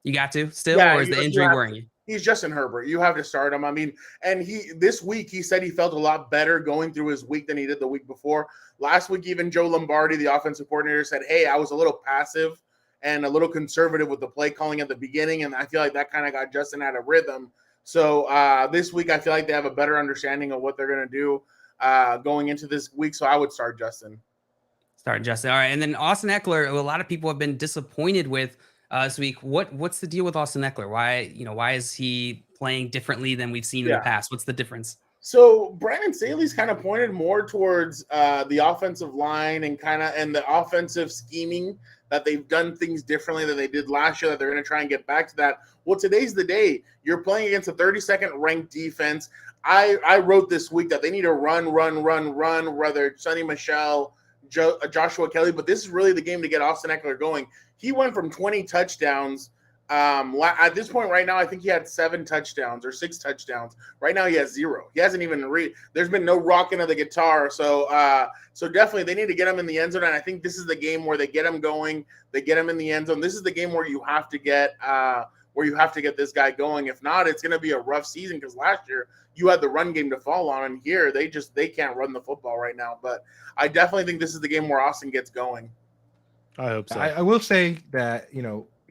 You got to still, or is the injury worrying you? He's Justin Herbert. You have to start him. I mean, and this week he said he felt a lot better going through his week than he did the week before. Last week, even Joe Lombardi, the offensive coordinator, said, "Hey, I was a little passive and a little conservative with the play calling at the beginning, and I feel like that kind of got Justin out of rhythm." So this week, I feel like they have a better understanding of what they're going to do going into this week. So I would start Justin. Start Justin. All right, and then Austin Eckler, who a lot of people have been disappointed with this week. What's the deal with Austin Eckler? Why is he playing differently than we've seen in the past? What's the difference? So Brandon Staley's kind of pointed more towards the offensive line and the offensive scheming, that they've done things differently than they did last year, that they're going to try and get back to that. Well, today's the day. You're playing against a 32nd ranked defense. I wrote this week that they need to run, whether it's Sonny Michel, Joshua Kelly, but this is really the game to get Austin Eckler going. He went from 20 touchdowns. At this point right now, I think he had 7 touchdowns or 6 touchdowns. Right now he has 0. He hasn't even there's been no rocking of the guitar. So definitely they need to get him in the end zone. And I think this is the game where they get him going. They get him in the end zone. This is the game where you have to get this guy going. If not, it's going to be a rough season, because last year you had the run game to fall on, and here they can't run the football right now. But I definitely think this is the game where Austin gets going. I hope so. I will say that,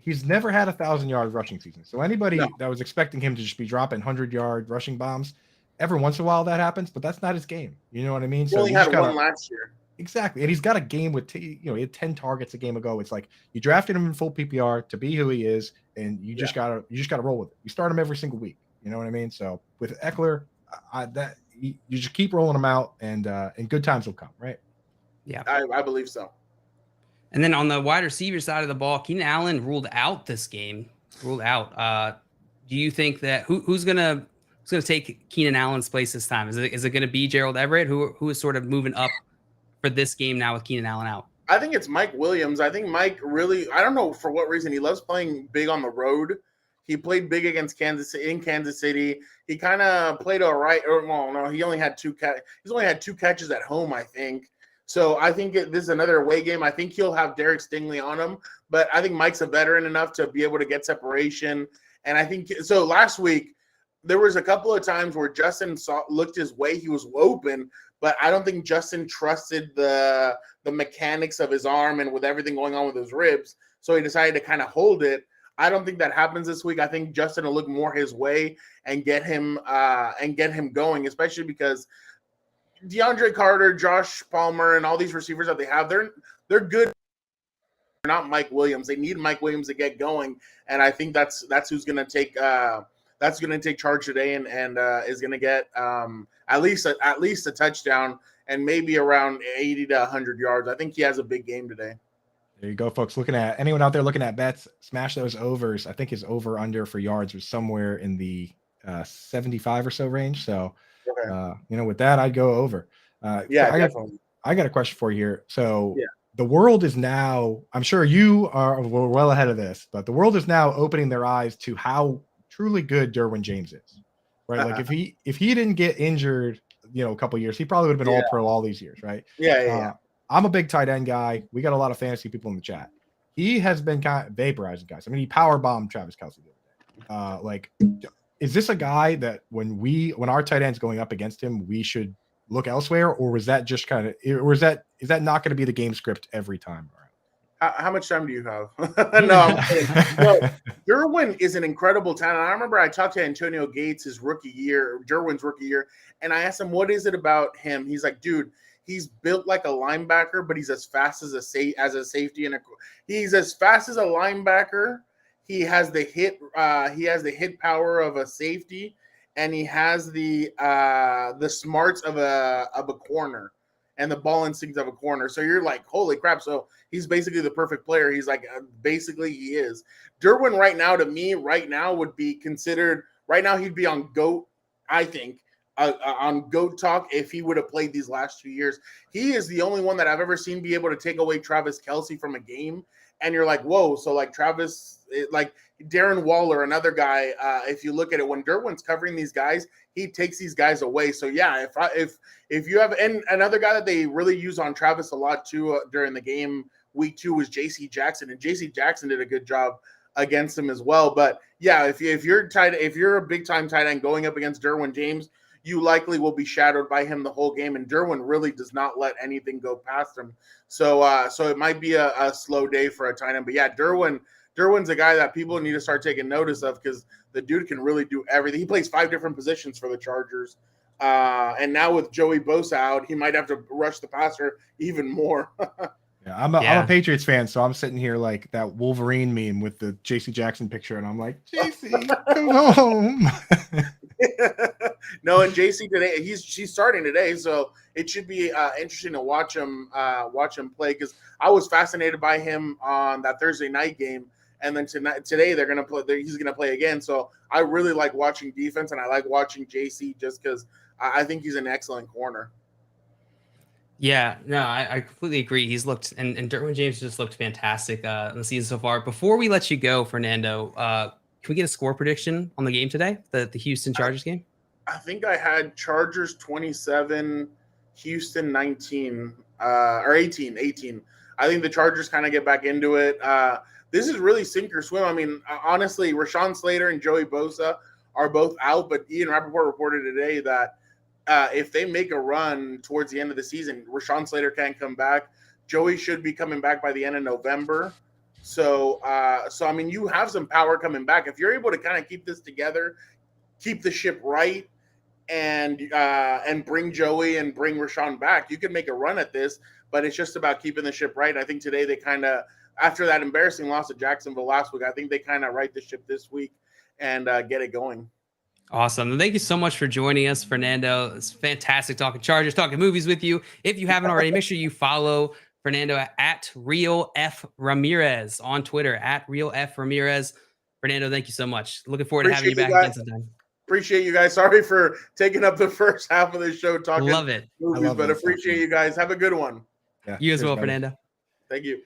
he's never had 1,000-yard rushing season. So anybody that was expecting him to just be dropping 100-yard rushing bombs, every once in a while that happens, but that's not his game. You know what I mean? He only had one last year. Exactly. And he's got a game with, he had 10 targets a game ago. It's like you drafted him in full PPR to be who he is, and you just gotta roll with it. You start him every single week. You know what I mean? So with Eckler, you just keep rolling him out, and good times will come, right? Yeah, I believe so. And then on the wide receiver side of the ball, Keenan Allen ruled out this game. Do you think that who's gonna take Keenan Allen's place this time? Is it gonna be Gerald Everett, who is sort of moving up for this game now with Keenan Allen out? I think it's Mike Williams. I think Mike really, I don't know for what reason, he loves playing big on the road. He played big against Kansas City. He kind of played all right. Or well, no, he only had two catches at home, I think. So I think this is another away game. I think he'll have Derek Stingley on him, but I think Mike's a veteran enough to be able to get separation. And I think so. Last week there was a couple of times where Justin looked his way. He was open, but I don't think Justin trusted the mechanics of his arm and with everything going on with his ribs. So he decided to kind of hold it. I don't think that happens this week. I think Justin will look more his way and get him going, especially because DeAndre Carter, Josh Palmer, and all these receivers that they have, they're good. They're not Mike Williams. They need Mike Williams to get going, and I think that's who's going to take charge today and is going to get at least a touchdown and maybe around 80 to 100 yards. I think he has a big game today. There you go, folks. Anyone out there looking at bets, smash those overs. I think his over under for yards was somewhere in the 75 or so range. So, with that, I'd go over. Definitely. I got a question for you here. So the world is now, I'm sure you are well ahead of this, but the world is now opening their eyes to how truly good Derwin James is, right? Like if he didn't get injured, a couple of years, he probably would have been all pro all these years, right? Yeah. I'm a big tight end guy. We got a lot of fantasy people in the chat. He has been kind of vaporizing guys. I mean, he power bombed Travis Kelce the other day. Is this a guy that when our tight end's going up against him, we should look elsewhere, or was that just is that not going to be the game script every time around? How much time do you have? No, I'm kidding. No, Derwin is an incredible talent. I remember I talked to Antonio Gates Derwin's rookie year, and I asked him, what is it about him? He's like, dude, he's built like a linebacker, but he's as fast as a safety, and he's as fast as a linebacker. He has the hit power of a safety, and he has the smarts of a corner and the ball instincts of a corner. So you're like, holy crap. So he's basically the perfect player. He's like, basically he is. Derwin right now would be considered, right now he'd be on GOAT, I think, on GOAT talk if he would have played these last 2 years. He is the only one that I've ever seen be able to take away Travis Kelce from a game. And you're like, whoa. So like Travis, like Darren Waller, another guy, if you look at it, when Derwin's covering these guys, he takes these guys away. So yeah, if you have, and another guy that they really use on Travis a lot too during the game week 2 was J.C. Jackson, and J.C. Jackson did a good job against him as well. But yeah, if you're a big time tight end going up against Derwin James, you likely will be shadowed by him the whole game. And Derwin really does not let anything go past him. So it might be a slow day for a tight end. But yeah, Derwin's a guy that people need to start taking notice of because the dude can really do everything. He plays 5 different positions for the Chargers. And now with Joey Bosa out, he might have to rush the passer even more. I'm a Patriots fan, so I'm sitting here like that Wolverine meme with the J.C. Jackson picture, and I'm like, J.C., come home. No, and JC today, she's starting today, so it should be interesting to watch him play because I was fascinated by him on that Thursday night game, and then today they're gonna play. He's gonna play again, so I really like watching defense, and I like watching JC just because I think he's an excellent corner. Yeah, no, I completely agree. He's looked, and Derwin James just looked fantastic in the season so far. Before we let you go, Fernando, can we get a score prediction on the game today, the Houston Chargers game? I think I had Chargers 27, Houston 19, or 18. I think the Chargers kind of get back into it. This is really sink or swim. I mean, honestly, Rashawn Slater and Joey Bosa are both out, but Ian Rappaport reported today that if they make a run towards the end of the season, Rashawn Slater can't come back. Joey should be coming back by the end of November. So I mean, you have some power coming back. If you're able to kind of keep this together, keep the ship right, and bring Joey and bring Rashawn back, you can make a run at this, but it's just about keeping the ship right. I think today they kind of, after that embarrassing loss to Jacksonville last week, I think they kind of right the ship this week and get it going. Awesome. Thank you so much for joining us, Fernando. It's fantastic talking Chargers, talking movies with you. If you haven't already, make sure you follow Fernando at Real F Ramirez on Twitter, at Real F Ramirez. Fernando, thank you so much. Looking forward to having you back again sometime. Appreciate you guys. Sorry for taking up the first half of the show talking Love it. movies, but appreciate you guys. Have a good one. Yeah, you as well, Fernando. Thank you.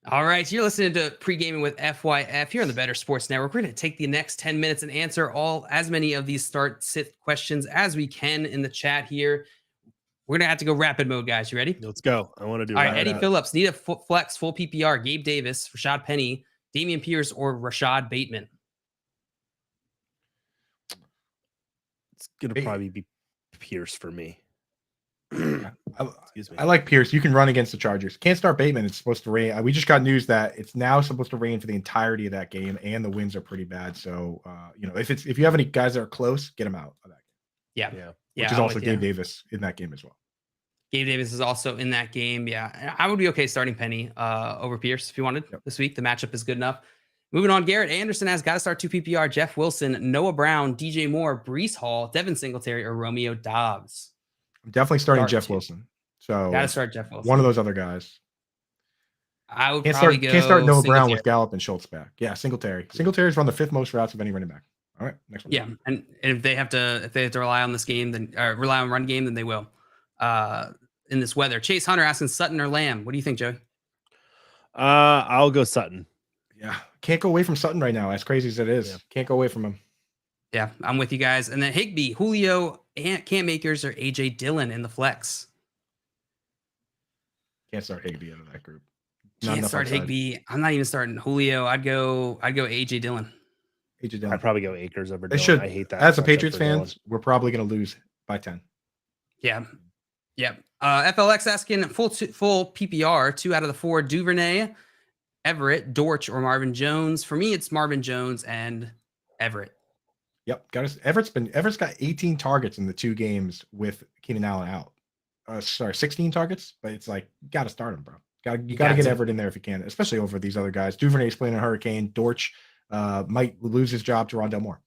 All right, you're listening to Pre-Gaming with FYF here on the Better Sports Network. We're going to take the next 10 minutes and answer as many of these start-sit questions as we can in the chat here. We're going to have to go rapid mode, guys. You ready? Let's go. I want to do All right, Eddie Phillips, need a flex, full PPR, Gabe Davis, Rashad Penny, Damian Pierce, or Rashad Bateman? It's going to probably be Pierce for me. Excuse me. I like Pierce. You can run against the Chargers. Can't start Bateman. It's supposed to rain. We just got news that it's now supposed to rain for the entirety of that game, and the winds are pretty bad. So, if you have any guys that are close, get them out of that game. Yeah. Which is also Gabe Davis in that game as well. Gabe Davis is also in that game. Yeah, I would be okay starting Penny over Pierce if you wanted this week. The matchup is good enough. Moving on, Garrett Anderson has got to start 2 PPR. Jeff Wilson, Noah Brown, DJ Moore, Breece Hall, Devin Singletary, or Romeo Doubs. I'm definitely starting Jeff Wilson. So gotta start Jeff Wilson. One of those other guys. I would can't start Noah Brown with Gallup and Schultz back. Yeah, Singletary. Singletary's run the 5th most routes of any running back. All right, next one. Yeah, and if they have to rely on this game, then rely on run game, then they will. In this weather, Chase Hunter asking Sutton or Lamb. What do you think, Joe? I'll go Sutton. Yeah, can't go away from Sutton right now. As crazy as it is, can't go away from him. Yeah, I'm with you guys. And then Higbee, Julio, and Cam Akers, or AJ Dillon in the flex. Can't start Higbee out of that group. Can't start Higbee. I'm not even starting Julio. I'd go AJ Dillon. AJ Dillon. I'd probably go Akers over They Dillon. should. I hate that. As a Patriots fans, we're probably going to lose by 10. Yeah. FLX asking full PPR, 2 out of the 4, Duvernay, Everett, Dortch, or Marvin Jones. For me, it's Marvin Jones and Everett. Yep, Everett's got 18 targets in the 2 games with Keenan Allen out. 16 targets, but it's like you got to start him, bro. You got to get Everett in there if you can, especially over these other guys. Duvernay's playing a hurricane. Dortch might lose his job to Rondell Moore.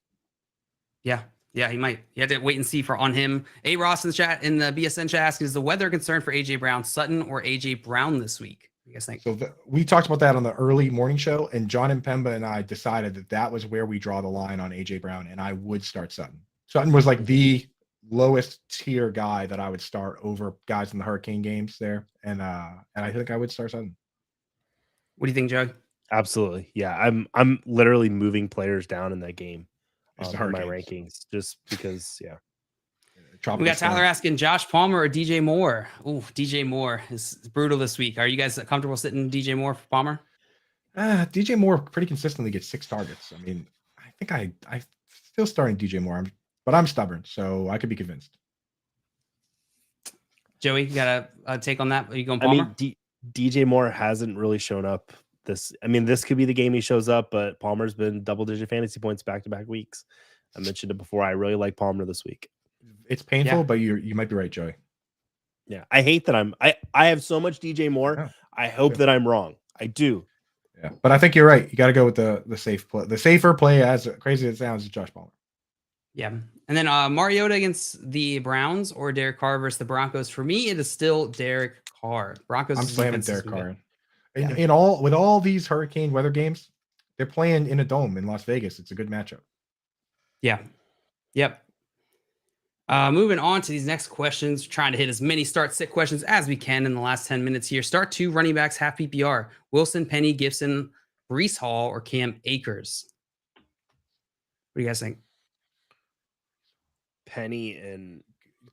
Yeah, he might. You have to wait and see on him. A Ross in the chat, in the BSN chat, asking, is the weather a concern for AJ Brown, Sutton, or AJ Brown this week? What do you guys think? So we talked about that on the early morning show, and John and Pemba and I decided that was where we draw the line on AJ Brown, and I would start Sutton. Sutton was like the lowest tier guy that I would start over guys in the hurricane games there, and I think I would start Sutton. What do you think, Joe? Absolutely, yeah. I'm literally moving players down in that game in my rankings just because, yeah. We got Tyler asking Josh Palmer or DJ Moore. Ooh, DJ Moore is brutal this week. Are you guys comfortable sitting DJ Moore for Palmer? DJ Moore pretty consistently gets 6 targets. I mean, I think I still starting DJ Moore, but I'm stubborn, so I could be convinced. Joey, you got a take on that? Are you going Palmer? I mean, DJ Moore hasn't really shown up this could be the game he shows up, but Palmer's been double-digit fantasy points back-to-back weeks. I mentioned it before. I really like Palmer this week. It's painful, but you might be right, Joey. Yeah, I hate that I have so much DJ Moore. Yeah. I hope that I'm wrong. I do. Yeah, but I think you're right. You got to go with the safe play. The safer play, as crazy as it sounds, is Josh Palmer. Yeah, and then Mariota against the Browns or Derek Carr versus the Broncos. For me, it is still Derek Carr. Broncos. I'm slamming Derek Carr. In all these hurricane weather games, they're playing in a dome in Las Vegas. It's a good matchup. Yeah. Yep. Moving on to these next questions, trying to hit as many start-sit questions as we can in the last 10 minutes here. Start 2 running backs, half PPR. Wilson, Penny, Gibson, Breece Hall, or Cam Akers. What do you guys think? Penny and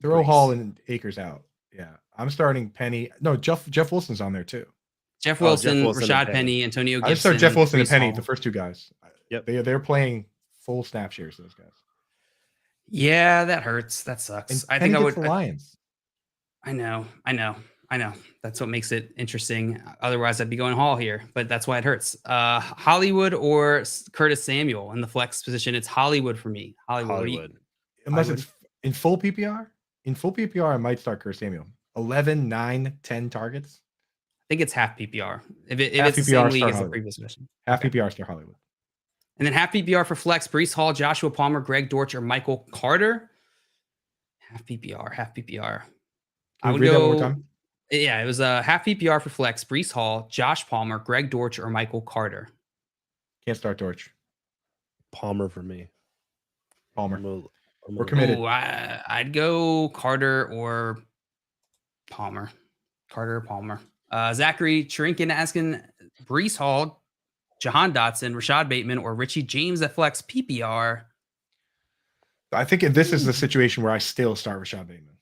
throw Hall and Akers out. Yeah, I'm starting Penny. No, Jeff Wilson's on there too. Jeff Wilson, Rashad Penny, Antonio Gibson. I start Jeff Wilson and Penny, Hall. The first 2 guys. Yep, they're playing full snap shares. Those guys. Yeah, that hurts. That sucks. And I think I would. The Lions. I know. That's what makes it interesting. Otherwise, I'd be going Hall here, but that's why it hurts. Hollywood or Curtis Samuel in the flex position. It's Hollywood for me. Hollywood. Unless it's in full PPR. In full PPR, I might start Curtis Samuel. 11, 9, 10 targets. I think it's half PPR. If it's the same league as the previous mission. Half PPR, start Hollywood. And then half PPR for flex, Breece Hall, Joshua Palmer, Greg Dortch, or Michael Carter. Half PPR. I would read that one go. more time? Yeah, it was a half PPR for flex, Breece Hall, Josh Palmer, Greg Dortch, or Michael Carter. Can't start Dortch. Palmer for me. Palmer. We're committed. Ooh, I'd go Carter or Palmer. Zachary Trinken asking Breece Hall, Jahan Dotson, Rashad Bateman, or Richie James at flex PPR. I think this is the situation where I still start Rashad Bateman.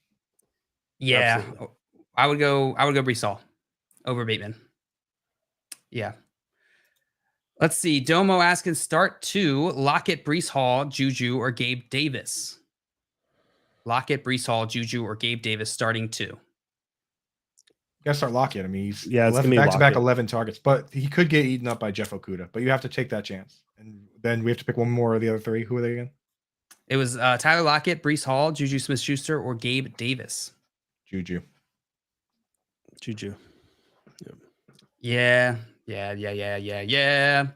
Yeah, Absolutely. I would go Breece Hall over Bateman. Yeah. Let's see. Domo asking start 2, Lockett, Breece Hall, Juju, or Gabe Davis. Lockett, Breece Hall, Juju, or Gabe Davis starting 2. You gotta start Lockett. I mean, he's it's gonna be back-to-back Lockett. 11 targets, but he could get eaten up by Jeff Okudah. But you have to take that chance. And then we have to pick one more of the other 3. Who are they again? It was Tyler Lockett, Breece Hall, Juju Smith-Schuster, or Gabe Davis. Juju. Yeah. JL,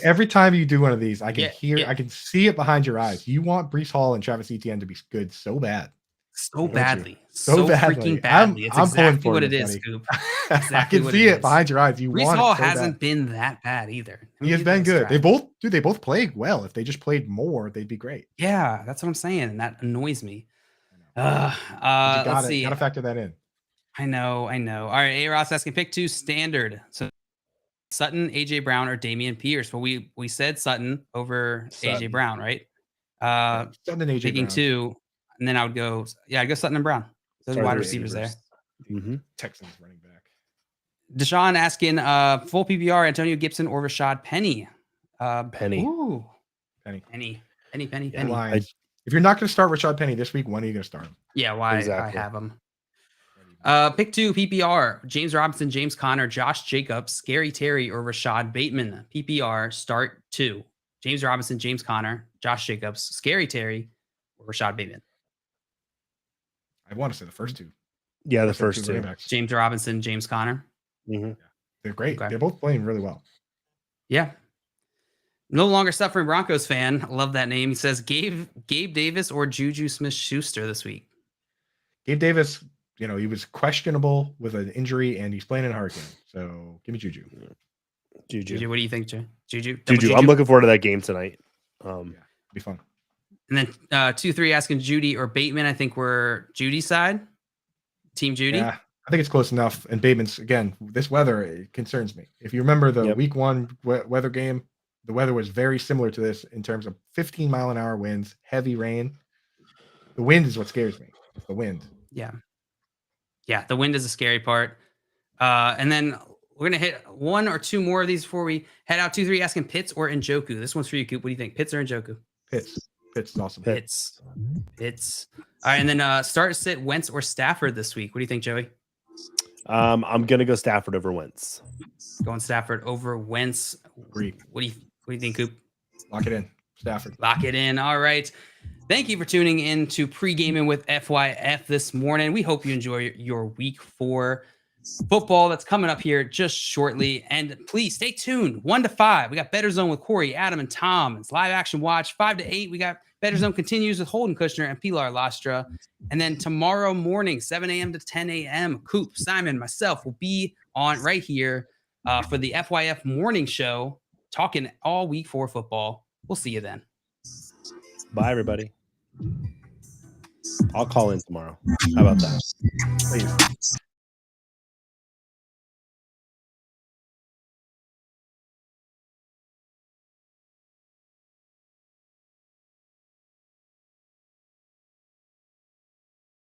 every time you do one of these, I can see it behind your eyes. You want Breece Hall and Travis Etienne to be good so bad. So badly. So badly. Freaking badly. It's I'm exactly pulling what for it you, is, buddy. Scoop. I Exactly can what see it it is. behind your eyes. You Breece want Hall it so hasn't bad. been that bad either. He has been good. They both played well. If they just played more, they'd be great. Yeah, that's what I'm saying. And that annoys me. Let's see. Gotta factor that in. I know. All right, A Ross asking pick 2 standard. So Sutton, AJ Brown, or Damian Pierce. Well, we said Sutton over AJ Brown, right? Sutton and AJ picking Brown. 2, and then I'd go Sutton and Brown. Those are wide receivers there. Texans running back. Deshaun asking full PPR, Antonio Gibson or Rashad Penny. Penny. Ooh. Penny. Penny. Lions. If you're not going to start Rashad Penny this week, when are you going to start him? Yeah, why Exactly. I have him. Pick 2 PPR, James Robinson, James Conner, Josh Jacobs, Scary Terry, or Rashad Bateman. PPR start 2, James Robinson, James Conner, Josh Jacobs, Scary Terry, or Rashad Bateman. I want to say the first 2. Yeah, the first 2. James Robinson, James Conner. Mm-hmm. They're great. Okay. They're both playing really well. Yeah. No longer suffering Broncos fan. I love that name. He says Gabe Davis or Juju Smith-Schuster this week. Gabe Davis, he was questionable with an injury, and he's playing in a hurricane. So give me Juju. Juju, what do you think, Juju? Juju. I'm looking forward to that game tonight. It'll be fun. And then 2-3 asking Judy or Bateman. I think we're Judy's side. Team Judy. Yeah, I think it's close enough. And Bateman's, again, this weather, it concerns me. If you remember the week 1 weather game, the weather was very similar to this in terms of 15-mile-an-hour winds, heavy rain. The wind is what scares me. It's the wind. Yeah, the wind is a scary part. And then we're going to hit 1 or 2 more of these before we head out. 2-3 asking Pitts or Njoku. This one's for you, Coop. What do you think? Pitts or Njoku? Pitts is awesome. Pitts. All right, and then start sit Wentz or Stafford this week. What do you think, Joey? I'm gonna go Stafford over Wentz. Going Stafford over Wentz. Agreed. What do you think, Coop? Lock it in. Stafford. Lock it in. All right. Thank you for tuning in to Pre-Gaming with FYF this morning. We hope you enjoy your week 4 football that's coming up here just shortly. And please stay tuned. 1 to 5. We got Better Zone with Corey, Adam, and Tom. It's live action watch. 5 to 8. We got Better Zone continues with Holden Kushner and Pilar Lastra. And then tomorrow morning, 7 a.m. to 10 a.m., Coop, Simon, myself will be on right here for the FYF morning show, talking all week 4 football. We'll see you then. Bye, everybody. I'll call in tomorrow. How about that? Please.